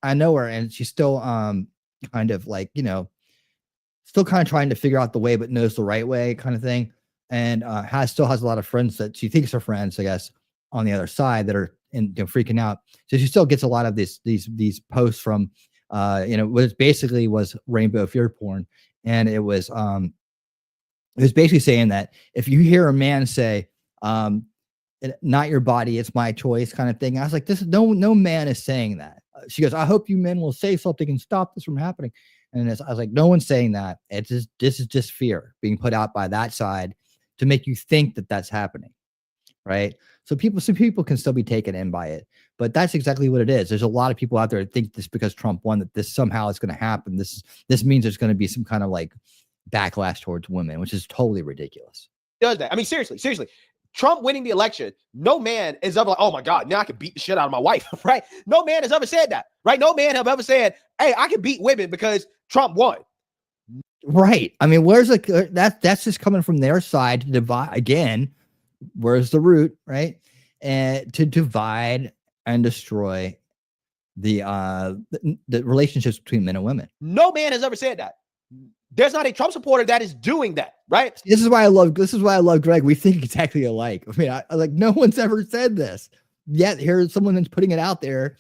I know her, and she's still kind of like, still kind of trying to figure out the way, but knows the right way, kind of thing, and still has a lot of friends that she thinks are friends, I guess, on the other side that are freaking out. So she still gets a lot of these posts from what basically was rainbow fear porn, and it was basically saying that if you hear a man say, not your body, it's my choice, kind of thing. I was like, no man is saying that. She goes, I hope you men will say something and stop this from happening. And I was like, no one's saying that. This is just fear being put out by that side to make you think that that's happening, right? So people can still be taken in by it, but that's exactly what it is. There's a lot of people out there that think this because Trump won that this somehow is going to happen. This means there's going to be some kind of like backlash towards women, which is totally ridiculous. Does that? I mean, seriously. Trump winning the election, no man is ever like, oh my God, now I can beat the shit out of my wife, right? No man has ever said that, right? No man have ever said, hey, I can beat women because Trump won. Right. I mean, where's that's just coming from their side to divide again. Where's the root, right? And to divide and destroy the relationships between men and women. No man has ever said that. There's not a Trump supporter that is doing that, right? This is why I love Greg. We think exactly alike. I mean, I like, no one's ever said this. Yet here's someone that's putting it out there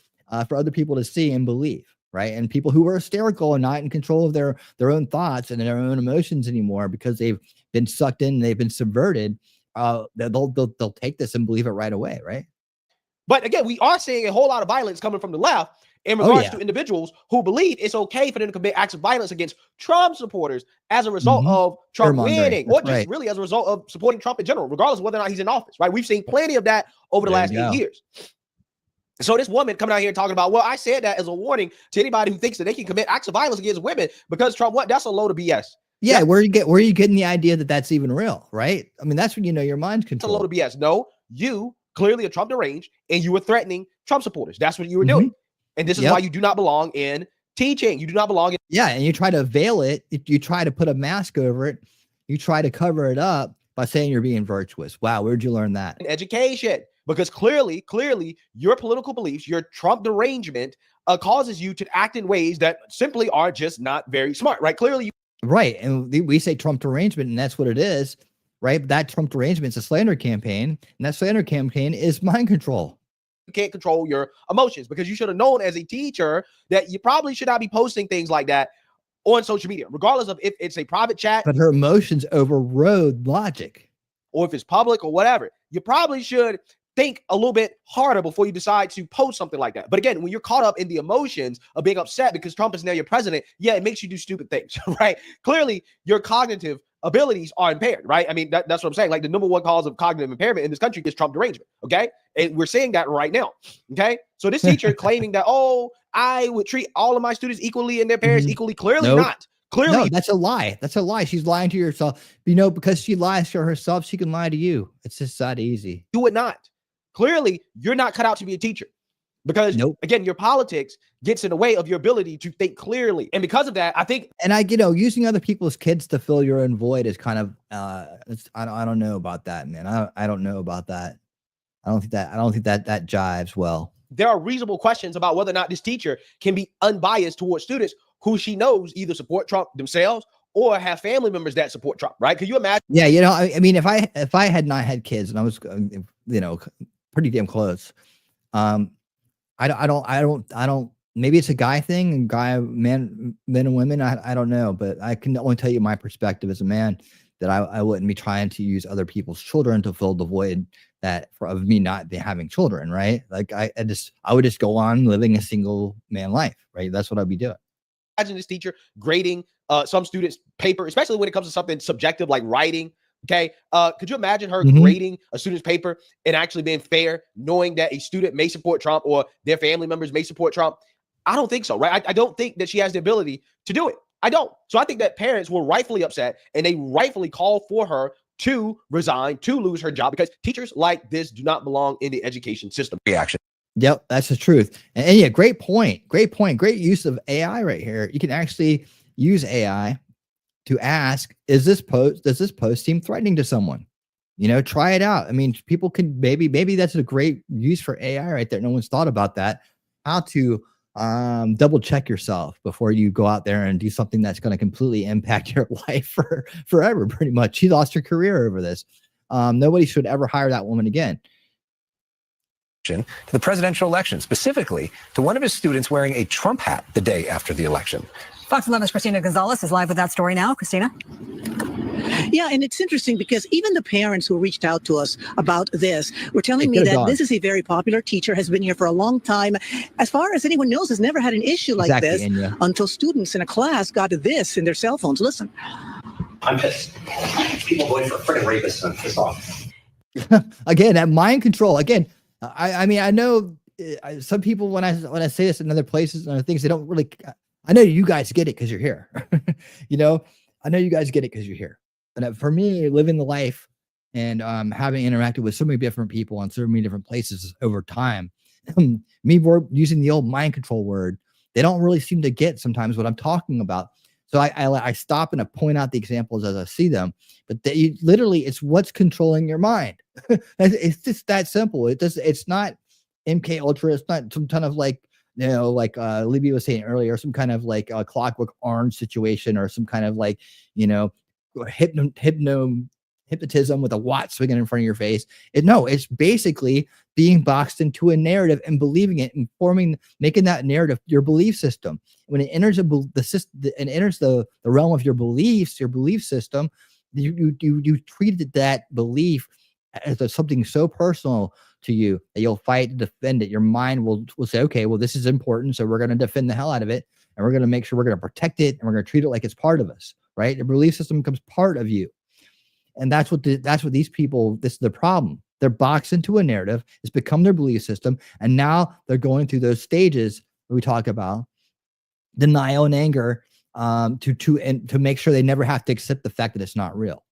for other people to see and believe, right? And people who are hysterical and not in control of their own thoughts and their own emotions anymore because they've been sucked in, they've been subverted. They'll take this and believe it right away, right? But again, we are seeing a whole lot of violence coming from the left in regards to individuals who believe it's okay for them to commit acts of violence against Trump supporters as a result of Trump winning, or just really as a result of supporting Trump in general, regardless of whether or not he's in office, right? We've seen plenty of that over the last 8 years. So this woman coming out here talking about, well, I said that as a warning to anybody who thinks that they can commit acts of violence against women because Trump won. That's a load of BS. Yeah, where are you getting the idea that that's even real, right? I mean, that's when you know your mind's controlled. It's a load of BS. No, you clearly are Trump deranged, and you were threatening Trump supporters. That's what you were doing. And this is why you do not belong in teaching. You do not belong in. Yeah. And you try to veil it. You try to put a mask over it. You try to cover it up by saying you're being virtuous. Wow. Where'd you learn that? Education. Because clearly, your political beliefs, your Trump derangement causes you to act in ways that simply are just not very smart, right? Clearly. Right. And we say Trump derangement, and that's what it is, right? That Trump derangement is a slander campaign, and that slander campaign is mind control. You can't control your emotions, because you should have known as a teacher that you probably should not be posting things like that on social media, regardless of if it's a private chat. But her emotions overrode logic. Or if it's public or whatever. You probably should think a little bit harder before you decide to post something like that. But again, when you're caught up in the emotions of being upset because Trump is now your president, yeah, it makes you do stupid things, right? Clearly, your cognitive abilities are impaired, right? I mean, that's what I'm saying. Like, the number one cause of cognitive impairment in this country is Trump derangement, okay? And we're seeing that right now, okay? So this teacher claiming that, oh, I would treat all of my students equally and their parents equally, clearly not. Clearly, no, that's a lie. That's a lie. She's lying to herself. You know, because she lies to herself, she can lie to you. It's just that easy. You would not. Clearly, you're not cut out to be a teacher, because again, your politics gets in the way of your ability to think clearly. And because of that, I think, and using other people's kids to fill your own void is kind of, I don't know about that, man. I don't know about that. I don't think that jives well. There are reasonable questions about whether or not this teacher can be unbiased towards students who she knows either support Trump themselves or have family members that support Trump, right? Can you imagine? Yeah, I mean, if I had not had kids and I was, pretty damn close, I don't. Maybe it's a guy thing, and men and women. I don't know, but I can only tell you my perspective as a man, that I wouldn't be trying to use other people's children to fill the void of me not having children, right? Like I would just go on living a single man life, right? That's what I'd be doing. Imagine this teacher grading some students' paper, especially when it comes to something subjective like writing. Okay. Could you imagine her grading a student's paper and actually being fair, knowing that a student may support Trump or their family members may support Trump? I don't think so, right? I don't think that she has the ability to do it. I don't. So I think that parents were rightfully upset, and they rightfully called for her to resign, to lose her job, because teachers like this do not belong in the education system. Reaction. Yep, that's the truth. And yeah, great point. Great point. Great use of AI right here. You can actually use AI to ask, does this post seem threatening to someone? Try it out. I mean, people can maybe that's a great use for AI right there. No one's thought about that. How to double check yourself before you go out there and do something that's going to completely impact your life forever. Pretty much. She lost her career over this. Nobody should ever hire that woman again. To the presidential election, specifically to one of his students wearing a Trump hat the day after the election. Fox 11's Christina Gonzalez is live with that story now. Christina? Yeah, and it's interesting because even the parents who reached out to us about this were telling me that this is a very popular teacher, has been here for a long time. As far as anyone knows, has never had an issue like this until students in a class got this in their cell phones. Listen. I'm pissed. People voting for freaking rapists. I'm pissed off. Again, that mind control. Again, I mean, I know some people, when I say this in other places and other things, they don't really. I know you guys get it because you're here. I know you guys get it because you're here. And for me, living the life and having interacted with so many different people in so many different places over time, me using the old mind control word, they don't really seem to get sometimes what I'm talking about. So I stop and I point out the examples as I see them. But literally, it's what's controlling your mind. It's just that simple. It's not MK Ultra. It's not some kind of like Libby was saying earlier, some kind of like a Clockwork Orange situation, or some kind of like, hypnotism with a watch swinging in front of your face. It's basically being boxed into a narrative and believing it and making that narrative your belief system. When it enters the realm of your beliefs, your belief system, you treated that belief as something so personal to you that you'll fight to defend it. Your mind will say, okay, well, this is important, so we're going to defend the hell out of it, and we're going to make sure we're going to protect it, and we're going to treat it like it's part of us, right? The belief system becomes part of you. And that's what these people, this is the problem. They're boxed into a narrative. It's become their belief system. And now they're going through those stages that we talk about, denial and anger, to make sure they never have to accept the fact that it's not real.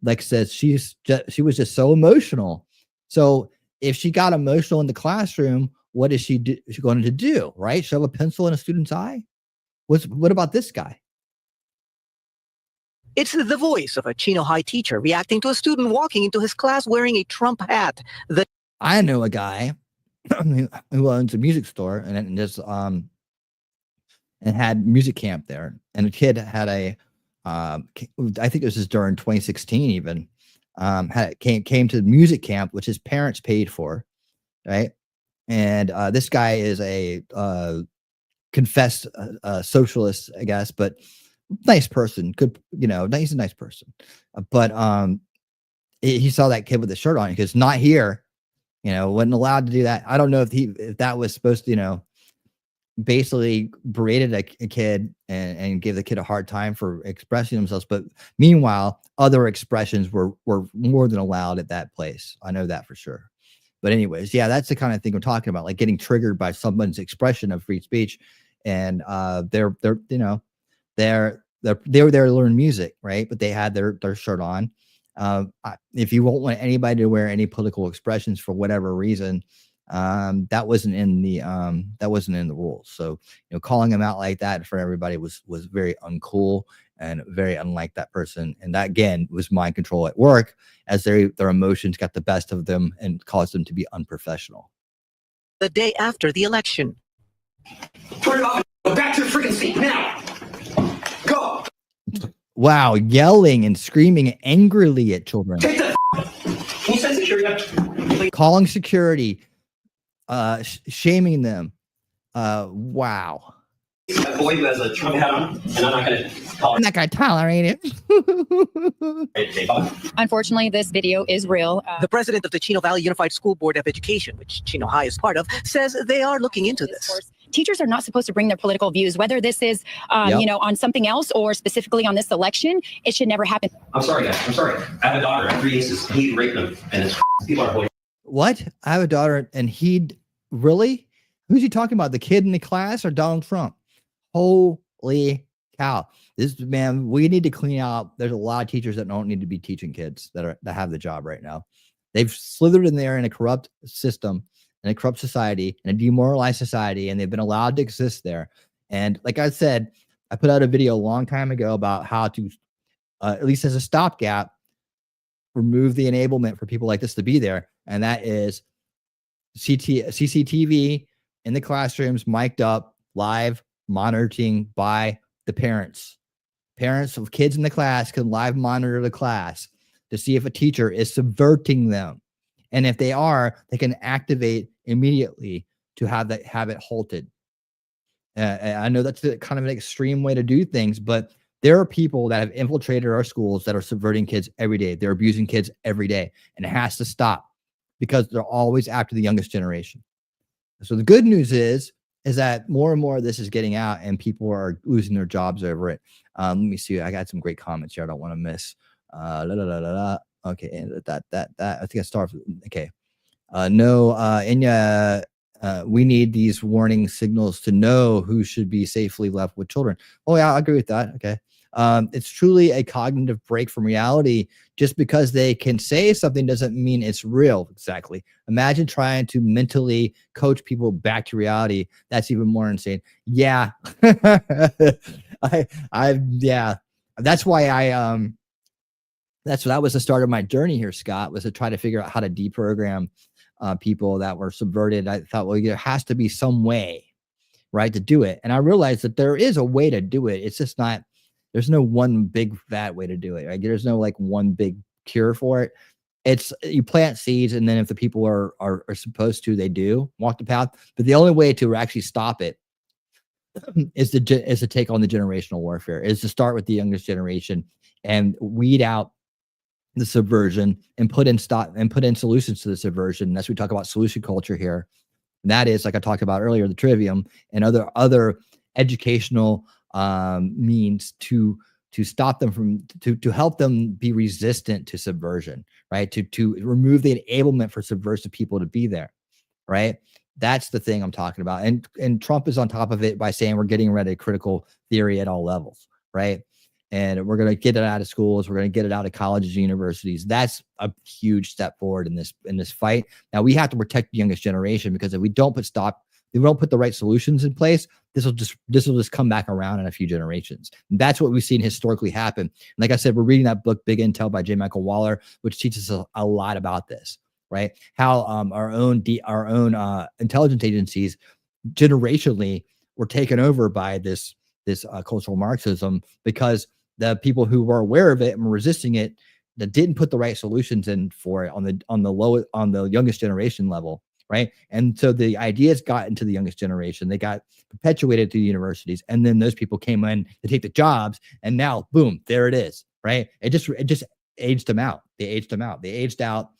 Like says, she was just so emotional. So if she got emotional in the classroom, what is she going to do? Right? Shove a pencil in a student's eye? What about this guy? It's the voice of a Chino High teacher reacting to a student walking into his class wearing a Trump hat. I know a guy who owns a music store and just and had music camp there, and a kid had a I think this was during 2016 even, came to the music camp, which his parents paid for, right? And this guy is a confessed socialist, I guess, but nice person. Good, he's a nice person. But he saw that kid with the shirt on. He goes, "Not here." Wasn't allowed to do that. I don't know if that was supposed to, basically berated a kid and gave the kid a hard time for expressing themselves. But meanwhile, other expressions were more than allowed at that place. I know that for sure. But anyways, yeah, that's the kind of thing we're talking about, like getting triggered by someone's expression of free speech. And they were there to learn music, right? But they had their shirt on. If you won't want anybody to wear any political expressions for whatever reason, that wasn't in the rules. So calling them out like that for everybody was very uncool and very unlike that person. And that again was mind control at work, as their emotions got the best of them and caused them to be unprofessional. The day after the election. Turn it off. Go back to the freaking seat now. Go. Wow, yelling and screaming angrily at children. Take the. Can you send security? Calling security, shaming them. Wow. A boy who has a Trump hat on, and I'm not going to call I'm not going to tolerate it. Unfortunately, this video is real. The president of the Chino Valley Unified School Board of Education, which Chino High is part of, says they are looking into this. Teachers are not supposed to bring their political views, whether this is, on something else or specifically on this election. It should never happen. I'm sorry, guys. I'm sorry. I have a daughter. I have 3 nieces. He raped them, and it's people are boys. What? I have a daughter, and he'd really? Who's he talking about? The kid in the class or Donald Trump? Holy cow! This man, we need to clean out. There's a lot of teachers that don't need to be teaching kids that have the job right now. They've slithered in there in a corrupt system, in a corrupt society, in a demoralized society, and they've been allowed to exist there. And like I said, I put out a video a long time ago about how to, at least as a stopgap, remove the enablement for people like this to be there, and that is CCTV in the classrooms, mic'd up, live monitoring by the parents. Parents of kids in the class can live monitor the class to see if a teacher is subverting them. And if they are, they can activate immediately to have it halted. I know that's kind of an extreme way to do things, but there are people that have infiltrated our schools that are subverting kids every day. They're abusing kids every day, and it has to stop because they're always after the youngest generation. So the good news is that more and more of this is getting out and people are losing their jobs over it. Let me see. I got some great comments here I don't want to miss. Okay, and that I think I start with, okay. We need these warning signals to know who should be safely left with children. Oh yeah, I agree with that. Okay. It's truly a cognitive break from reality. Just because they can say something doesn't mean it's real. Exactly. Imagine trying to mentally coach people back to reality. That's even more insane. Yeah. Yeah. That's why that was the start of my journey here, Scott, was to try to figure out how to deprogram people that were subverted. I thought, well, there has to be some way, right, to do it. And I realized that there is a way to do it. It's just not, there's no one big fat way to do it. Right? There's no like one big cure for it. It's you plant seeds, and then if the people are supposed to, they do walk the path. But the only way to actually stop it is to take on the generational warfare, is to start with the youngest generation and weed out the subversion and put in solutions to the subversion. And as we talk about solution culture here, and that is, like I talked about earlier, the trivium and other educational means to stop them from, to help them be resistant to subversion, right? To remove the enablement for subversive people to be there, right? That's the thing I'm talking about. And Trump is on top of it by saying we're getting rid of critical theory at all levels, right? and we're going to get it out of schools. We're going to get it out of colleges and universities. That's a huge step forward in this fight. Now we have to protect the youngest generation, because if we don't put the right solutions in place, this will just come back around in a few generations. And that's what we've seen historically happen. And like I said, we're reading that book, Big Intel by J. Michael Waller, which teaches us a lot about this, right? How our own intelligence agencies generationally were taken over by this cultural Marxism, because the people who were aware of it and were resisting it, that didn't put the right solutions in for it on the youngest generation level, right? And so the ideas got into the youngest generation, they got perpetuated to the universities, and then those people came in to take the jobs, and now boom, there it is, right? It just aged them out. They aged out,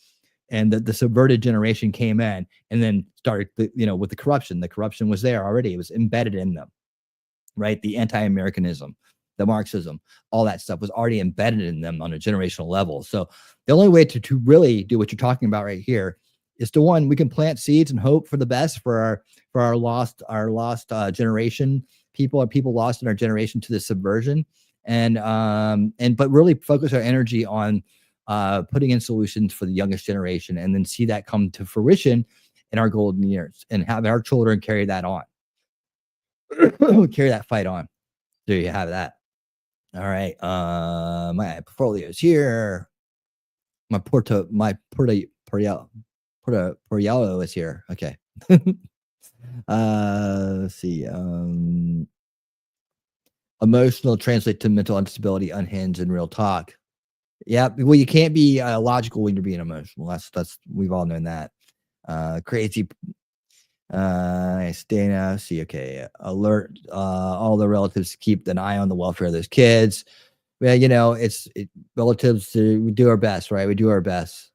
and the subverted generation came in and then started with the corruption. The corruption was there already. It was embedded in them, right? The anti-Americanism, the Marxism, all that stuff was already embedded in them on a generational level. So the only way to really do what you're talking about right here is to, one, we can plant seeds and hope for the best for our lost generation, people lost in our generation to this subversion, but really focus our energy on putting in solutions for the youngest generation, and then see that come to fruition in our golden years, and have our children carry that on. Carry that fight on. There you have that. All right. My portfolio's here. My Portfolio is here. Okay. Let's see. Emotional translate to mental instability, unhinged, and real talk. Yeah. Well, you can't be logical when you're being emotional. That's we've all known that. Crazy. Stay now. See, okay. Alert all the relatives to keep an eye on the welfare of those kids. Well, relatives. We do our best, right? We do our best.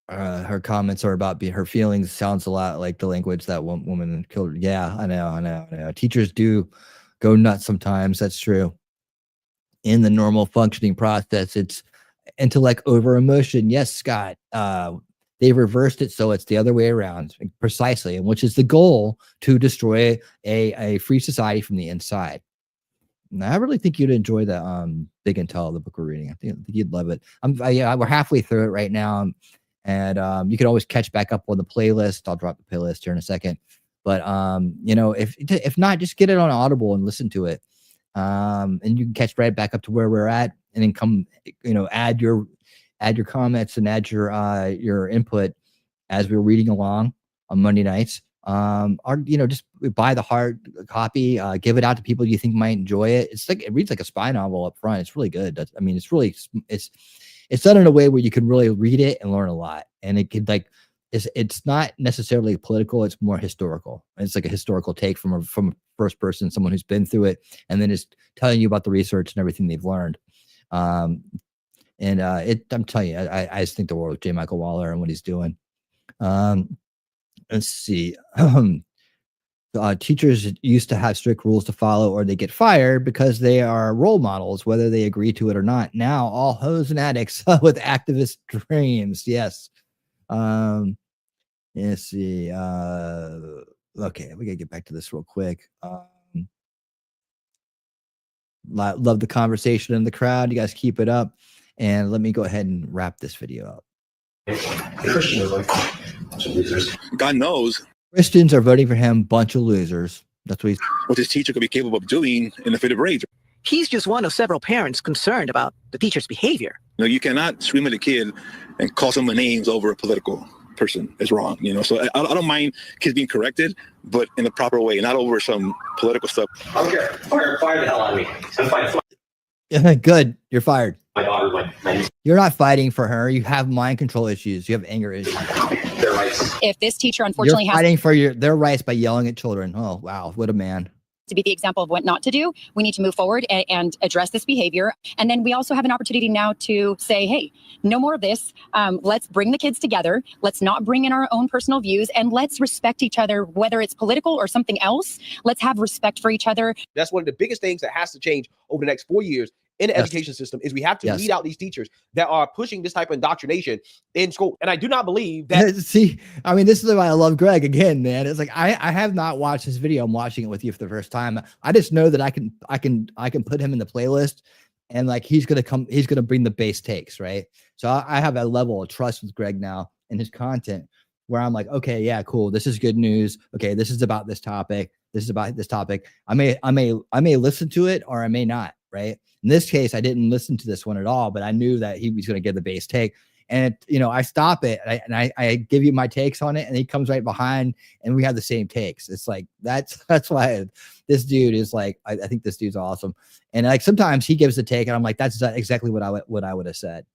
Her comments are about her feelings. Sounds a lot like the language that woman killed. Yeah, I know. Teachers do go nuts sometimes. That's true. In the normal functioning process, it's intellect over emotion. Yes, Scott. They've reversed it, so it's the other way around, precisely, and which is the goal, to destroy a free society from the inside. And I really think you'd enjoy the Big Intel, the book we're reading. I think you'd love it. We're halfway through it right now, and you can always catch back up on the playlist. I'll drop the playlist here in a second, but if not, just get it on Audible and listen to it, and you can catch right back up to where we're at, and then come, add your comments and add your input as we're reading along on Monday nights. Just buy the hard copy, give it out to people you think might enjoy it. It reads like a spy novel up front. It's really good. It's done in a way where you can really read it and learn a lot. And it could it's not necessarily political. It's more historical. It's like a historical take from a first person, someone who's been through it, and then is telling you about the research and everything they've learned. I'm telling you, I just think the world of J. Michael Waller and what he's doing. Let's see. Teachers used to have strict rules to follow, or they get fired because they are role models, whether they agree to it or not. Now, all hoes and addicts with activist dreams. Yes. Let's see. Okay, we gotta get back to this real quick. Love the conversation in the crowd. You guys keep it up. And let me go ahead and wrap this video up. God knows Christians are voting for him, bunch of losers. That's what his teacher could be capable of doing in a fit of rage. He's just one of several parents concerned about the teacher's behavior. You cannot scream at a kid and call someone names over a political person. It's wrong. So I don't mind kids being corrected, but in the proper way, not over some political stuff. I don't care. Fire the hell out of me. I'm fine. Yeah, good. You're fired. My daughter, You're not fighting for her. You have mind control issues. You have anger issues. Their rights. If this teacher unfortunately You're fighting for their rights by yelling at children. Oh, wow. What a man. To be the example of what not to do, we need to move forward and address this behavior. And then we also have an opportunity now to say, hey, no more of this. Let's bring the kids together. Let's not bring in our own personal views, and let's respect each other, whether it's political or something else. Let's have respect for each other. That's one of the biggest things that has to change over the next 4 years in the education system is we have to weed out these teachers that are pushing this type of indoctrination in school. And I do not believe that. See, I mean, this is why I love Greg again, man. It's like I have not watched this video. I'm watching it with you for the first time. I just know that I can put him in the playlist, and like he's gonna bring the base takes, right? So I have a level of trust with Greg now and his content where I'm like, okay, yeah, cool. This is good news. Okay, this is about this topic. This is about this topic. I may listen to it or I may not, right? In this case, I didn't listen to this one at all, but I knew that he was going to give the base take. And I stop it and I give you my takes on it, and he comes right behind, and we have the same takes. It's like that's why this dude is like, I think this dude's awesome. And like sometimes he gives the take, and I'm like, that's exactly what I would have said.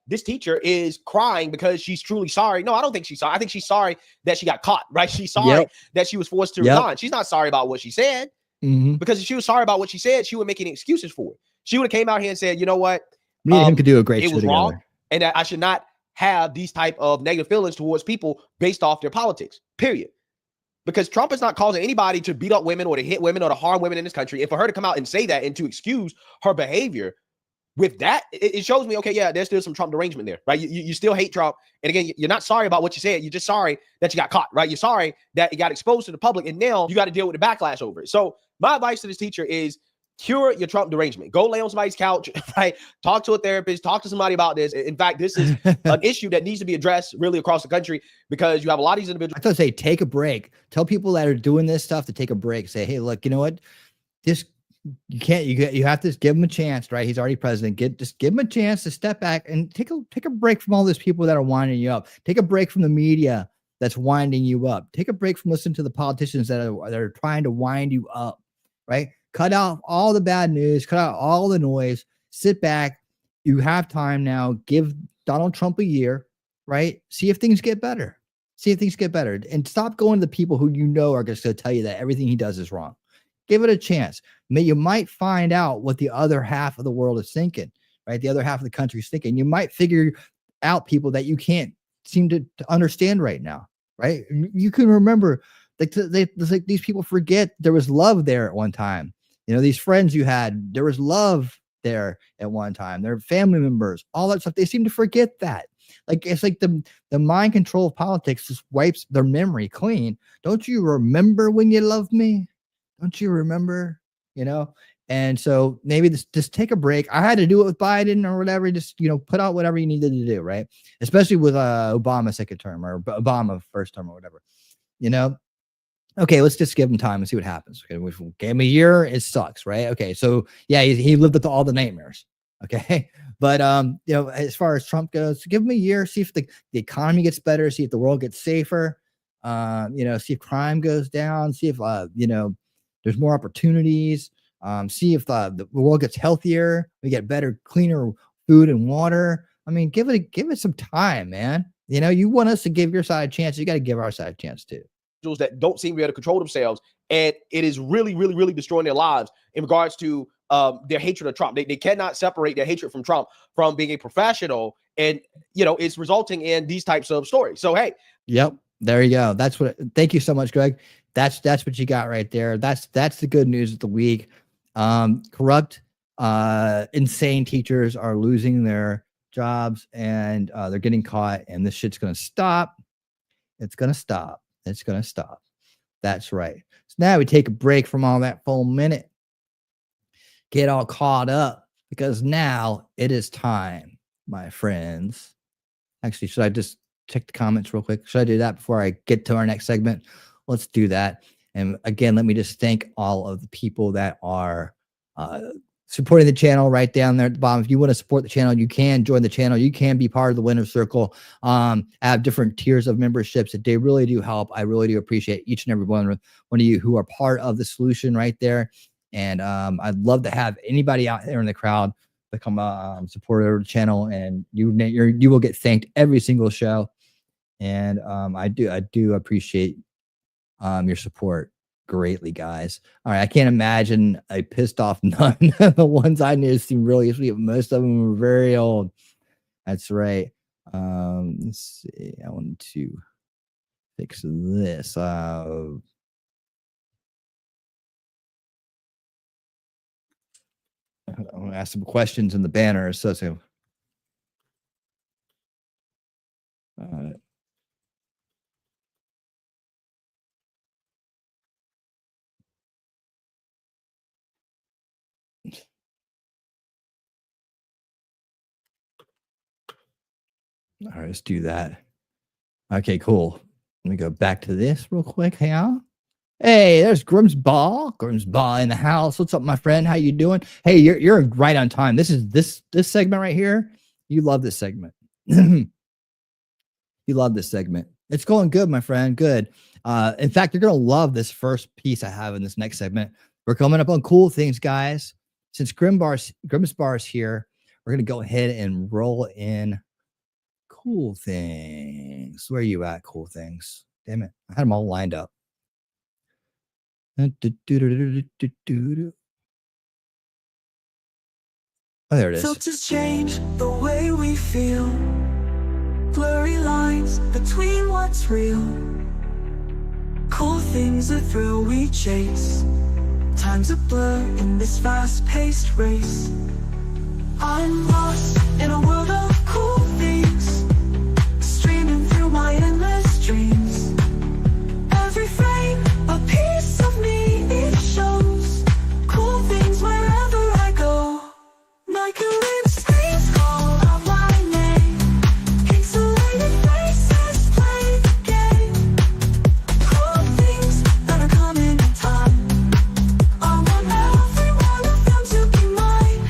This teacher is crying because she's truly sorry. No, I don't think she's sorry. I think she's sorry that she got caught, right? She's sorry that she was forced to resign. She's not sorry about what she said, because if she was sorry about what she said, she would make any excuses for it. She would have came out here and said, you know what? Me and him could do a great show It was together. wrong, and that I should not have these type of negative feelings towards people based off their politics, period. Because Trump is not causing anybody to beat up women or to hit women or to harm women in this country. And for her to come out and say that and to excuse her behavior with that, it shows me, okay, yeah, there's still some Trump derangement there, right? You still hate Trump. And again, you're not sorry about what you said. You're just sorry that you got caught, right? You're sorry that it got exposed to the public, and now you got to deal with the backlash over it. So my advice to this teacher is cure your Trump derangement. Go lay on somebody's couch, right? Talk to a therapist, talk to somebody about this. In fact, this is an issue that needs to be addressed really across the country, because you have a lot of these individuals. I thought say take a break. Tell people that are doing this stuff to take a break. Say, hey, look, you know what? You have to give him a chance, right? He's already president. Just give him a chance to step back and take a break from all those people that are winding you up. Take a break from the media that's winding you up. Take a break from listening to the politicians that are trying to wind you up, right? Cut out all the bad news, cut out all the noise, sit back. You have time now. Give Donald Trump a year, right? See if things get better. And stop going to the people who are just going to tell you that everything he does is wrong. Give it a chance. You might find out what the other half of the world is thinking, right? The other half of the country is thinking. You might figure out people that you can't seem to understand right now, right? You can remember, like these people forget there was love there at one time. These friends you had, there was love there at one time. They're family members, all that stuff. They seem to forget that. Like it's like the mind control of politics just wipes their memory clean. Don't you remember when you loved me? Don't you remember? And so maybe just take a break. I had to do it with Biden or whatever. Just, put out whatever you needed to do, right? Especially with Obama second term or Obama first term or whatever, Okay, let's just give him time and see what happens. Okay, we gave him a year. It sucks, right? Okay, so yeah, he lived up to all the nightmares. Okay, but as far as Trump goes, give him a year. See if the economy gets better. See if the world gets safer. See if crime goes down. See if there's more opportunities. See if the world gets healthier. We get better, cleaner food and water. I mean, give it some time, man. You want us to give your side a chance. You got to give our side a chance too. That don't seem to be able to control themselves, and it is really, really, really destroying their lives in regards to their hatred of Trump. They cannot separate their hatred from Trump from being a professional, and it's resulting in these types of stories. So hey, yep, there you go. Thank you so much, Greg. That's what you got right there. That's the good news of the week. Corrupt, insane teachers are losing their jobs, and they're getting caught, and this shit's gonna stop. It's gonna stop. That's right. So now we take a break from all that full minute. Get all caught up, because now it is time, my friends. Actually, should I just check the comments real quick? Should I do that before I get to our next segment? Let's do that. And again, let me just thank all of the people that are supporting the channel right down there at the bottom. If you want to support the channel, you can join the channel. You can be part of the winner's circle. I have different tiers of memberships that they really do help. I really do appreciate each and every one of you who are part of the solution right there. And I'd love to have anybody out there in the crowd become a supporter of the channel, and you will get thanked every single show. And I do appreciate your support greatly, guys. All right, I can't imagine a pissed off nun. The ones I knew seem really sweet. Most of them were very old. That's right. Let's see. I want to fix this. I'm gonna ask some questions in the banner. So all right, let's do that. Okay, cool. Let me go back to this real quick. Hey, there's Grimsball in the house. What's up, my friend? How you doing? Hey, you're right on time. This is this segment right here. You love this segment. You love this segment. It's going good, my friend. Good. In fact, you're gonna love this first piece I have in this next segment. We're coming up on cool things, guys. Since Grimsbar's here, we're gonna go ahead and roll in cool things. Where are you at, cool things? Damn it. I had them all lined up. Oh, there it is. Filters change the way we feel. Blurry lines between what's real. Cool things, a thrill we chase. Time's a blur in this fast-paced race. I'm lost in a world of cool things, streaming through my endless dreams. Every frame, a piece of me, it shows. Cool things wherever I go. My career screens call out my name. Pixelated faces play the game. Cool things that are coming in time. I want every one of them to be mine.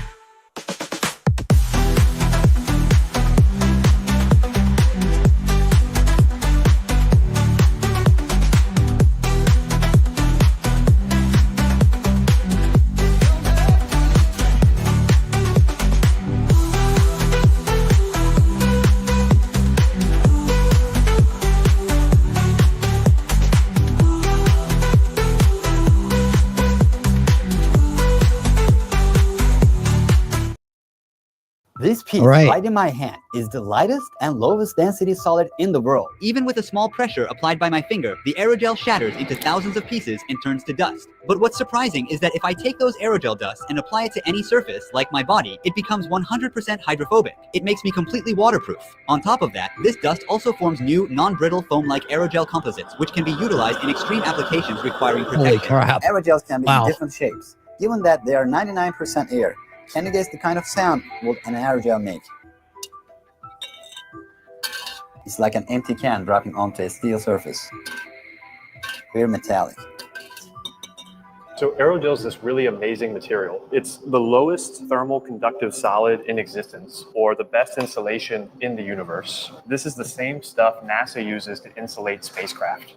This piece right in my hand is the lightest and lowest density solid in the world. Even with a small pressure applied by my finger, the aerogel shatters into thousands of pieces and turns to dust. But what's surprising is that if I take those aerogel dusts and apply it to any surface, like my body, it becomes 100% hydrophobic. It makes me completely waterproof. On top of that, this dust also forms new, non-brittle foam-like aerogel composites, which can be utilized in extreme applications requiring protection. Holy crap. Aerogels can be in different shapes. Given that they are 99% air, can you guess the kind of sound would an aerogel make? It's like an empty can dropping onto a steel surface. Very metallic. So aerogel is this really amazing material. It's the lowest thermal conductive solid in existence, or the best insulation in the universe. This is the same stuff NASA uses to insulate spacecraft,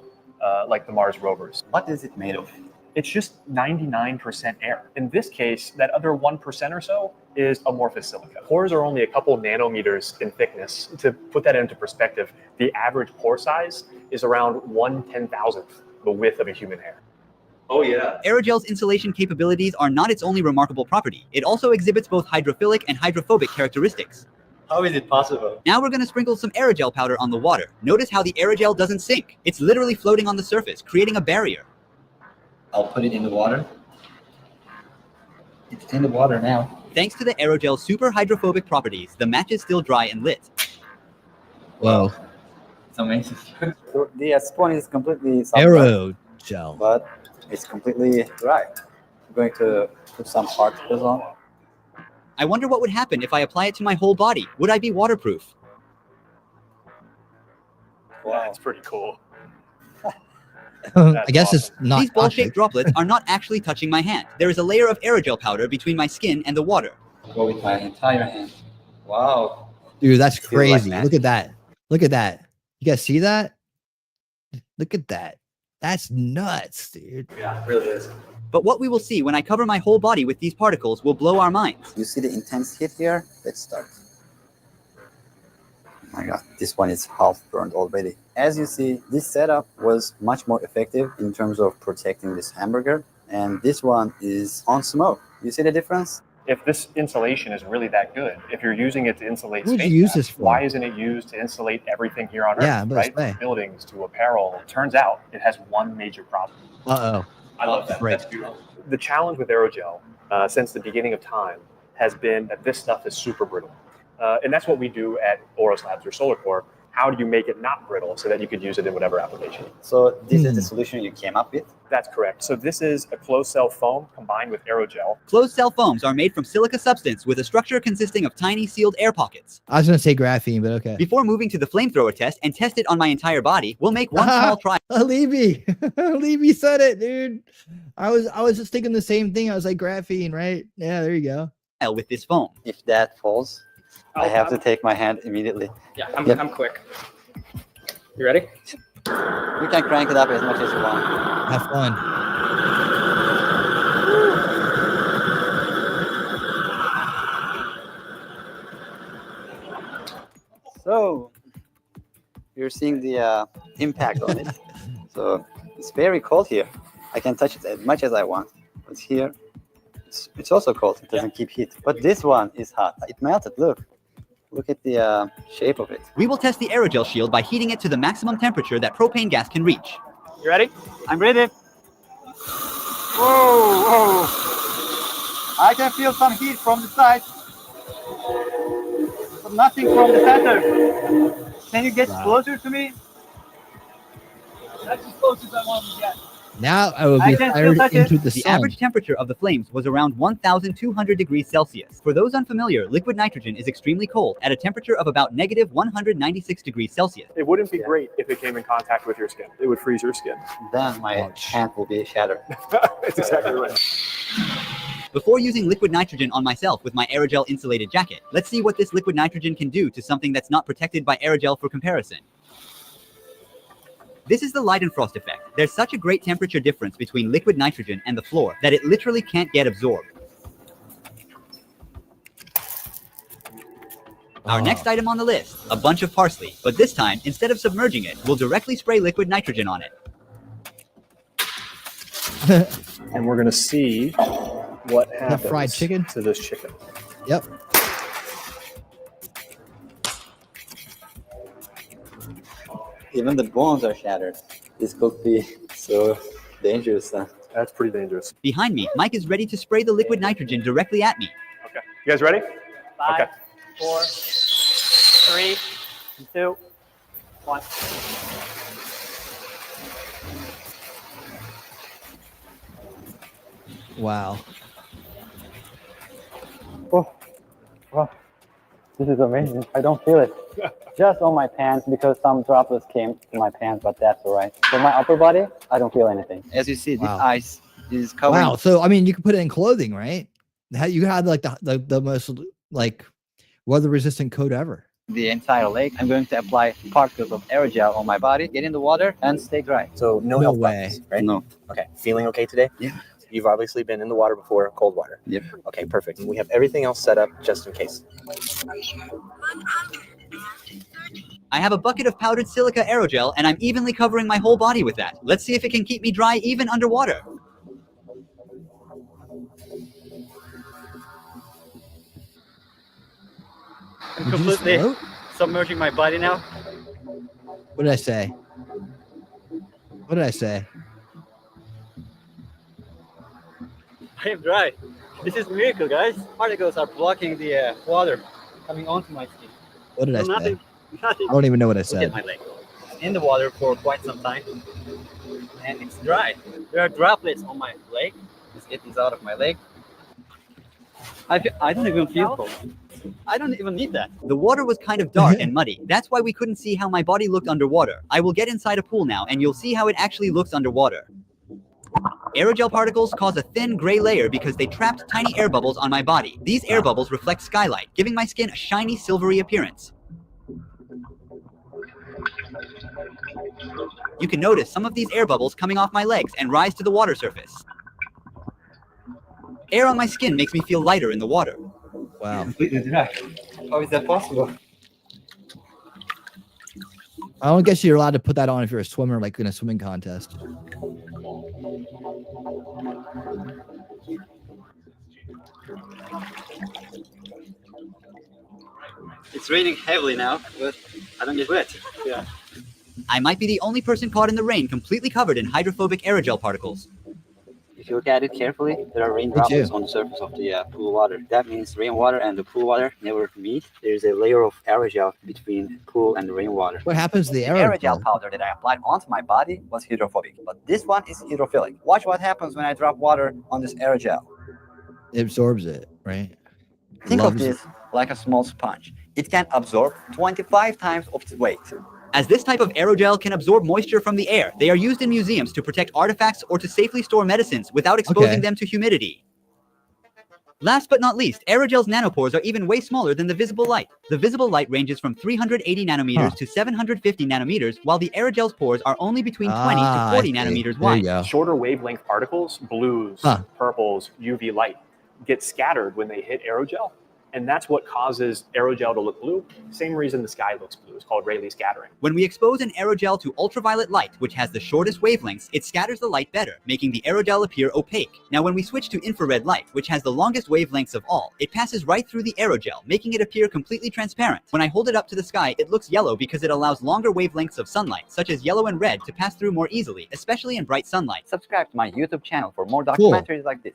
like the Mars rovers. What is it made of? It's just 99% air. In this case, that other 1% or so is amorphous silica. Pores are only a couple nanometers in thickness. To put that into perspective, the average pore size is around 1/10,000th the width of a human hair. Oh yeah. Aerogel's insulation capabilities are not its only remarkable property. It also exhibits both hydrophilic and hydrophobic characteristics. How is it possible? Now we're going to sprinkle some aerogel powder on the water. Notice how the aerogel doesn't sink. It's literally floating on the surface, creating a barrier. I'll put it in the water. It's in the water now. Thanks to the aerogel's super hydrophobic properties, the match is still dry and lit. Whoa. It's amazing. The spoon is completely soft, aerogel, but it's completely dry. I'm going to put some particles on. I wonder what would happen if I apply it to my whole body. Would I be waterproof? Wow, that's pretty cool. I guess it's not. These ball-shaped droplets are not actually touching my hand. There is a layer of aerogel powder between my skin and the water. Go with my entire hand. Wow. Dude, that's crazy. Like Look at that. Look at that. You guys see that? Look at that. That's nuts, dude. Yeah, it really is. But what we will see when I cover my whole body with these particles will blow our minds. You see the intense heat here? Let's start. Oh my God, this one is half burned already. As you see, this setup was much more effective in terms of protecting this hamburger, and this one is on smoke. You see the difference? If this insulation is really that good, if you're using it to insulate What would you use spacecraft, this for? why isn't it used to insulate everything here on Earth, Yeah, I'm gonna right? say. From buildings to apparel. Turns out it has one major problem. Uh-oh. I love that. Right. That's beautiful. The challenge with aerogel since the beginning of time has been that this stuff is super brittle. And that's what we do at Oros Labs or SolarCore. How do you make it not brittle so that you could use it in whatever application? So this is the solution you came up with? That's correct. So this is a closed cell foam combined with aerogel. Closed cell foams are made from silica substance with a structure consisting of tiny sealed air pockets. I was going to say graphene, but okay. Before moving to the flamethrower test and test it on my entire body, we'll make one small trial. Levy. Levy said it, dude. I was just thinking the same thing. I was like, graphene, right? Yeah, there you go. With this foam. If that falls, I have to take my hand immediately. Yeah, I'm quick. You ready? You can crank it up as much as you want. Have fun. So you're seeing the impact on it. So it's very cold here. I can touch it as much as I want. But here, it's also cold. It doesn't keep heat. But this one is hot. It melted. Look at the shape of it. We will test the aerogel shield by heating it to the maximum temperature that propane gas can reach. You ready? I'm ready. Whoa. I can feel some heat from the side. But nothing from the center. Can you get closer to me? That's as close as I want to get. Now I will be fired into the sun. The average temperature of the flames was around 1,200 degrees Celsius. For those unfamiliar, liquid nitrogen is extremely cold at a temperature of about negative 196 degrees Celsius. It wouldn't be great if it came in contact with your skin. It would freeze your skin. Then my hand will be shattered. That's exactly right. Before using liquid nitrogen on myself with my aerogel insulated jacket, let's see what this liquid nitrogen can do to something that's not protected by aerogel for comparison. This is the Leidenfrost effect. There's such a great temperature difference between liquid nitrogen and the floor that it literally can't get absorbed. Our next item on the list, a bunch of parsley, but this time, instead of submerging it, we'll directly spray liquid nitrogen on it. And we're gonna see what happens fried chicken to this chicken. Yep. Even the bones are shattered. This could be so dangerous. That's pretty dangerous. Behind me, Mike is ready to spray the liquid nitrogen directly at me. Okay. You guys ready? 5, Okay. 4, 3, 2, 1. Wow. Oh, wow. This is amazing. I don't feel it. Just on my pants because some droplets came to my pants, but that's all right. For my upper body, I don't feel anything. As you see, this ice is covering. Wow. So I mean, you can put it in clothing, right? You had like the most like weather-resistant coat ever. The entire lake. I'm going to apply particles of aerogel on my body, get in the water, and stay dry. So no health problems, right? No. Okay. Feeling okay today? Yeah. You've obviously been in the water before, cold water. Yep. Okay, perfect. And we have everything else set up just in case. I have a bucket of powdered silica aerogel, and I'm evenly covering my whole body with that. Let's see if it can keep me dry even underwater. I'm completely submerging my body now. What did I say? What did I say? I am dry. This is a miracle, guys. Particles are blocking the water coming onto my skin. What did I say? Nothing. I don't even know what I Look said. at my leg. In the water for quite some time, and it's dry. There are droplets on my leg. Let's get these out of my leg. I don't even feel cold. I don't even need that. The water was kind of dark and muddy. That's why we couldn't see how my body looked underwater. I will get inside a pool now, and you'll see how it actually looks underwater. Aerogel particles cause a thin gray layer because they trapped tiny air bubbles on my body. These air bubbles reflect skylight, giving my skin a shiny silvery appearance. You can notice some of these air bubbles coming off my legs and rise to the water surface. Air on my skin makes me feel lighter in the water. Wow. Completely dry. How is that possible? I don't guess you're allowed to put that on if you're a swimmer, like in a swimming contest. It's raining heavily now, but I don't get wet. Yeah. I might be the only person caught in the rain completely covered in hydrophobic aerogel particles. If you look at it carefully, there are rain droplets on the surface of the pool water. That means rainwater and the pool water never meet. There's a layer of aerogel between pool and the rainwater. What happens to the aerogel powder that I applied onto my body was hydrophobic, but this one is hydrophilic. Watch what happens when I drop water on this aerogel. It absorbs it, right? Think of this like a small sponge. It can absorb 25 times of its weight. As this type of aerogel can absorb moisture from the air, they are used in museums to protect artifacts or to safely store medicines without exposing them to humidity. Last but not least, aerogel's nanopores are even way smaller than the visible light. The visible light ranges from 380 nanometers to 750 nanometers, while the aerogel's pores are only between 20 to 40 nanometers wide. Shorter wavelength particles, blues, purples, UV light, get scattered when they hit aerogel. And that's what causes aerogel to look blue. Same reason the sky looks blue. It's called Rayleigh scattering. When we expose an aerogel to ultraviolet light, which has the shortest wavelengths, it scatters the light better, making the aerogel appear opaque. Now, when we switch to infrared light, which has the longest wavelengths of all, it passes right through the aerogel, making it appear completely transparent. When I hold it up to the sky, it looks yellow because it allows longer wavelengths of sunlight, such as yellow and red, to pass through more easily, especially in bright sunlight. Subscribe to my YouTube channel for more documentaries like this.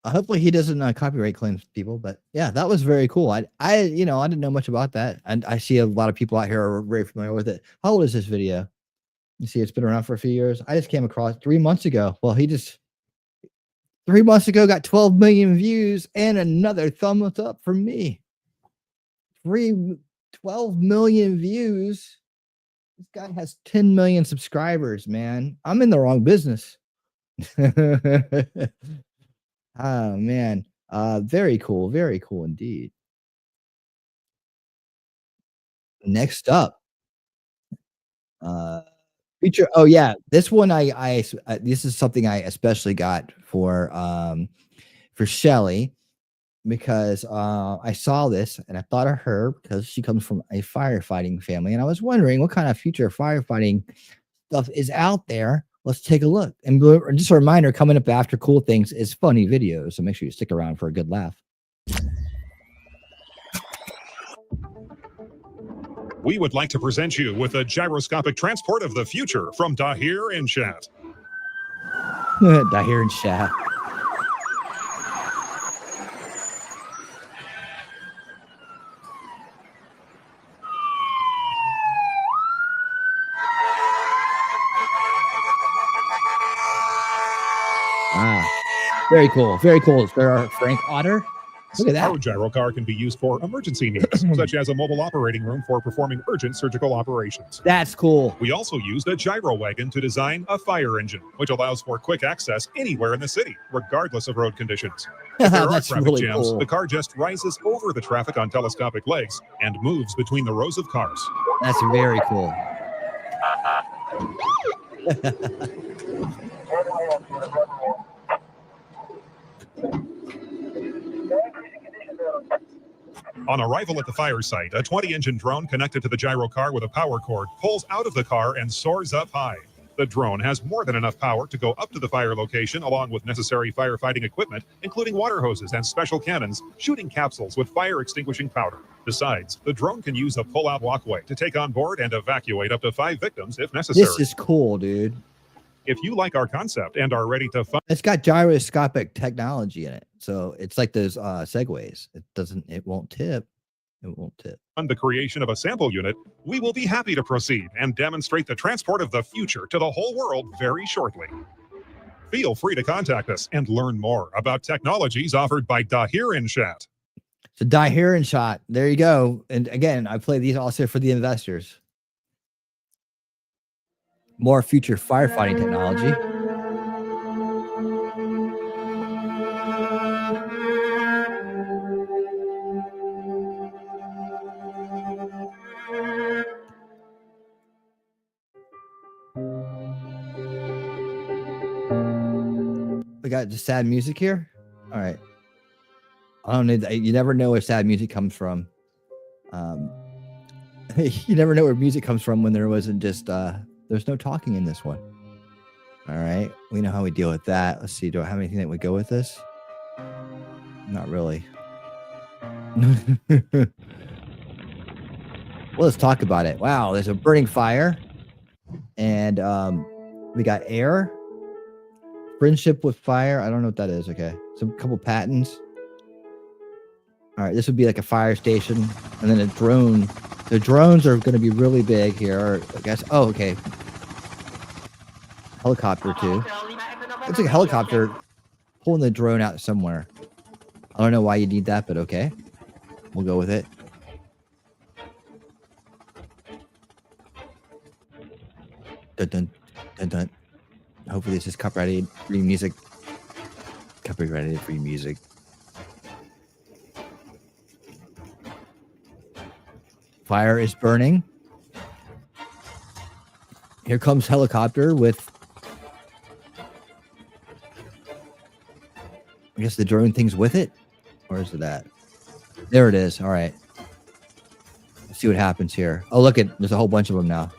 Hopefully he doesn't copyright claim people, but yeah, that was very cool. I didn't know much about that, and I see a lot of people out here are very familiar with it. How old is this video? You see, it's been around for a few years. I just came across 3 months ago. Well, he just 3 months ago got 12 million views and another thumbs up from me. 12 million views. This guy has 10 million subscribers, man. I'm in the wrong business. Oh man, very cool indeed. Next up, feature. Oh yeah, this one this is something I especially got for Shelly because I saw this and I thought of her because she comes from a firefighting family, and I was wondering what kind of future firefighting stuff is out there. Let's take a look. And just a reminder, coming up after Cool Things is funny videos, so make sure you stick around for a good laugh. We would like to present you with a gyroscopic transport of the future from Dahir and Chat. Dahir and Chat. Very cool. Very cool. There are Frank Otter. Look at that. Our gyro car can be used for emergency needs, such as a mobile operating room for performing urgent surgical operations. That's cool. We also used a gyro wagon to design a fire engine, which allows for quick access anywhere in the city, regardless of road conditions. If there are traffic really jams, cool. the car just rises over the traffic on telescopic legs and moves between the rows of cars. That's very cool. On arrival at the fire site, a 20-engine drone connected to the gyro car with a power cord pulls out of the car and soars up high. The drone has more than enough power to go up to the fire location along with necessary firefighting equipment, including water hoses and special cannons, shooting capsules with fire extinguishing powder. Besides, the drone can use a pull-out walkway to take on board and evacuate up to 5 victims if necessary. This is cool, dude. If you like our concept and are ready to fund, it's got gyroscopic technology in it, so it's like those segways. It won't tip. the creation of a sample unit, we will be happy to proceed and demonstrate the transport of the future to the whole world very shortly. Feel free to contact us and learn more about technologies offered by Dahir and Chat. So Dahir and Chat, there you go. And again, I play these also for the investors. More future firefighting technology. We got the sad music here. All right. I don't need that. You never know where sad music comes from. You never know where music comes from when there wasn't just there's no talking in this one. All right, we know how we deal with that. Let's see, do I have anything that would go with this? Not really. Well, let's talk about it. Wow, there's a burning fire, and we got air, Friendship with fire. I don't know what that is. Okay. Some couple patents. All right. This would be like a fire station. And then a drone. The drones are going to be really big here. Or I guess. Oh, okay. Helicopter too. Looks like a helicopter pulling the drone out somewhere. I don't know why you need that, but okay. We'll go with it. Dun, dun, dun, dun. Hopefully this is copyrighted free music. Copyrighted free music. Fire is burning. Here comes helicopter with, I guess the drone thing's with it. Where is it at? There it is. All right. Let's see what happens here. Oh, look at, there's a whole bunch of them now.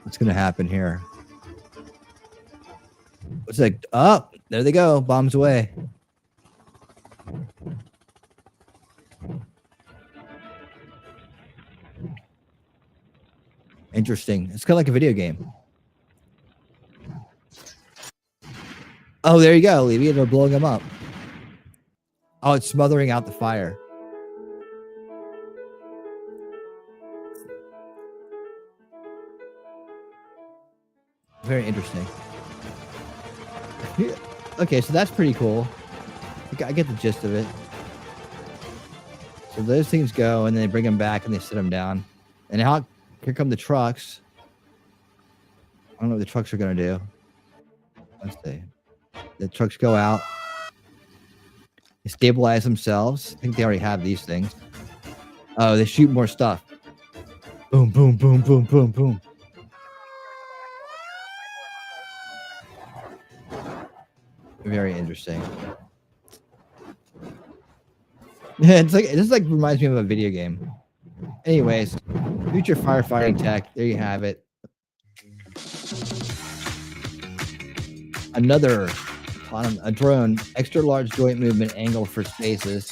What's going to happen here? It's like, oh, there they go. Bombs away. Interesting. It's kind of like a video game. Oh, there you go, Levy. They're blowing them up. Oh, it's smothering out the fire. Very interesting. Okay, so that's pretty cool. I get the gist of it. So those things go, and then they bring them back, and they sit them down. And now, here come the trucks. I don't know what the trucks are going to do. Let's see. The trucks go out. They stabilize themselves. I think they already have these things. Oh, they shoot more stuff. Boom, boom, boom, boom, boom, boom. Very interesting. Yeah, it just like reminds me of a video game. Anyways, future firefighting tech. There you have it. Another a drone, extra large joint movement angle for spaces.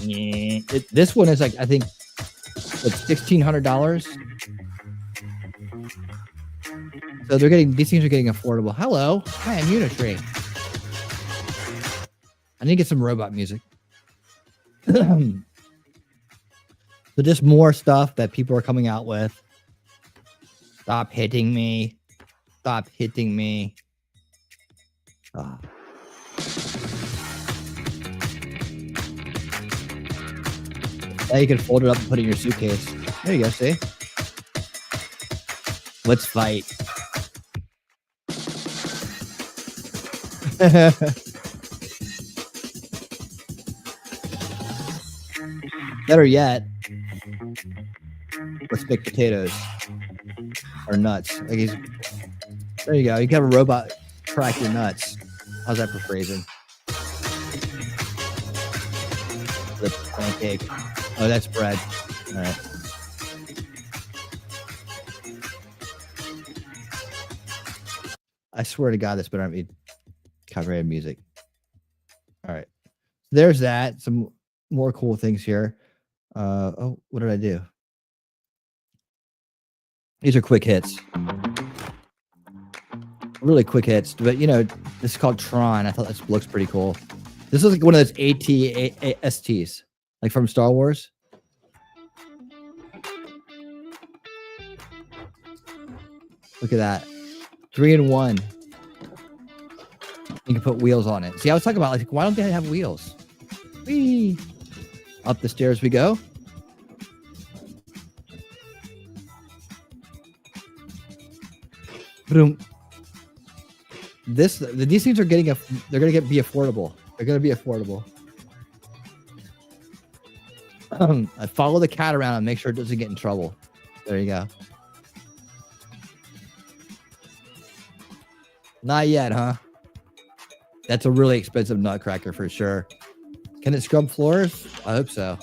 Yeah, this one is like, I think it's $1,600. So they're getting, these things are getting affordable. Hello, hi, I'm Unitree. I need to get some robot music. So just more stuff that people are coming out with. Stop hitting me. Stop hitting me. Ah. Now you can fold it up and put it in your suitcase. There you go, see? Let's fight. Better yet, let's pick potatoes or nuts. Like there you go. You can have a robot crack your nuts. How's that for phrasing? The pancake. Oh, that's bread. All right. I swear to God, this better not be copyrighted music. All right. There's that. Some more cool things here. Oh, what did I do? These are quick hits. Really quick hits. But, you know, this is called Tron. I thought this looks pretty cool. This is like one of those AT-STs, like from Star Wars. Look at that. 3-in-1. You can put wheels on it. See, I was talking about, like, why don't they have wheels? Whee! Up the stairs we go. Boom. These things are getting they're gonna be affordable. They're gonna be affordable. I follow the cat around and make sure it doesn't get in trouble. There you go. Not yet, huh? That's a really expensive nutcracker for sure. Can it scrub floors? I hope so.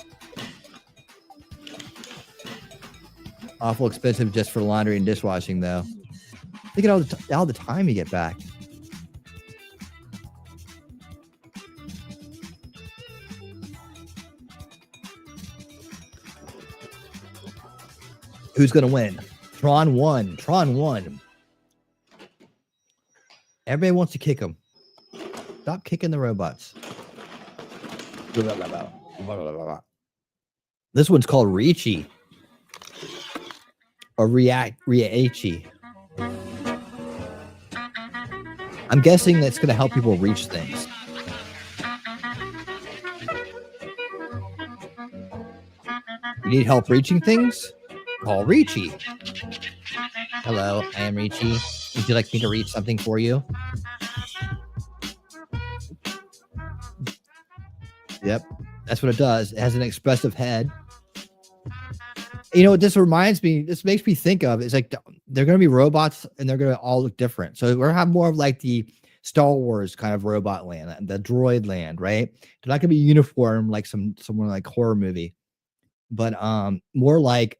Awful expensive just for laundry and dishwashing, though. Look at all the time you get back. Who's going to win? Tron won. Tron won. Everybody wants to kick them. Stop kicking the robots. This one's called Reachy. Or Reachy. I'm guessing that's going to help people reach things. You need help reaching things? Call Reachy. Hello, I am Reachy. Would you like me to reach something for you? Yep, that's what it does. It has an expressive head. You know what this reminds me, this makes me think of, is like they're going to be robots and they're going to all look different. So we're going to have more of like the Star Wars kind of robot land, the droid land, right? They're not going to be uniform like someone like horror movie, but more like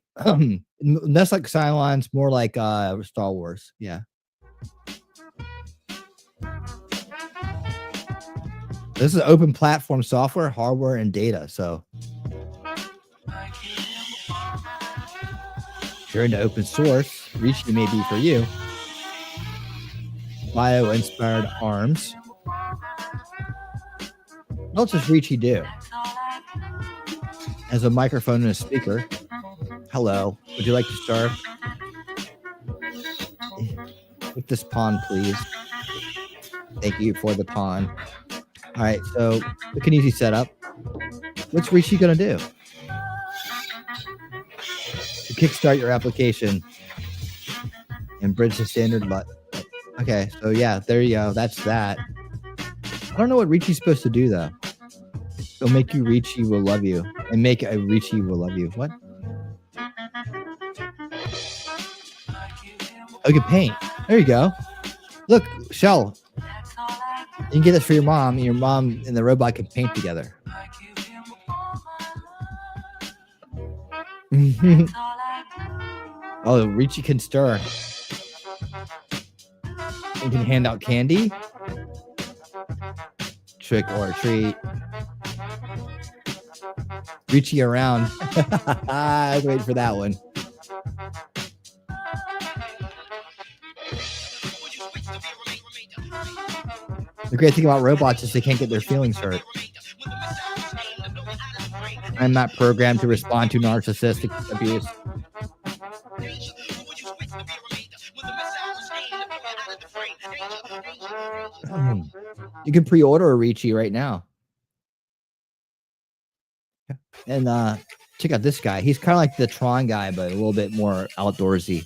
less like Cylons, more like Star Wars. Yeah. This is open platform software, hardware, and data. So if you're into open source, Reachy may be for you. Bio-inspired arms. What does Reachy do? Has a microphone and a speaker. Hello, would you like to start? With this pawn, please. Thank you for the pawn. All right, so look an easy setup. What's Reachy gonna do? To kickstart your application and bridge the standard button. Okay, so yeah, there you go. That's that. I don't know what Reachy's supposed to do though. It'll make you Reachy will love you, and make a Reachy will love you. What? Oh, you can paint. There you go. Look, Shell. You can get this for your mom, and your mom and the robot can paint together. Oh, Reachy can stir. You can hand out candy. Trick or treat. Reachy around. I was waiting for that one. The great thing about robots is they can't get their feelings hurt. I'm not programmed to respond to narcissistic abuse. You can pre-order a Reachy right now. And check out this guy. He's kind of like the Tron guy, but a little bit more outdoorsy.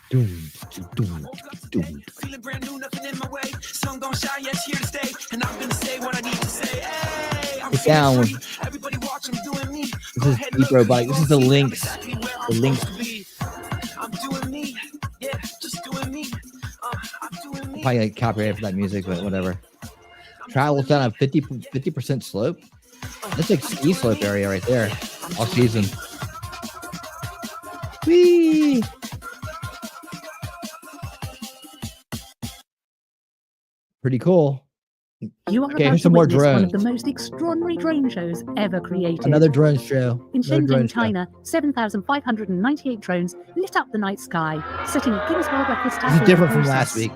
Doom, doom, doom. Feeling brand new, nothing in my way. Sun gon' shine, yes, here to stay. And I'm gonna say what I need to say. Hey, I'm down. Everybody watch, I'm doing me. This is deep robotic. This is the links. The links. I'm doing me. Yeah, just doing me. I'm doing me. Probably get copyrighted for that music, but whatever. Travels down a 50% slope. That's like ski slope area right there. All season. Whee! Pretty cool. You are about to witness one of the most extraordinary drone shows ever created. Another drone show. In Shenzhen, China, 7,598 drones lit up the night sky, setting a Guinness World Record standard. This is different from last week.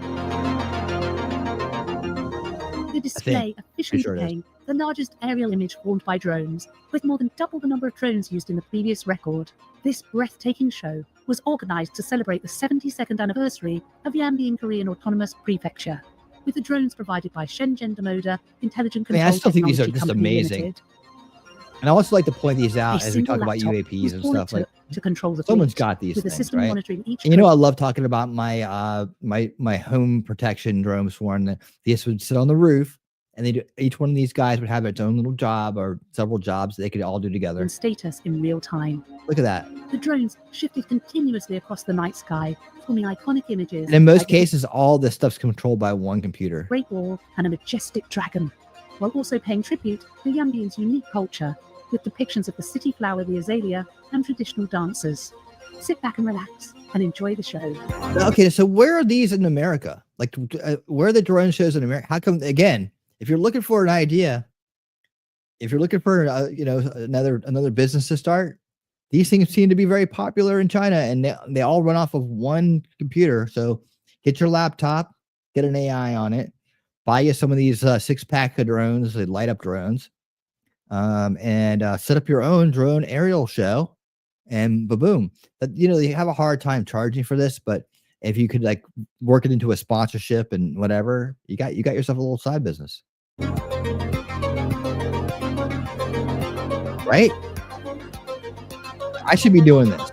The display officially became the largest aerial image formed by drones, with more than double the number of drones used in the previous record. This breathtaking show was organized to celebrate the 72nd anniversary of Yanbian Korean Autonomous Prefecture, with the drones provided by Shenzhen Demoda Intelligent Control I still think these are Technology just Company amazing. Limited. And I also like to point these out A as we talk single about laptop UAPs was and all it stuff. Like took to control the someone's fleet, got these with the things, system right? monitoring each And you know, I drone. love talking about my my home protection drone sworn. These would sit on the roof, and they do, each one of these guys would have its own little job or several jobs that they could all do together. And status in real time. Look at that. The drones shifted continuously across the night sky, forming iconic images. And in most like a cases, all this stuff's controlled by one computer. great wall and a majestic dragon, while also paying tribute to Yanbian's unique culture with depictions of the city flower, the azalea, and traditional dances. Sit back and relax and enjoy the show. Okay, so where are these in America? Like, where are the drone shows in America? How come, again, if you're looking for an idea, if you're looking for, you know, another business to start, these things seem to be very popular in China, and they all run off of one computer. So get your laptop, get an AI on it, buy you some of these 6-pack of drones, they light up drones, and set up your own drone aerial show, and boom. You have a hard time charging for this, but if you could like work it into a sponsorship and whatever, you got yourself a little side business, right? I should be doing this.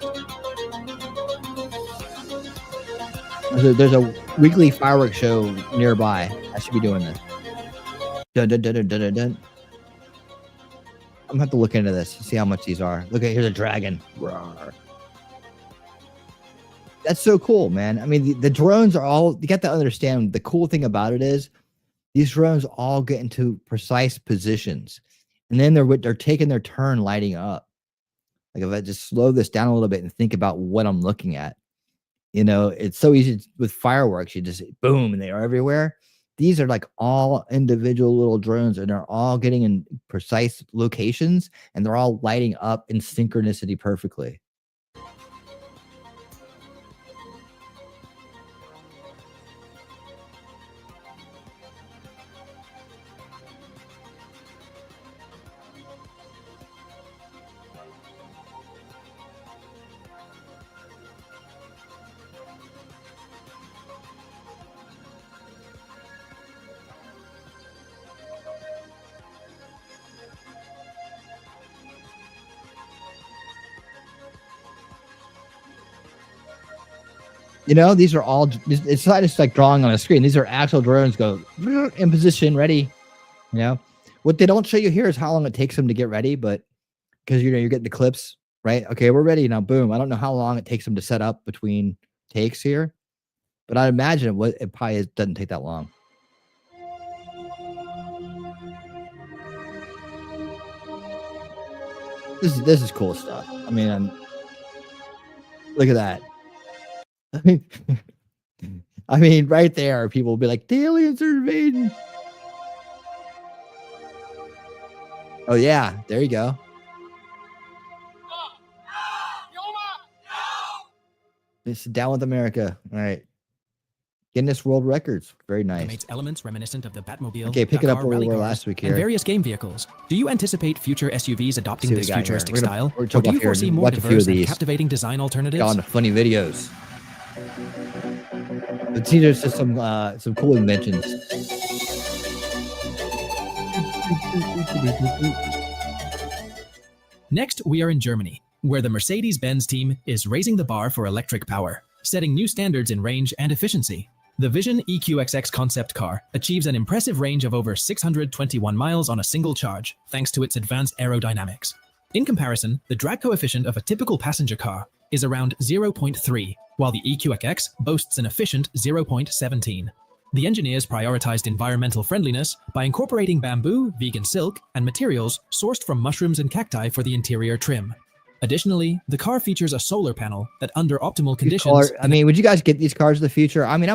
There's a weekly fireworks show nearby. I should be doing this. Dun, dun, dun, dun, dun, dun. I'm gonna have to look into this, see how much these are. Look at here's a dragon. Rawr. That's so cool, man. I mean, the drones are all, you got to understand the cool thing about it is these drones all get into precise positions, and then they're taking their turn lighting up. Like if I just slow this down a little bit and think about what I'm looking at, it's so easy with fireworks. You just boom, and they are everywhere. These are like all individual little drones, and they're all getting in precise locations, and they're all lighting up in synchronicity perfectly. These are all, it's not just like drawing on a screen. These are actual drones go in position, ready. What they don't show you here is how long it takes them to get ready, but because, you're getting the clips, right? Okay, we're ready now. Boom. I don't know how long it takes them to set up between takes here, but I imagine it probably doesn't take that long. This is cool stuff. I mean, look at that. I mean, right there, people will be like, the aliens are invading. Oh, yeah. There you go. This is Down with America. All right. Guinness World Records. Very nice. Elements reminiscent of the Batmobile. Okay, pick it up where we were last week here. And various game vehicles. Do you anticipate future SUVs adopting this futuristic here. style? Or do you foresee more diverse and captivating design alternatives? Got on the funny videos. But see, there's just some cool inventions. Next, we are in Germany, where the Mercedes-Benz team is raising the bar for electric power, setting new standards in range and efficiency. The Vision EQXX concept car achieves an impressive range of over 621 miles on a single charge, thanks to its advanced aerodynamics. In comparison, the drag coefficient of a typical passenger car is around 0.3, while the EQXX boasts an efficient 0.17. The engineers prioritized environmental friendliness by incorporating bamboo, vegan silk, and materials sourced from mushrooms and cacti for the interior trim. Additionally, the car features a solar panel that, under optimal conditions... I mean, would you guys get these cars in the future? I mean, I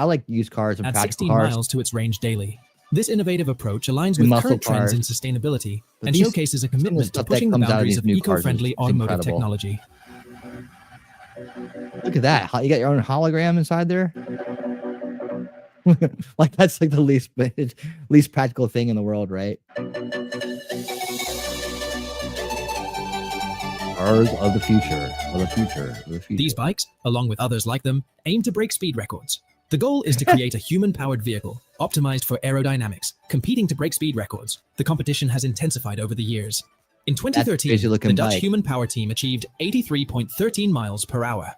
like used cars and practical 16 cars. miles to its range daily. This innovative approach aligns with current trends in sustainability and showcases a commitment to pushing the boundaries of eco-friendly automotive technology. Look at that. You got your own hologram inside there? Like, that's like the least practical thing in the world, right? Cars of the future. These bikes, along with others like them, aim to break speed records. The goal is to create a human-powered vehicle, optimized for aerodynamics, competing to break speed records. The competition has intensified over the years. In 2013, the Dutch human power team achieved 83.13 miles per hour.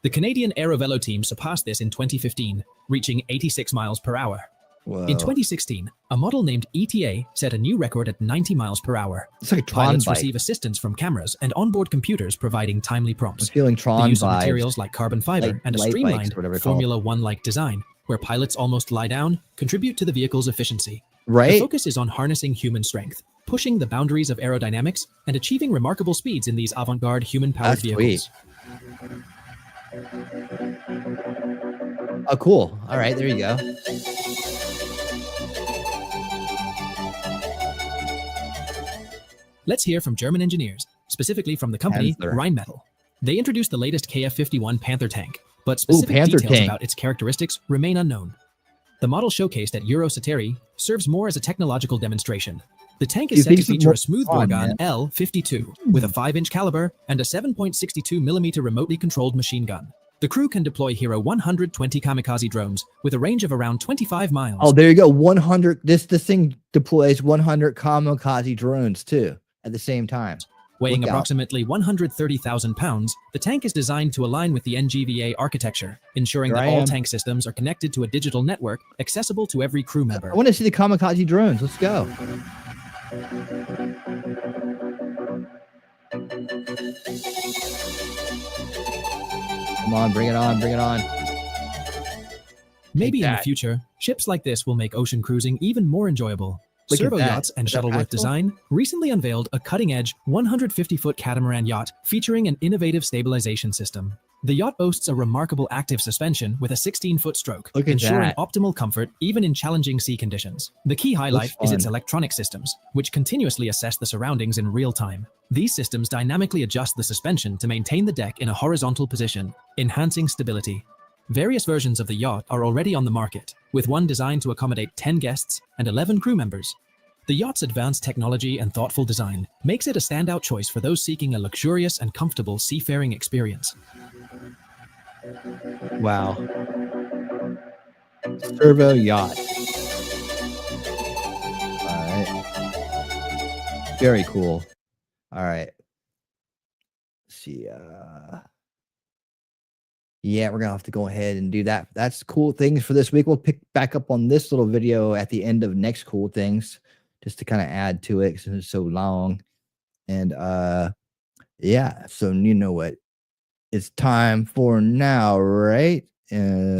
The Canadian Aerovelo team surpassed this in 2015, reaching 86 miles per hour. Whoa. In 2016, a model named ETA set a new record at 90 miles per hour. It's like a Tron Pilots bike. receive assistance from cameras and onboard computers providing timely prompts. I'm feeling Tron The use of vibes. materials like carbon fiber Like and a light bikes, streamlined whatever they're called. Formula One-like design, where pilots almost lie down, contribute to the vehicle's efficiency. Right? The focus is on harnessing human strength, pushing the boundaries of aerodynamics, and achieving remarkable speeds in these avant-garde human-powered That's vehicles. sweet. Oh, cool. All right, there you go. Let's hear from German engineers, specifically from the company Panther. Rheinmetall. They introduced the latest KF-51 Panther tank, but specific Panther details tank. about its characteristics remain unknown. The model showcased at Eurociteri serves more as a technological demonstration. The tank is You said think to it's feature more a fun, smoothbore gun man. L-52 with a 5-inch caliber and a 7.62mm remotely controlled machine gun. The crew can deploy Hero 120 kamikaze drones with a range of around 25 miles. Oh, there you go. 100. This thing deploys 100 kamikaze drones too at the same time. Weighing Look out. approximately 130,000 pounds, the tank is designed to align with the NGVA architecture, ensuring Here that I all am. tank systems are connected to a digital network accessible to every crew member. I want to see the kamikaze drones. Let's go. Come on, bring it on, bring it on. Maybe in the that. future, ships like this will make ocean cruising even more enjoyable. Look at Servo that. Yachts and Is that Shuttleworth Axel? Design recently unveiled a cutting-edge 150-foot catamaran yacht featuring an innovative stabilization system. The yacht boasts a remarkable active suspension with a 16-foot stroke, Look at ensuring that. optimal comfort even in challenging sea conditions. The key highlight is its fun. electronic systems, which continuously assess the surroundings in real time. These systems dynamically adjust the suspension to maintain the deck in a horizontal position, enhancing stability. Various versions of the yacht are already on the market, with one designed to accommodate 10 guests and 11 crew members. The yacht's advanced technology and thoughtful design makes it a standout choice for those seeking a luxurious and comfortable seafaring experience. Wow. Servo yacht. All right. Very cool. All right. Let's see. Yeah, we're gonna have to go ahead and do that. That's cool things for this week. We'll pick back up on this little video at the end of next cool things, just to kind of add to it since it's so long. And yeah, so you know what it's time for now, right? Yeah.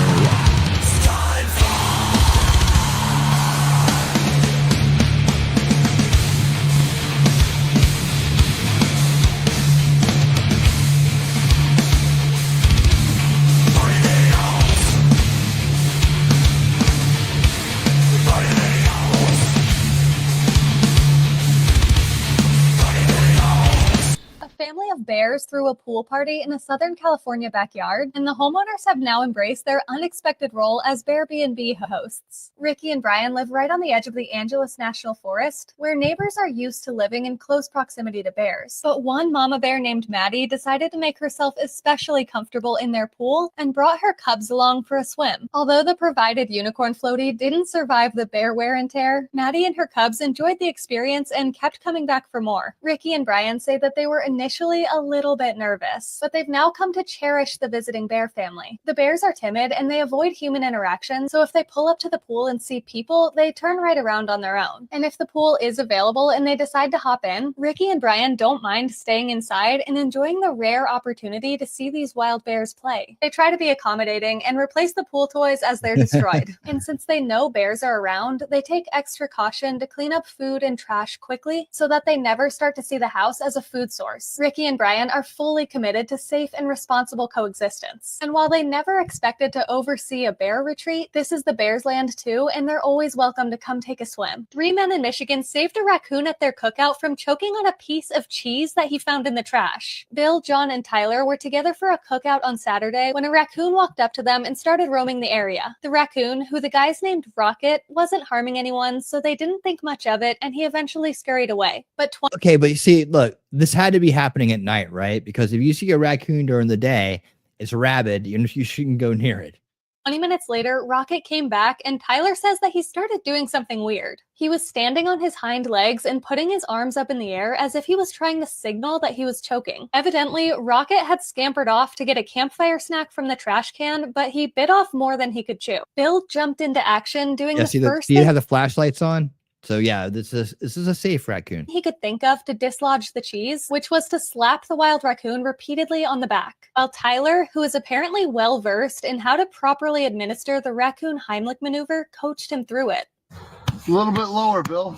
A family of bears threw a pool party in a Southern California backyard, and the homeowners have now embraced their unexpected role as Airbnb hosts. Ricky and Brian live right on the edge of the Angeles National Forest, where neighbors are used to living in close proximity to bears. But one mama bear named Maddie decided to make herself especially comfortable in their pool and brought her cubs along for a swim. Although the provided unicorn floaty didn't survive the bear wear and tear, Maddie and her cubs enjoyed the experience and kept coming back for more. Ricky and Brian say that they were initially a little bit nervous, but they've now come to cherish the visiting bear family. The bears are timid and they avoid human interaction, so if they pull up to the pool and see people, they turn right around on their own. And if the pool is available and they decide to hop in, Ricky and Brian don't mind staying inside and enjoying the rare opportunity to see these wild bears play. They try to be accommodating and replace the pool toys as they're destroyed. And since they know bears are around, they take extra caution to clean up food and trash quickly so that they never start to see the house as a food source. Ricky and Brian are fully committed to safe and responsible coexistence. And while they never expected to oversee a bear retreat, this is the bears' land too, and they're always welcome to come take a swim. 3 men in Michigan saved a raccoon at their cookout from choking on a piece of cheese that he found in the trash. Bill, John, and Tyler were together for a cookout on Saturday when a raccoon walked up to them and started roaming the area. The raccoon, who the guys named Rocket, wasn't harming anyone, so they didn't think much of it, and he eventually scurried away. But Okay, but you see, look, this had to be happening at night, right? Because if you see a raccoon during the day, it's rabid, you shouldn't go near it. 20 minutes later, Rocket came back, and Tyler says that he started doing something weird. He was standing on his hind legs and putting his arms up in the air as if he was trying to signal that he was choking. Evidently, Rocket had scampered off to get a campfire snack from the trash can, but he bit off more than he could chew. Bill jumped into action, doing Yeah, the see, first do you thing have the flashlights on? So yeah, this is a safe raccoon. he could think of to dislodge the cheese, which was to slap the wild raccoon repeatedly on the back. While Tyler, who is apparently well-versed in how to properly administer the raccoon Heimlich maneuver, coached him through it. A little bit lower, Bill.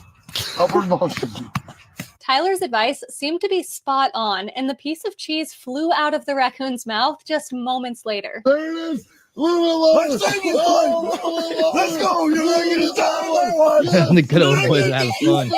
Upward motion. Tyler's advice seemed to be spot on, and the piece of cheese flew out of the raccoon's mouth just moments later. There it is. A little bit lower. Let's take it. Let's go. You're making it down. The good old boys having fun.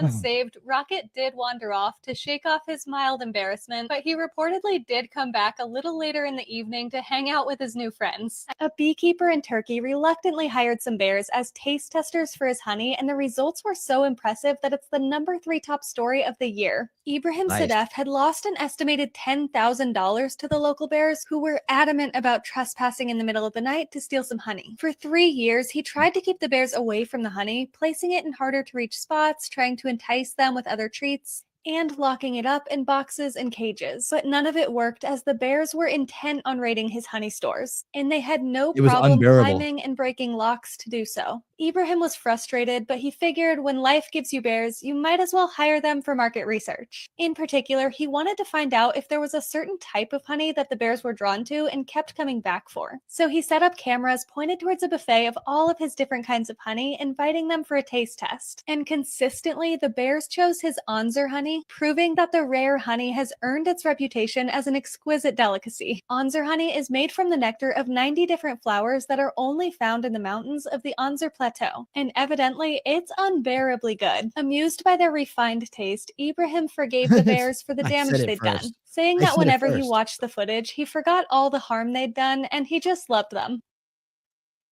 Once saved, Rocket did wander off to shake off his mild embarrassment, but he reportedly did come back a little later in the evening to hang out with his new friends. A beekeeper in Turkey reluctantly hired some bears as taste testers for his honey, and the results were so impressive that it's the #3 top story of the year. Ibrahim Nice. Sadef had lost an estimated $10,000 to the local bears, who were adamant about trespassing in the middle of the night to steal some honey. For 3 years, he tried to keep the bears away from the honey, placing it in harder to reach spots, trying to entice them with other treats, and locking it up in boxes and cages. But none of it worked, as the bears were intent on raiding his honey stores, and they had no It was problem unbearable. climbing and breaking locks to do so. Ibrahim was frustrated, but he figured when life gives you bears, you might as well hire them for market research. In particular, he wanted to find out if there was a certain type of honey that the bears were drawn to and kept coming back for. So he set up cameras pointed towards a buffet of all of his different kinds of honey, inviting them for a taste test. And consistently, the bears chose his Anzur honey, proving that the rare honey has earned its reputation as an exquisite delicacy. Anzur honey is made from the nectar of 90 different flowers that are only found in the mountains of the Anzur Plateau, and evidently it's unbearably good. Amused by their refined taste, Ibrahim forgave the bears for the I damage said it they'd first. done, saying I that said it whenever he first. watched the footage, he forgot all the harm they'd done and he just loved them.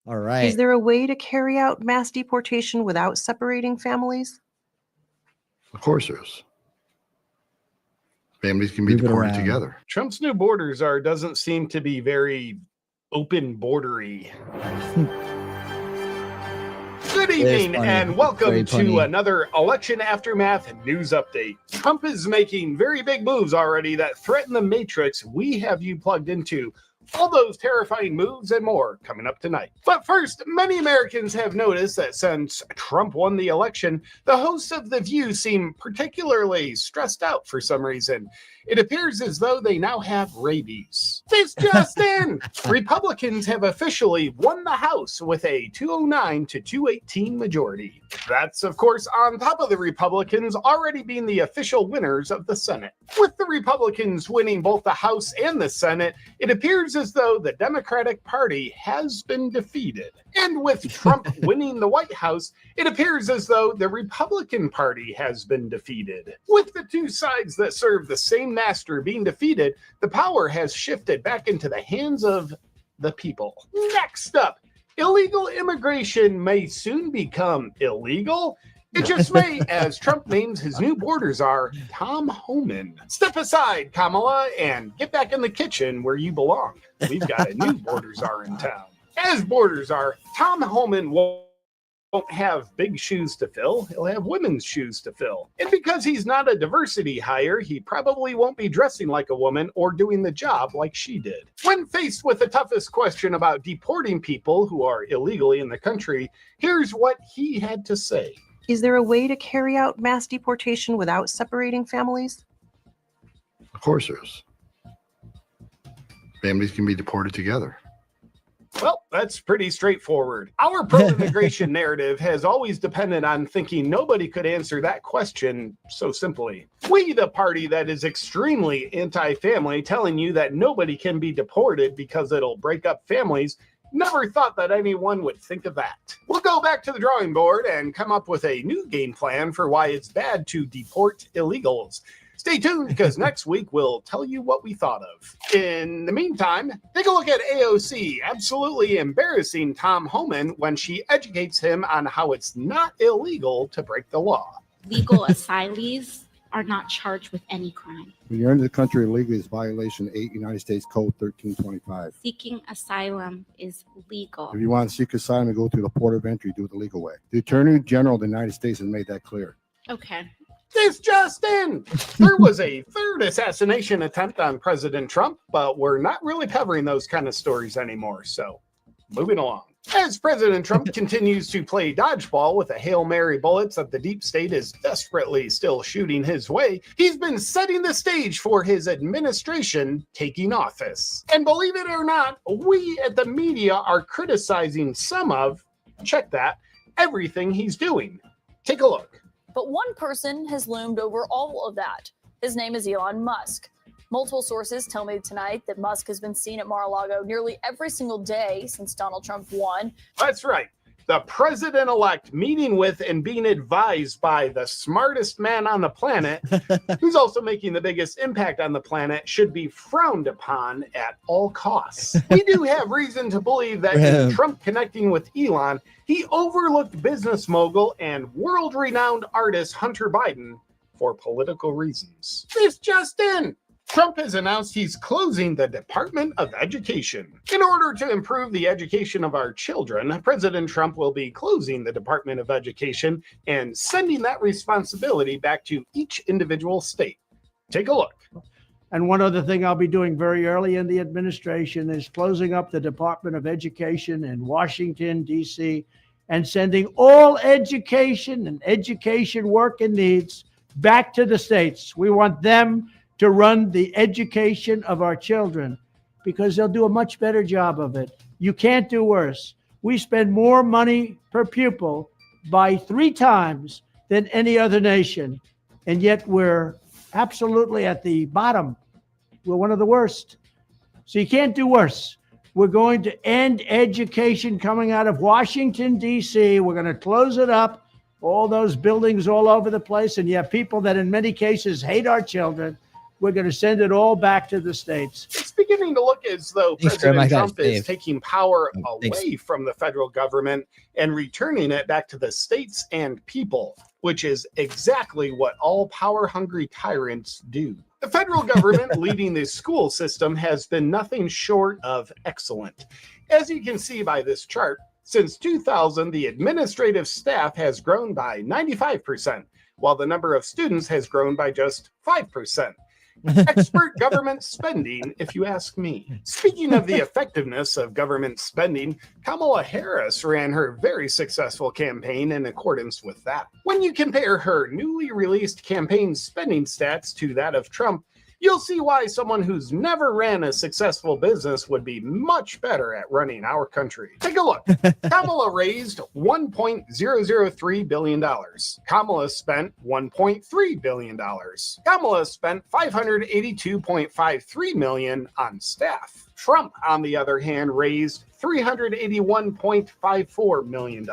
All right. Is there a way to carry out mass deportation without separating families? Of course there is. Families can be Move it deported around. together. Trump's new borders doesn't seem to be very open bordery. Good evening funny. and welcome Very to funny. another election aftermath news update. Trump is making very big moves already that threaten the matrix we have you plugged into. All those terrifying moves and more coming up tonight. But first, many Americans have noticed that since Trump won the election, the hosts of The View seem particularly stressed out for some reason. It appears as though they now have rabies. This just in! Republicans have officially won the House with a 209 to 218 majority. That's, of course, on top of the Republicans already being the official winners of the Senate. With the Republicans winning both the House and the Senate, it appears as though the Democratic Party has been defeated. And with Trump winning the White House, it appears as though the Republican Party has been defeated. With the two sides that serve the same master being defeated, the power has shifted back into the hands of the people. Next up, illegal immigration may soon become illegal. It just may, as Trump names his new border czar, Tom Homan. Step aside, Kamala, and get back in the kitchen where you belong. We've got a new border czar in town. As border czar, Tom Homan won't have big shoes to fill. He'll have women's shoes to fill. And because he's not a diversity hire, he probably won't be dressing like a woman or doing the job like she did. When faced with the toughest question about deporting people who are illegally in the country, here's what he had to say. Is there a way to carry out mass deportation without separating families? Of course there is. Families can be deported together. Well, that's pretty straightforward. Our pro-immigration narrative has always depended on thinking nobody could answer that question so simply. We, the party that is extremely anti-family, telling you that nobody can be deported because it'll break up families, never thought that anyone would think of that. We'll go back to the drawing board and come up with a new game plan for why it's bad to deport illegals. Stay tuned, because next week we'll tell you what we thought of. In the meantime, take a look at AOC absolutely embarrassing Tom Homan when she educates him on how it's not illegal to break the law. Legal asylees are not charged with any crime. When you're into the country illegally, it's violation 8 United States Code 1325. Seeking asylum is legal. If you want to seek asylum and go through the port of entry, do it the legal way. The Attorney General of the United States has made that clear. Okay. This just in! There was a third assassination attempt on President Trump, but we're not really covering those kind of stories anymore, so moving along. As President Trump continues to play dodgeball with the Hail Mary bullets that the deep state is desperately still shooting his way, he's been setting the stage for his administration taking office. And believe it or not, we at the media are criticizing some of, check that, everything he's doing. Take a look. But one person has loomed over all of that. His name is Elon Musk. Multiple sources tell me tonight that Musk has been seen at Mar-a-Lago nearly every single day since Donald Trump won. That's right. the president-elect meeting with and being advised by the smartest man on the planet, who's also making the biggest impact on the planet, should be frowned upon at all costs. We do have reason to believe that in Trump connecting with Elon, he overlooked business mogul and world-renowned artist Hunter Biden for political reasons. This just in! Trump has announced he's closing the Department of Education. In order to improve the education of our children, President Trump will be closing the Department of Education and sending that responsibility back to each individual state. Take a look. And one other thing I'll be doing very early in the administration is closing up the Department of Education in Washington, D.C., and sending all education and education work and needs back to the states. We want them to run the education of our children because they'll do a much better job of it. You can't do worse. We spend more money per pupil by 3 times than any other nation, and yet we're absolutely at the bottom. We're one of the worst. So you can't do worse. We're going to end education coming out of Washington, D.C. We're going to close it up, all those buildings all over the place, and you have people that in many cases hate our children. We're going to send it all back to the states. It's beginning to look as though President Trump is taking power away from the federal government and returning it back to the states and people, which is exactly what all power-hungry tyrants do. The federal government leading the school system has been nothing short of excellent. As you can see by this chart, since 2000, the administrative staff has grown by 95%, while the number of students has grown by just 5%. Expert government spending, if you ask me. Speaking of the effectiveness of government spending, Kamala Harris ran her very successful campaign in accordance with that. When you compare her newly released campaign spending stats to that of Trump, you'll see why someone who's never ran a successful business would be much better at running our country. Take a look. Kamala raised $1.003 billion. Kamala spent $1.3 billion. Kamala spent $582.53 million on staff. Trump, on the other hand, raised $381.54 million.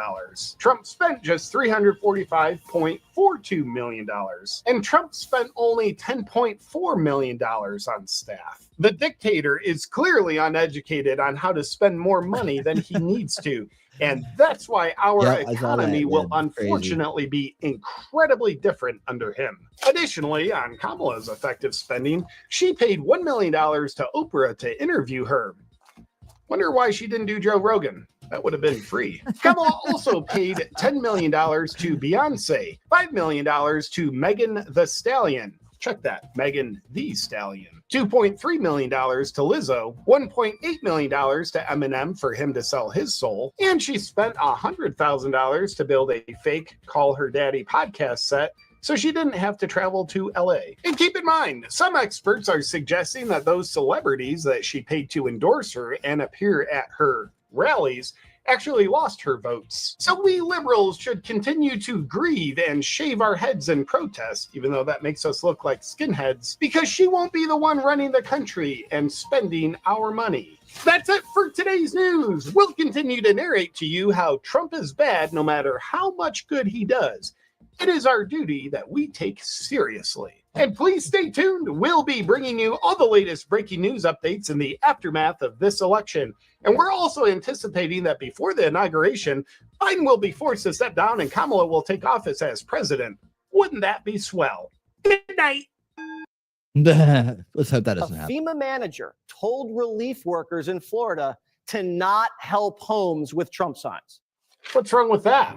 Trump spent just $345.42 million. And Trump spent only $10.4 million on staff. The dictator is clearly uneducated on how to spend more money than he needs to. And that's why our economy will unfortunately be incredibly different under him. Additionally, on Kamala's effective spending, she paid $1 million to Oprah to interview her. Wonder why she didn't do Joe Rogan. That would have been free. Kamala also paid $10 million to Beyonce, $5 million to Megan Thee Stallion. Check that, Megan Thee Stallion. $2.3 million to Lizzo, $1.8 million to Eminem for him to sell his soul, and she spent $100,000 to build a fake Call Her Daddy podcast set so she didn't have to travel to LA. And keep in mind, some experts are suggesting that those celebrities that she paid to endorse her and appear at her rallies actually lost her votes. So we liberals should continue to grieve and shave our heads in protest, even though that makes us look like skinheads, because she won't be the one running the country and spending our money. That's it for today's news. We'll continue to narrate to you how Trump is bad no matter how much good he does. It is our duty that we take seriously. And please stay tuned. We'll be bringing you all the latest breaking news updates in the aftermath of this election. And we're also anticipating that before the inauguration, Biden will be forced to step down and Kamala will take office as president. Wouldn't that be swell? Good night. Let's hope that doesn't happen. FEMA manager told relief workers in Florida to not help homes with Trump signs. What's wrong with that?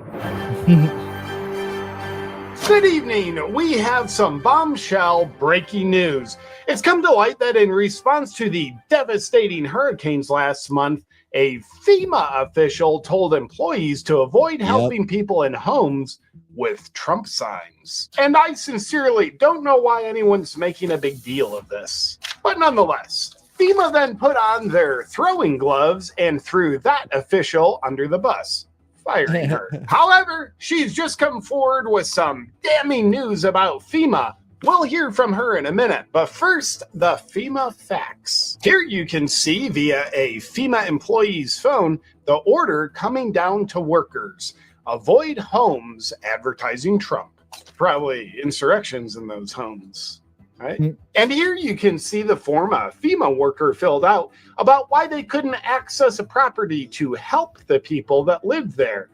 Good evening. We have some bombshell breaking news. It's come to light that in response to the devastating hurricanes last month, a FEMA official told employees to avoid helping people in homes with Trump signs. And I sincerely don't know why anyone's making a big deal of this. But nonetheless, FEMA then put on their throwing gloves and threw that official under the bus, firing her. However, she's just come forward with some damning news about FEMA We'll hear from her in a minute, but first, the FEMA facts. Here you can see via a FEMA employee's phone the order coming down to workers. Avoid homes advertising Trump. Probably insurrections in those homes, right? And here you can see the form a FEMA worker filled out about why they couldn't access a property to help the people that lived there.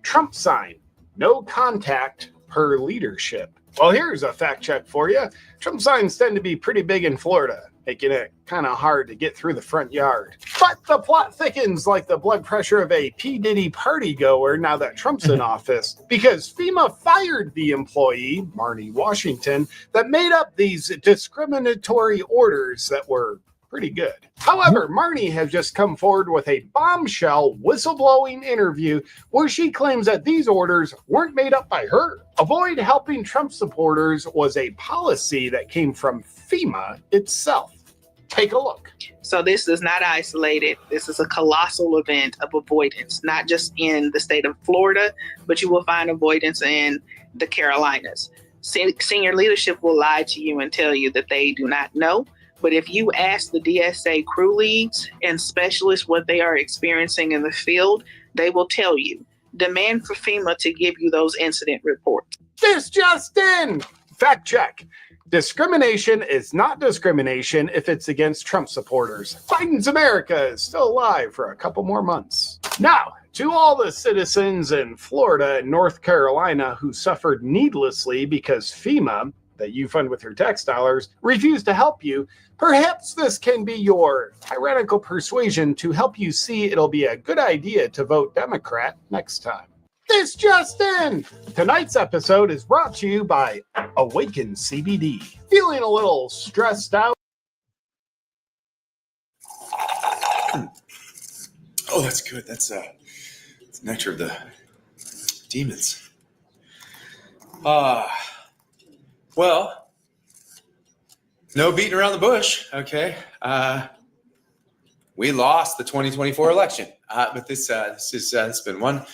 Trump sign, no contact per leadership. Well, here's a fact check for you. Trump signs tend to be pretty big in Florida, making it kind of hard to get through the front yard. But the plot thickens like the blood pressure of a P. Diddy party goer now that Trump's in office, because FEMA fired the employee, Marnie Washington, that made up these discriminatory orders that were pretty good. However, Marnie has just come forward with a bombshell whistleblowing interview where she claims that these orders weren't made up by her. Avoid helping Trump supporters was a policy that came from FEMA itself. Take a look. So this is not isolated. This is a colossal event of avoidance, not just in the state of Florida, but you will find avoidance in the Carolinas. Senior leadership will lie to you and tell you that they do not know. But if you ask the DSA crew leads and specialists what they are experiencing in the field, they will tell you. Demand for FEMA to give you those incident reports. This just in! Fact check. Discrimination is not discrimination if it's against Trump supporters. Biden's America is still alive for a couple more months. Now, to all the citizens in Florida and North Carolina who suffered needlessly because FEMA, that you fund with your tax dollars, refused to help you, perhaps this can be your tyrannical persuasion to help you see it'll be a good idea to vote Democrat next time. This just in! Tonight's episode is brought to you by Awaken CBD. Feeling a little stressed out? Oh, that's good. That's nectar of the demons. Well, no beating around the bush, okay? We lost the 2024 election, but it's been one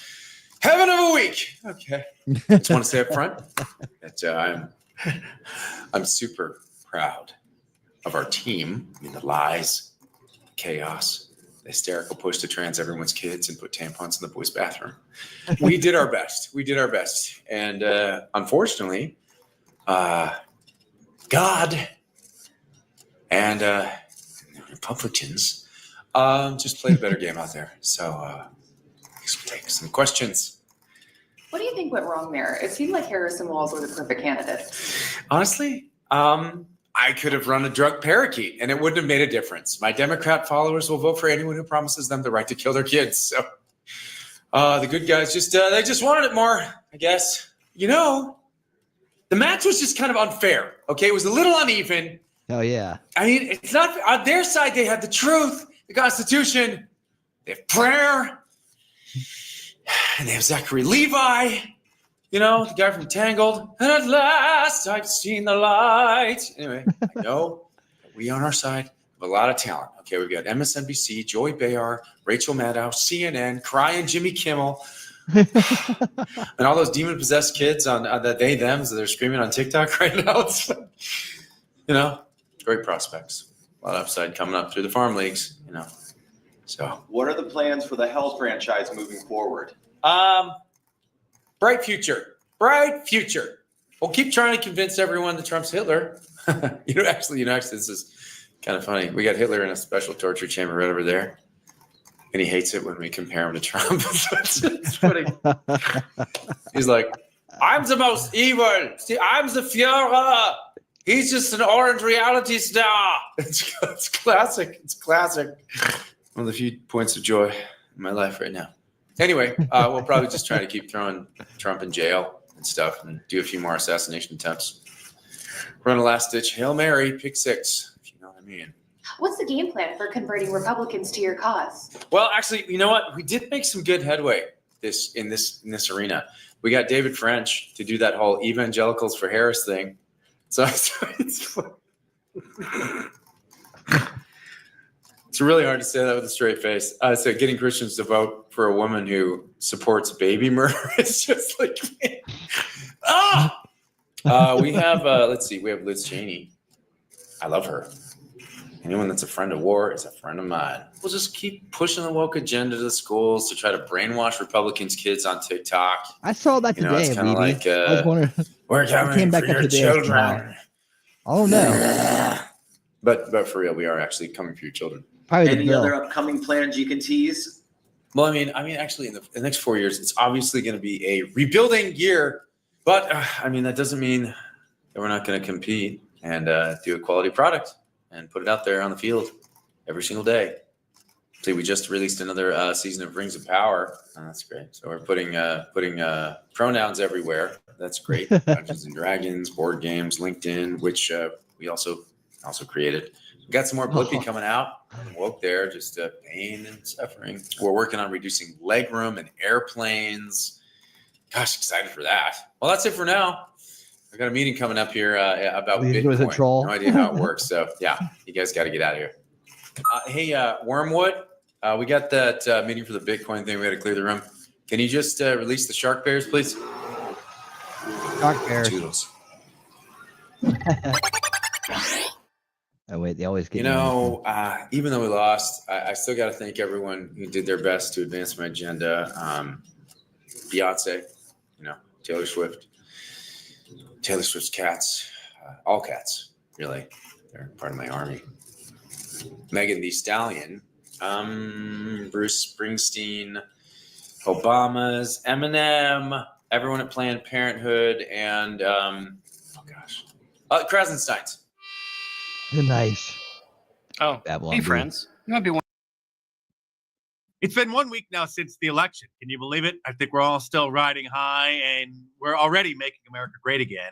heaven of a week. Okay, just want to say up front that I'm super proud of our team. I mean, the lies, chaos, the hysterical push to trans everyone's kids and put tampons in the boys' bathroom. We did our best. We did our best, and unfortunately, God and the Republicans just played a better game out there. So I guess we'll take some questions. What do you think went wrong there? It seemed like Harrison Walls was a perfect candidate. Honestly, I could have run a drug parakeet and it wouldn't have made a difference. My Democrat followers will vote for anyone who promises them the right to kill their kids. So the good guys they just wanted it more, I guess. You know, the match was just kind of unfair. Okay, it was a little uneven. Oh yeah. I mean, it's not on their side. They have the truth, the Constitution, they have prayer, and they have Zachary Levi. You know, the guy from Tangled. And at last, I've seen the light. Anyway, I know that we on our side have a lot of talent. Okay, we've got MSNBC, Joy Behar, Rachel Maddow, CNN, crying Jimmy Kimmel. And all those demon-possessed kids on the they, thems that they're screaming on TikTok right now. It's, you know, great prospects. A lot of upside coming up through the farm leagues, you know. So, what are the plans for the Hell franchise moving forward? Bright future. Bright future. We'll keep trying to convince everyone that Trump's Hitler. Actually, this is kind of funny. We got Hitler in a special torture chamber right over there. And he hates it when we compare him to Trump. It's funny. He's like, I'm the most evil. See, I'm the Führer. He's just an orange reality star. It's classic. It's classic. One of the few points of joy in my life right now. Anyway, we'll probably just try to keep throwing Trump in jail and stuff and do a few more assassination attempts. Run a last-ditch Hail Mary, pick six, if you know what I mean. What's the game plan for converting Republicans to your cause? Well, actually, you know what? We did make some good headway in this arena. We got David French to do that whole evangelicals for Harris thing. So it's really hard to say that with a straight face. So getting Christians to vote for a woman who supports baby murder is just like, We have, let's see, we have Liz Cheney. I love her. Anyone that's a friend of war is a friend of mine. We'll just keep pushing the woke agenda to the schools to try to brainwash Republicans' kids on TikTok. I saw that today. It's kind of like, I was wondering. we're coming for your children. Oh no! But for real, we are actually coming for your children. Any other upcoming plans you can tease? Well, I mean, actually, in the next 4 years, it's obviously going to be a rebuilding year. But I mean, that doesn't mean that we're not going to compete and do a quality product and put it out there on the field every single day. See, we just released another season of Rings of Power. Oh, that's great. So we're putting pronouns everywhere. That's great. Dungeons and Dragons, board games, LinkedIn, which we also created. We got some more Blippi coming out. Woke there, just pain and suffering. We're working on reducing legroom and airplanes. Gosh, excited for that. Well, that's it for now. I got a meeting coming up here about Bitcoin. No idea how it works. So yeah, you guys got to get out of here. Hey, Wormwood, we got that meeting for the Bitcoin thing. We got to clear the room. Can you just release the shark bears, please? Shark bears. Toodles. Oh wait, they always get. Even though we lost, I still got to thank everyone who did their best to advance my agenda. Beyonce, Taylor Swift's cats, all cats, really. They're part of my army. Megan Thee Stallion, Bruce Springsteen, Obama's, Eminem, everyone at Planned Parenthood, and Krasenstein's. Nice. Oh, Babylon hey, Bee. friends. You might be one. It's been 1 week now since the election. Can you believe it? I think we're all still riding high, and we're already making America great again.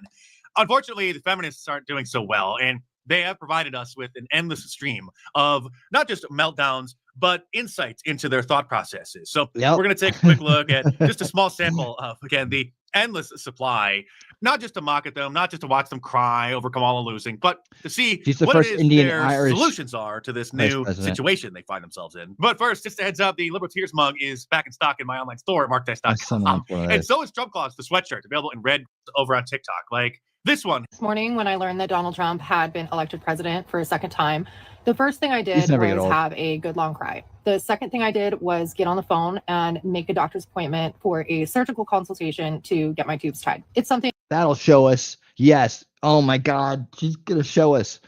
Unfortunately, the feminists aren't doing so well, and they have provided us with an endless stream of not just meltdowns, but insights into their thought processes. So we're going to take a quick look at just a small sample of, again, the endless supply, not just to mock at them, not just to watch them cry over Kamala losing, but to see what it is their solutions are to this new situation they find themselves in. But first, just a heads up, the Liberal Tears mug is back in stock in my online store at markdice.com. And so is Trump Claus, the sweatshirt, available in red over on TikTok. Like this one. This morning, when I learned that Donald Trump had been elected president for a second time, the first thing I did was have a good long cry. The second thing I did was get on the phone and make a doctor's appointment for a surgical consultation to get my tubes tied. It's something That'll show us. Yes. Oh my God. She's gonna show us.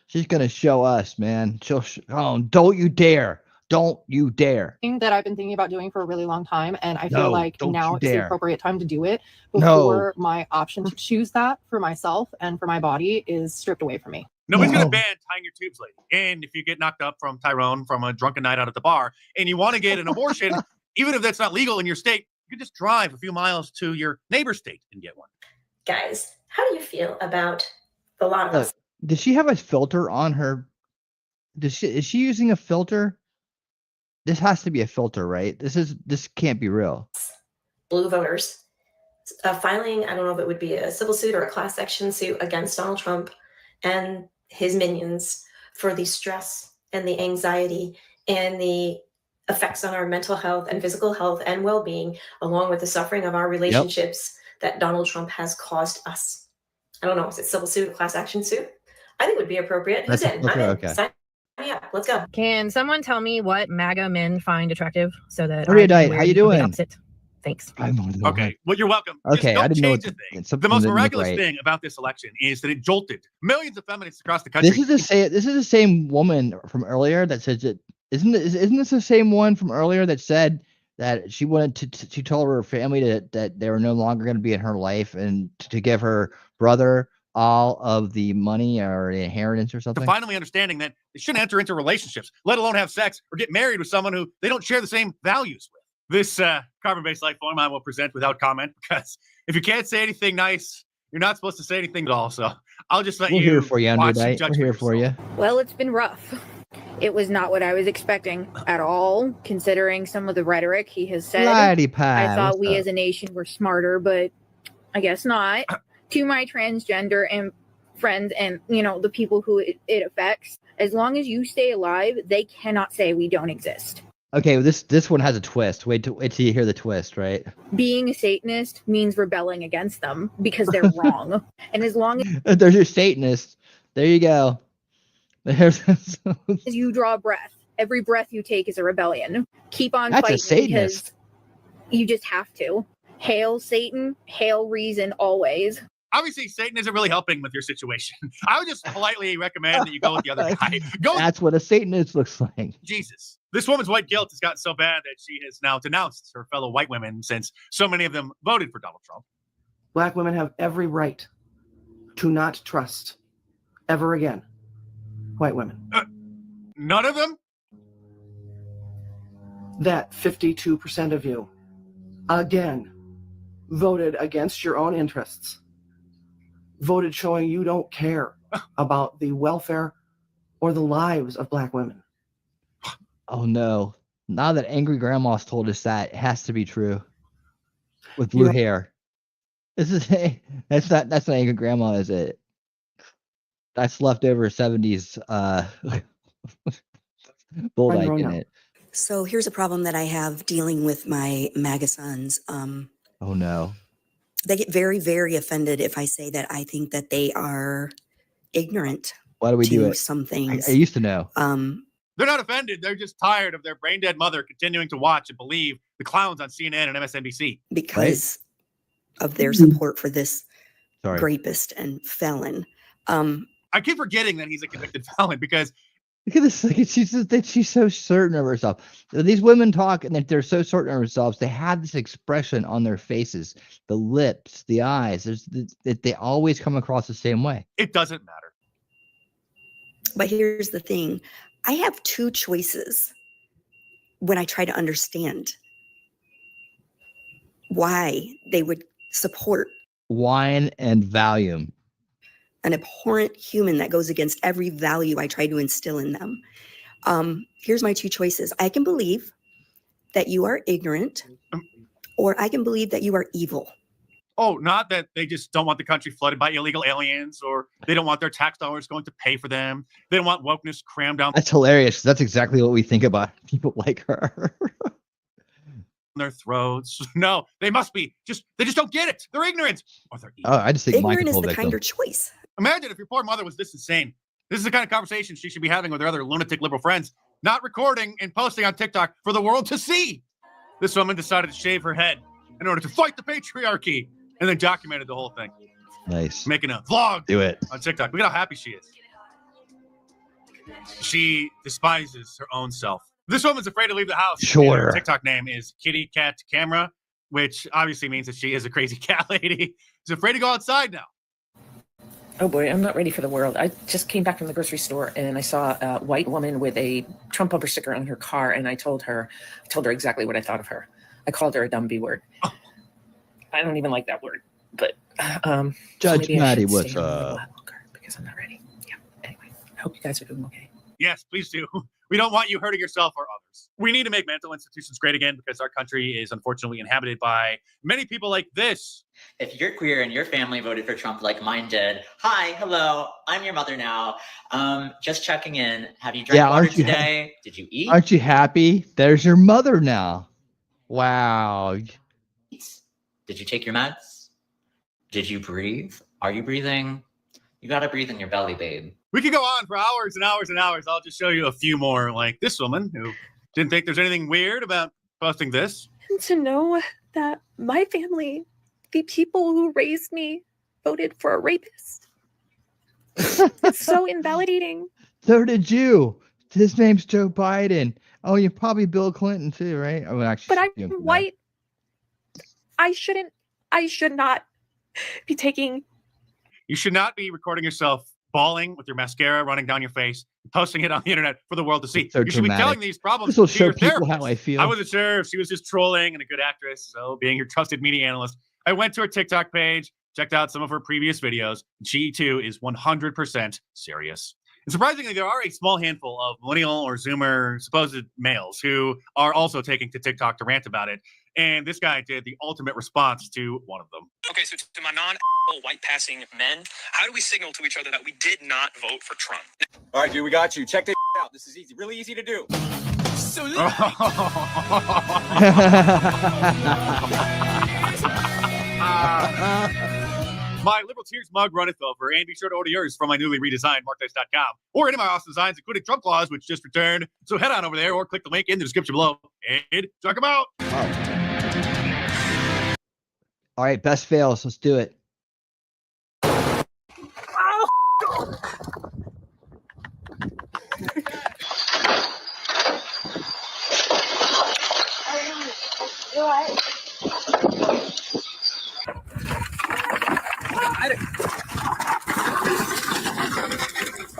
She's gonna show us, man. Don't you dare. Don't you dare. that I've been thinking about doing for a really long time, and I feel like now it's the dare. appropriate time to do it before my option to choose that for myself and for my body is stripped away from me. Nobody's going to ban tying your tubes, lady. And if you get knocked up from Tyrone from a drunken night out at the bar and you want to get an abortion, even if that's not legal in your state, you can just drive a few miles to your neighbor's state and get one. Guys, how do you feel about a lot of us? Does she have a filter on her? Is she using a filter? This has to be a filter, right? This can't be real. Blue voters filing, I don't know if it would be a civil suit or a class action suit against Donald Trump and his minions for the stress and the anxiety and the effects on our mental health and physical health and well-being, along with the suffering of our relationships that Donald Trump has caused us. I don't know, is it civil suit, class action suit? I think it would be appropriate. Who's in? I'm in. Okay. Sign me up. Let's go. Can someone tell me what MAGA men find attractive so that Maria Diet, how you doing? Thanks. Okay, well, you're welcome. Okay, I didn't know. The most miraculous thing about this election is that it jolted millions of feminists across the country. This is the same woman from earlier that says it. Isn't this the same one from earlier that said that she wanted to? She told her family that they were no longer going to be in her life and to give her brother all of the money or the inheritance or something. To finally understanding that they shouldn't enter into relationships, let alone have sex or get married with someone who they don't share the same values with. This carbon-based life form I will present without comment, because if you can't say anything nice, you're not supposed to say anything at all. So I'll just let We're you here for you, watch and Underdite. judge We're for here yourself. for you. Well, it's been rough. It was not what I was expecting at all, considering some of the rhetoric he has said. Lottie pie, I thought what's we up? as a nation were smarter, but I guess not. To my transgender and friends and, the people who it affects, as long as you stay alive, they cannot say we don't exist. Okay, this one has a twist. Wait till you hear the twist, right? Being a Satanist means rebelling against them because they're wrong. And as long There's your Satanist. There you go. There's as you draw breath, every breath you take is a rebellion. Keep on That's a fighting Satanist. because you just have to. Hail Satan, hail reason always. Obviously, Satan isn't really helping with your situation. I would just politely recommend that you go with the other guy. That's what a Satanist looks like. Jesus. This woman's white guilt has gotten so bad that she has now denounced her fellow white women since so many of them voted for Donald Trump. Black women have every right to not trust ever again white women. None of them? That 52% of you, again, voted against your own interests. Voted showing you don't care about the welfare or the lives of Black women. Oh no. Now that Angry Grandma's told us that, it has to be true. With blue hair. This is that's not Angry Grandma, is it? That's leftover 70s Bulldyke in it. So here's a problem that I have dealing with my MAGA sons. Oh no. They get very, very offended if I say that I think that they are ignorant. Why do we do it? Some things. I used to know. They're not offended. They're just tired of their brain dead mother continuing to watch and believe the clowns on CNN and MSNBC. Because of their support for this rapist and felon. I keep forgetting that he's a convicted felon because look at this. Look at she's so certain of herself. These women talk and they're so certain of themselves. They have this expression on their faces, the lips, the eyes. They always come across the same way. It doesn't matter. But here's the thing. I have two choices when I try to understand why they would support wine and Valium. An abhorrent human that goes against every value I try to instill in them. Here's my two choices. I can believe that you are ignorant, or I can believe that you are evil. Oh, not that they just don't want the country flooded by illegal aliens, or they don't want their tax dollars going to pay for them. They don't want wokeness crammed down That's hilarious. That's exactly what we think about people like her. their throats. No, they must be they just don't get it. They're ignorant. Or they're evil. Oh, I just think ignorant is the kinder choice. Imagine if your poor mother was this insane. This is the kind of conversation she should be having with her other lunatic liberal friends, not recording and posting on TikTok for the world to see. This woman decided to shave her head in order to fight the patriarchy and then documented the whole thing. Nice. Making a vlog Do it. on TikTok. Look at how happy she is. She despises her own self. This woman's afraid to leave the house. Sure. Her TikTok name is Kitty Cat Camera, which obviously means that she is a crazy cat lady. She's afraid to go outside now. Oh boy, I'm not ready for the world. I just came back from the grocery store and I saw a white woman with a Trump bumper sticker on her car, and I told her exactly what I thought of her. I called her a dumb B word. Oh. I don't even like that word, but Judge so Maddie, what's up? Because I'm not ready. Yeah. Anyway, I hope you guys are doing okay. Yes, please do. We don't want you hurting yourself or others. We need to make mental institutions great again because our country is unfortunately inhabited by many people like this. If you're queer and your family voted for Trump like mine did, hi, hello, I'm your mother now. Just checking in. Have you drank water today? Did you eat? Aren't you happy? There's your mother now. Wow. Did you take your meds? Did you breathe? Are you breathing? You gotta breathe in your belly, babe. We could go on for hours and hours and hours. I'll just show you a few more, like this woman who didn't think there's anything weird about posting this. And to know that my family, the people who raised me, voted for a rapist. It's so invalidating. So did you. His name's Joe Biden. Oh, you're probably Bill Clinton too, right? Oh, actually, but I'm white. I should not be taking. You should not be recording yourself bawling with your mascara running down your face and posting it on the internet for the world to see. So you should be telling these problems This will to show your people therapist. how I feel. I wasn't sure if she was just trolling and a good actress. So being your trusted media analyst, I went to her TikTok page, checked out some of her previous videos. She too is 100% serious. And surprisingly, there are a small handful of millennial or Zoomer supposed males who are also taking to TikTok to rant about it. And this guy did the ultimate response to one of them. Okay, so to my white passing men, how do we signal to each other that we did not vote for Trump? All right, dude, we got you. Check this out. This is easy, really easy to do. My Liberal Tears mug runneth over, and be sure to order yours from my newly redesigned markdice.com or any of my awesome designs, including Trump claws, which just returned. So head on over there or click the link in the description below and check them out. All right, best fails. Let's do it.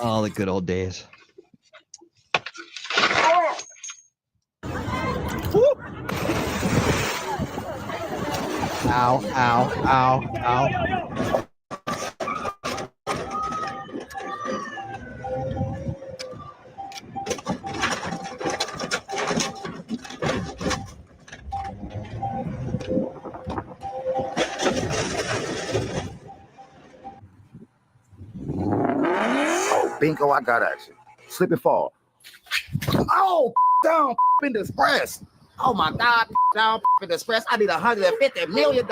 Oh, the good old days. Ow, ow, ow, ow. Oh, bingo, I got action. Slip and fall. Oh, down in this press. Oh my God, down in this press. I need $150 million.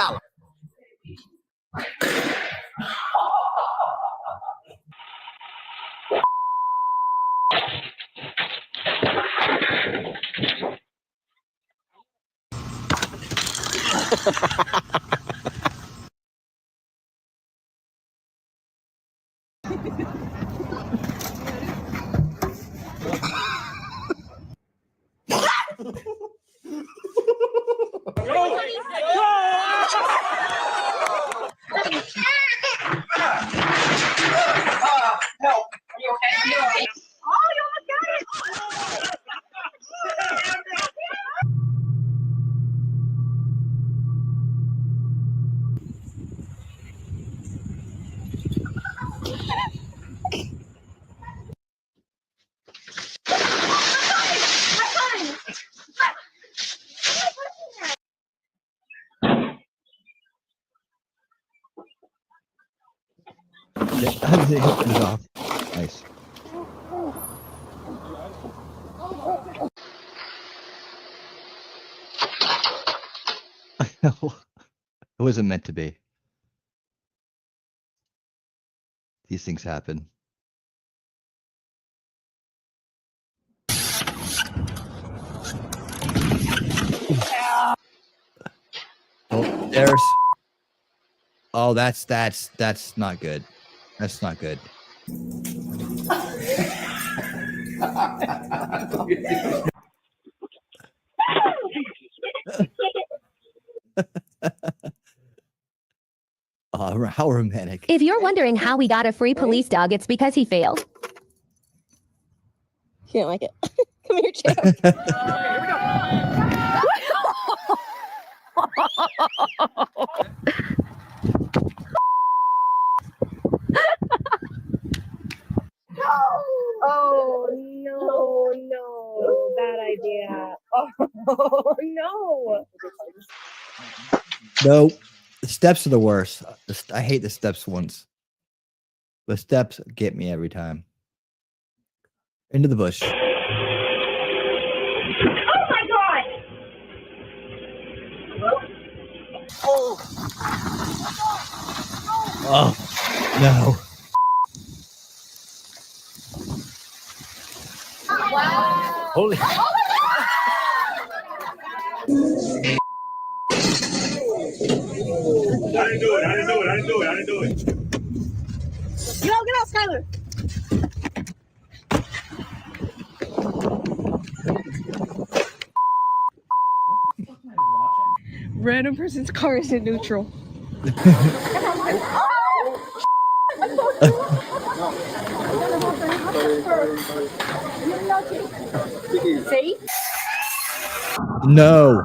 Nice. It wasn't meant to be. These things happen. Oh, there's. Oh, that's not good. That's not good. How romantic. If you're wondering how we got a free police dog, it's because he failed. You don't like it? Come here, Champ. Oh, no, bad idea. Oh, no. No, the steps are the worst. I hate the steps ones. The steps get me every time. Into the bush. Oh my God! Oh, no. Wow. Holy. I didn't do it. Get out, Skylar. Random person's car is in neutral. See? No.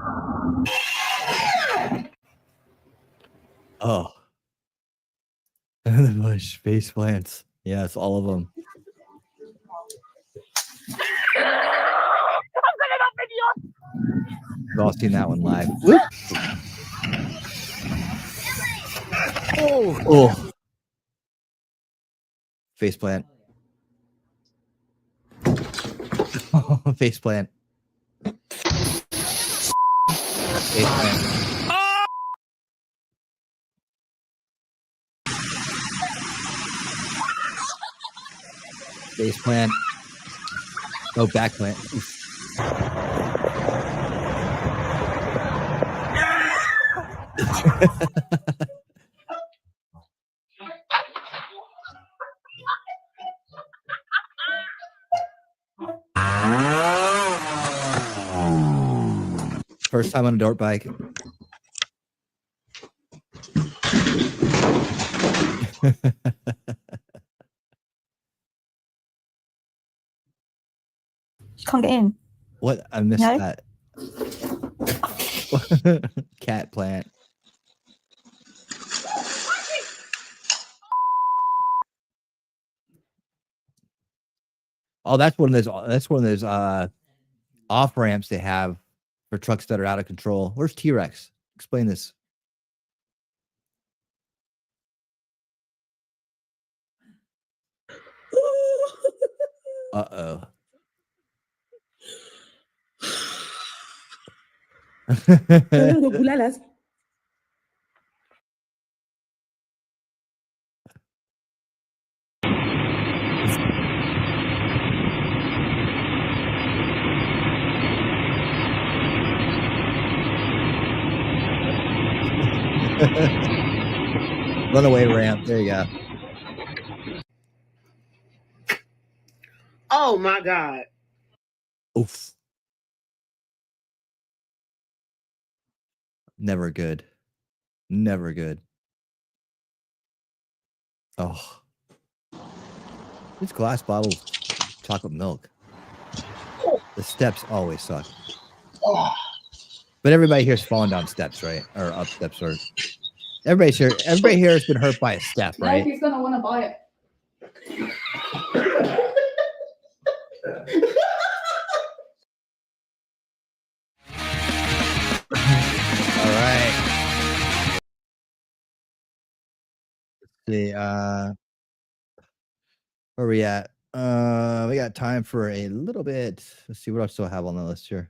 Oh. The bush face plants. Yes, all of them. We've all seen that one live. Whoop. Oh. Face plant. Face plant. Base plant. Oh, back plant. First time on a dirt bike. Can't get in. What? I missed No? that. Cat plant. Oh, that's one of those. That's one of those off ramps they have for trucks that are out of control. Where's T-Rex? Explain this. Uh-oh. Runaway ramp. There you go. Oh my God. Oof. Never good. Never good. Oh. These glass bottles, chocolate milk. The steps always suck. But everybody here's falling down steps, right? Or up steps, or everybody here has been hurt by a step, right? He's gonna want to buy it. All right. Let's see, where are we at? We got time for a little bit. Let's see what I still have on the list here.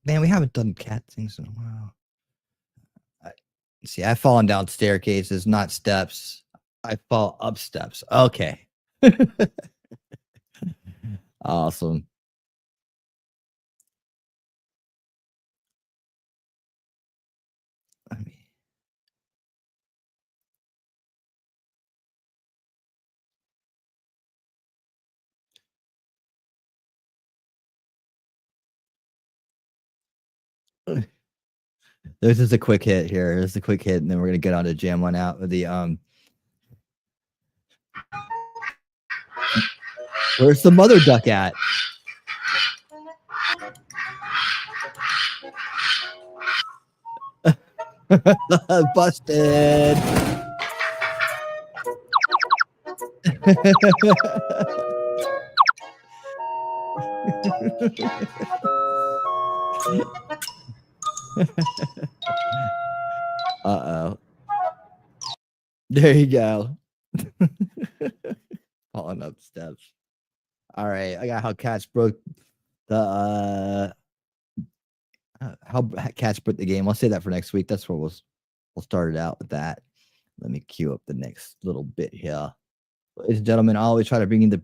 Man, we haven't done cat things in a while. See, I've fallen down staircases, not steps. I fall up steps. Okay. Awesome. This is a quick hit here. This is a quick hit, and then we're gonna get on to jam one out with the Where's the mother duck at? Busted. Uh-oh. There you go. Falling up steps. All right, I got how cats broke the how cats broke the game. I'll say that for next week. That's where we'll start it out with that. Let me cue up the next little bit here. Ladies and gentlemen, I always try to bring you the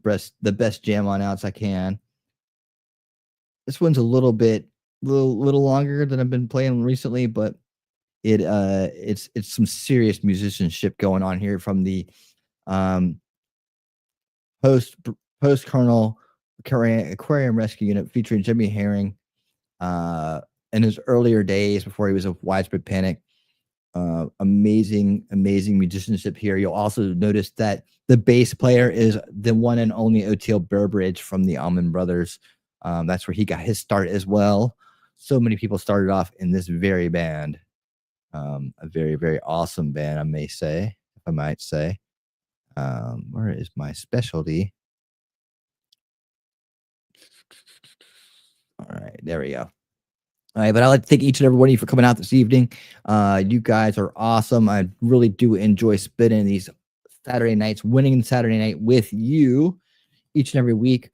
best jam on outs I can. This one's a little longer than I've been playing recently, but it's some serious musicianship going on here from the post Colonel Aquarium Rescue Unit featuring Jimmy Herring in his earlier days before he was a Widespread Panic. Amazing musicianship here. You'll also notice that the bass player is the one and only Oteil Burbridge from the Allman Brothers. That's where he got his start as well. So many people started off in this very band. A very, very awesome band, I might say. Where is my specialty? All right, there we go. All right, but I'd like to thank each and every one of you for coming out this evening. You guys are awesome. I really do enjoy spending these Saturday nights, winning Saturday night with you each and every week.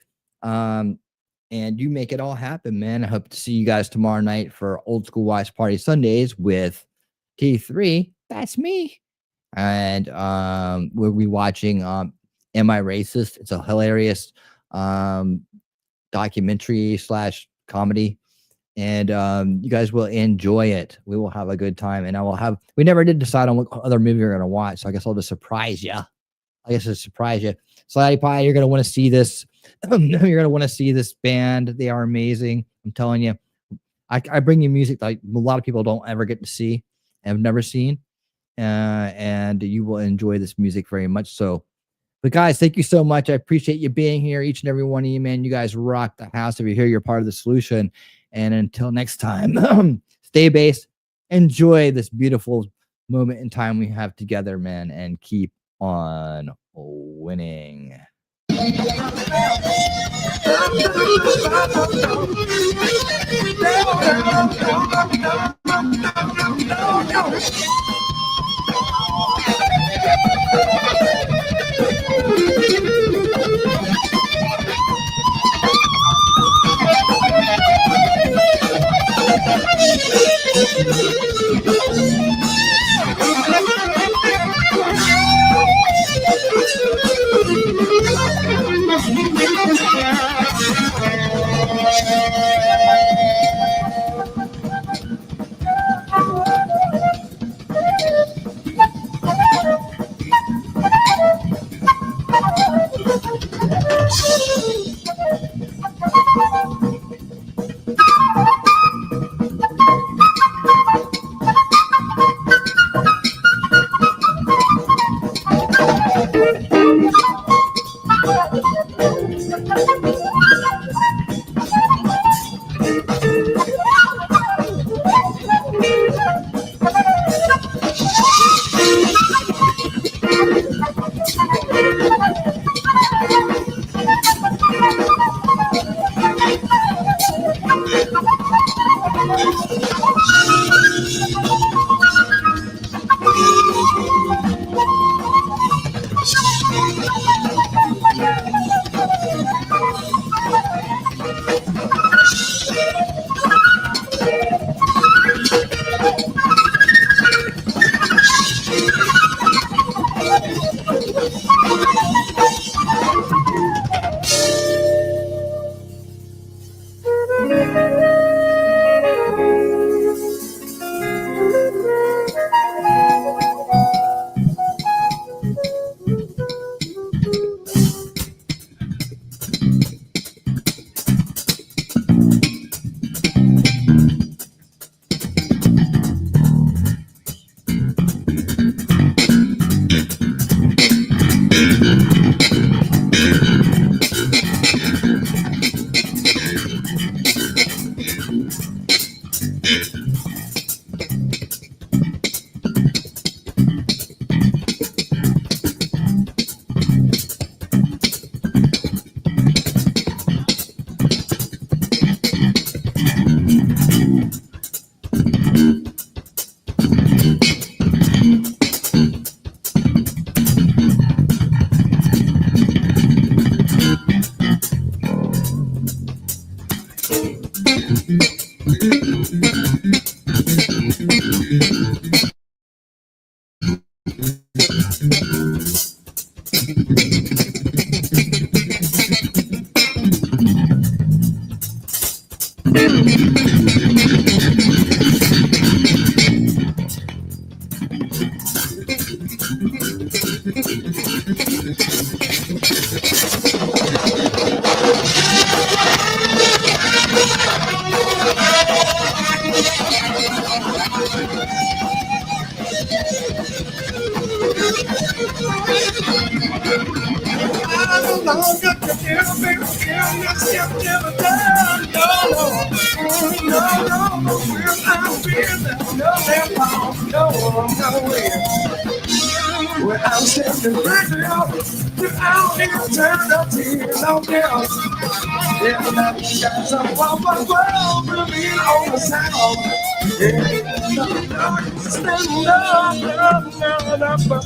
and you make it all happen, man. I hope to see you guys tomorrow night for Old School Wise Party Sundays with T3. That's me. And we'll be watching Am I Racist? It's a hilarious documentary / comedy. And you guys will enjoy it. We will have a good time. And we never did decide on what other movie we're going to watch. So I guess I'll just surprise you. Slotty Pie, you're going to want to see this. You're going to want to see this band. They are amazing. I'm telling you. I bring you music like a lot of people don't ever get to see and have never seen. And you will enjoy this music very much so. But guys, thank you so much. I appreciate you being here, each and every one of you, man. You guys rock the house. If you're here, you're part of the solution. And until next time, stay based. Enjoy this beautiful moment in time we have together, man, and keep on winning.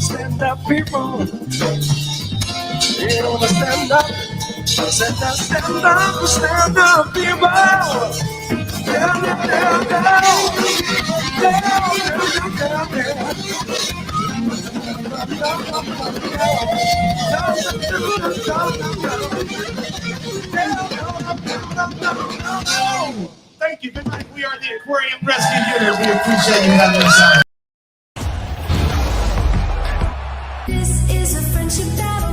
Stand up, people. Stand up. Stand up, stand up, people. Down, down, down, down. Thank you. Good night. We are the Aquarium Rescue Unit. We appreciate you having us on. This is a friendship battle.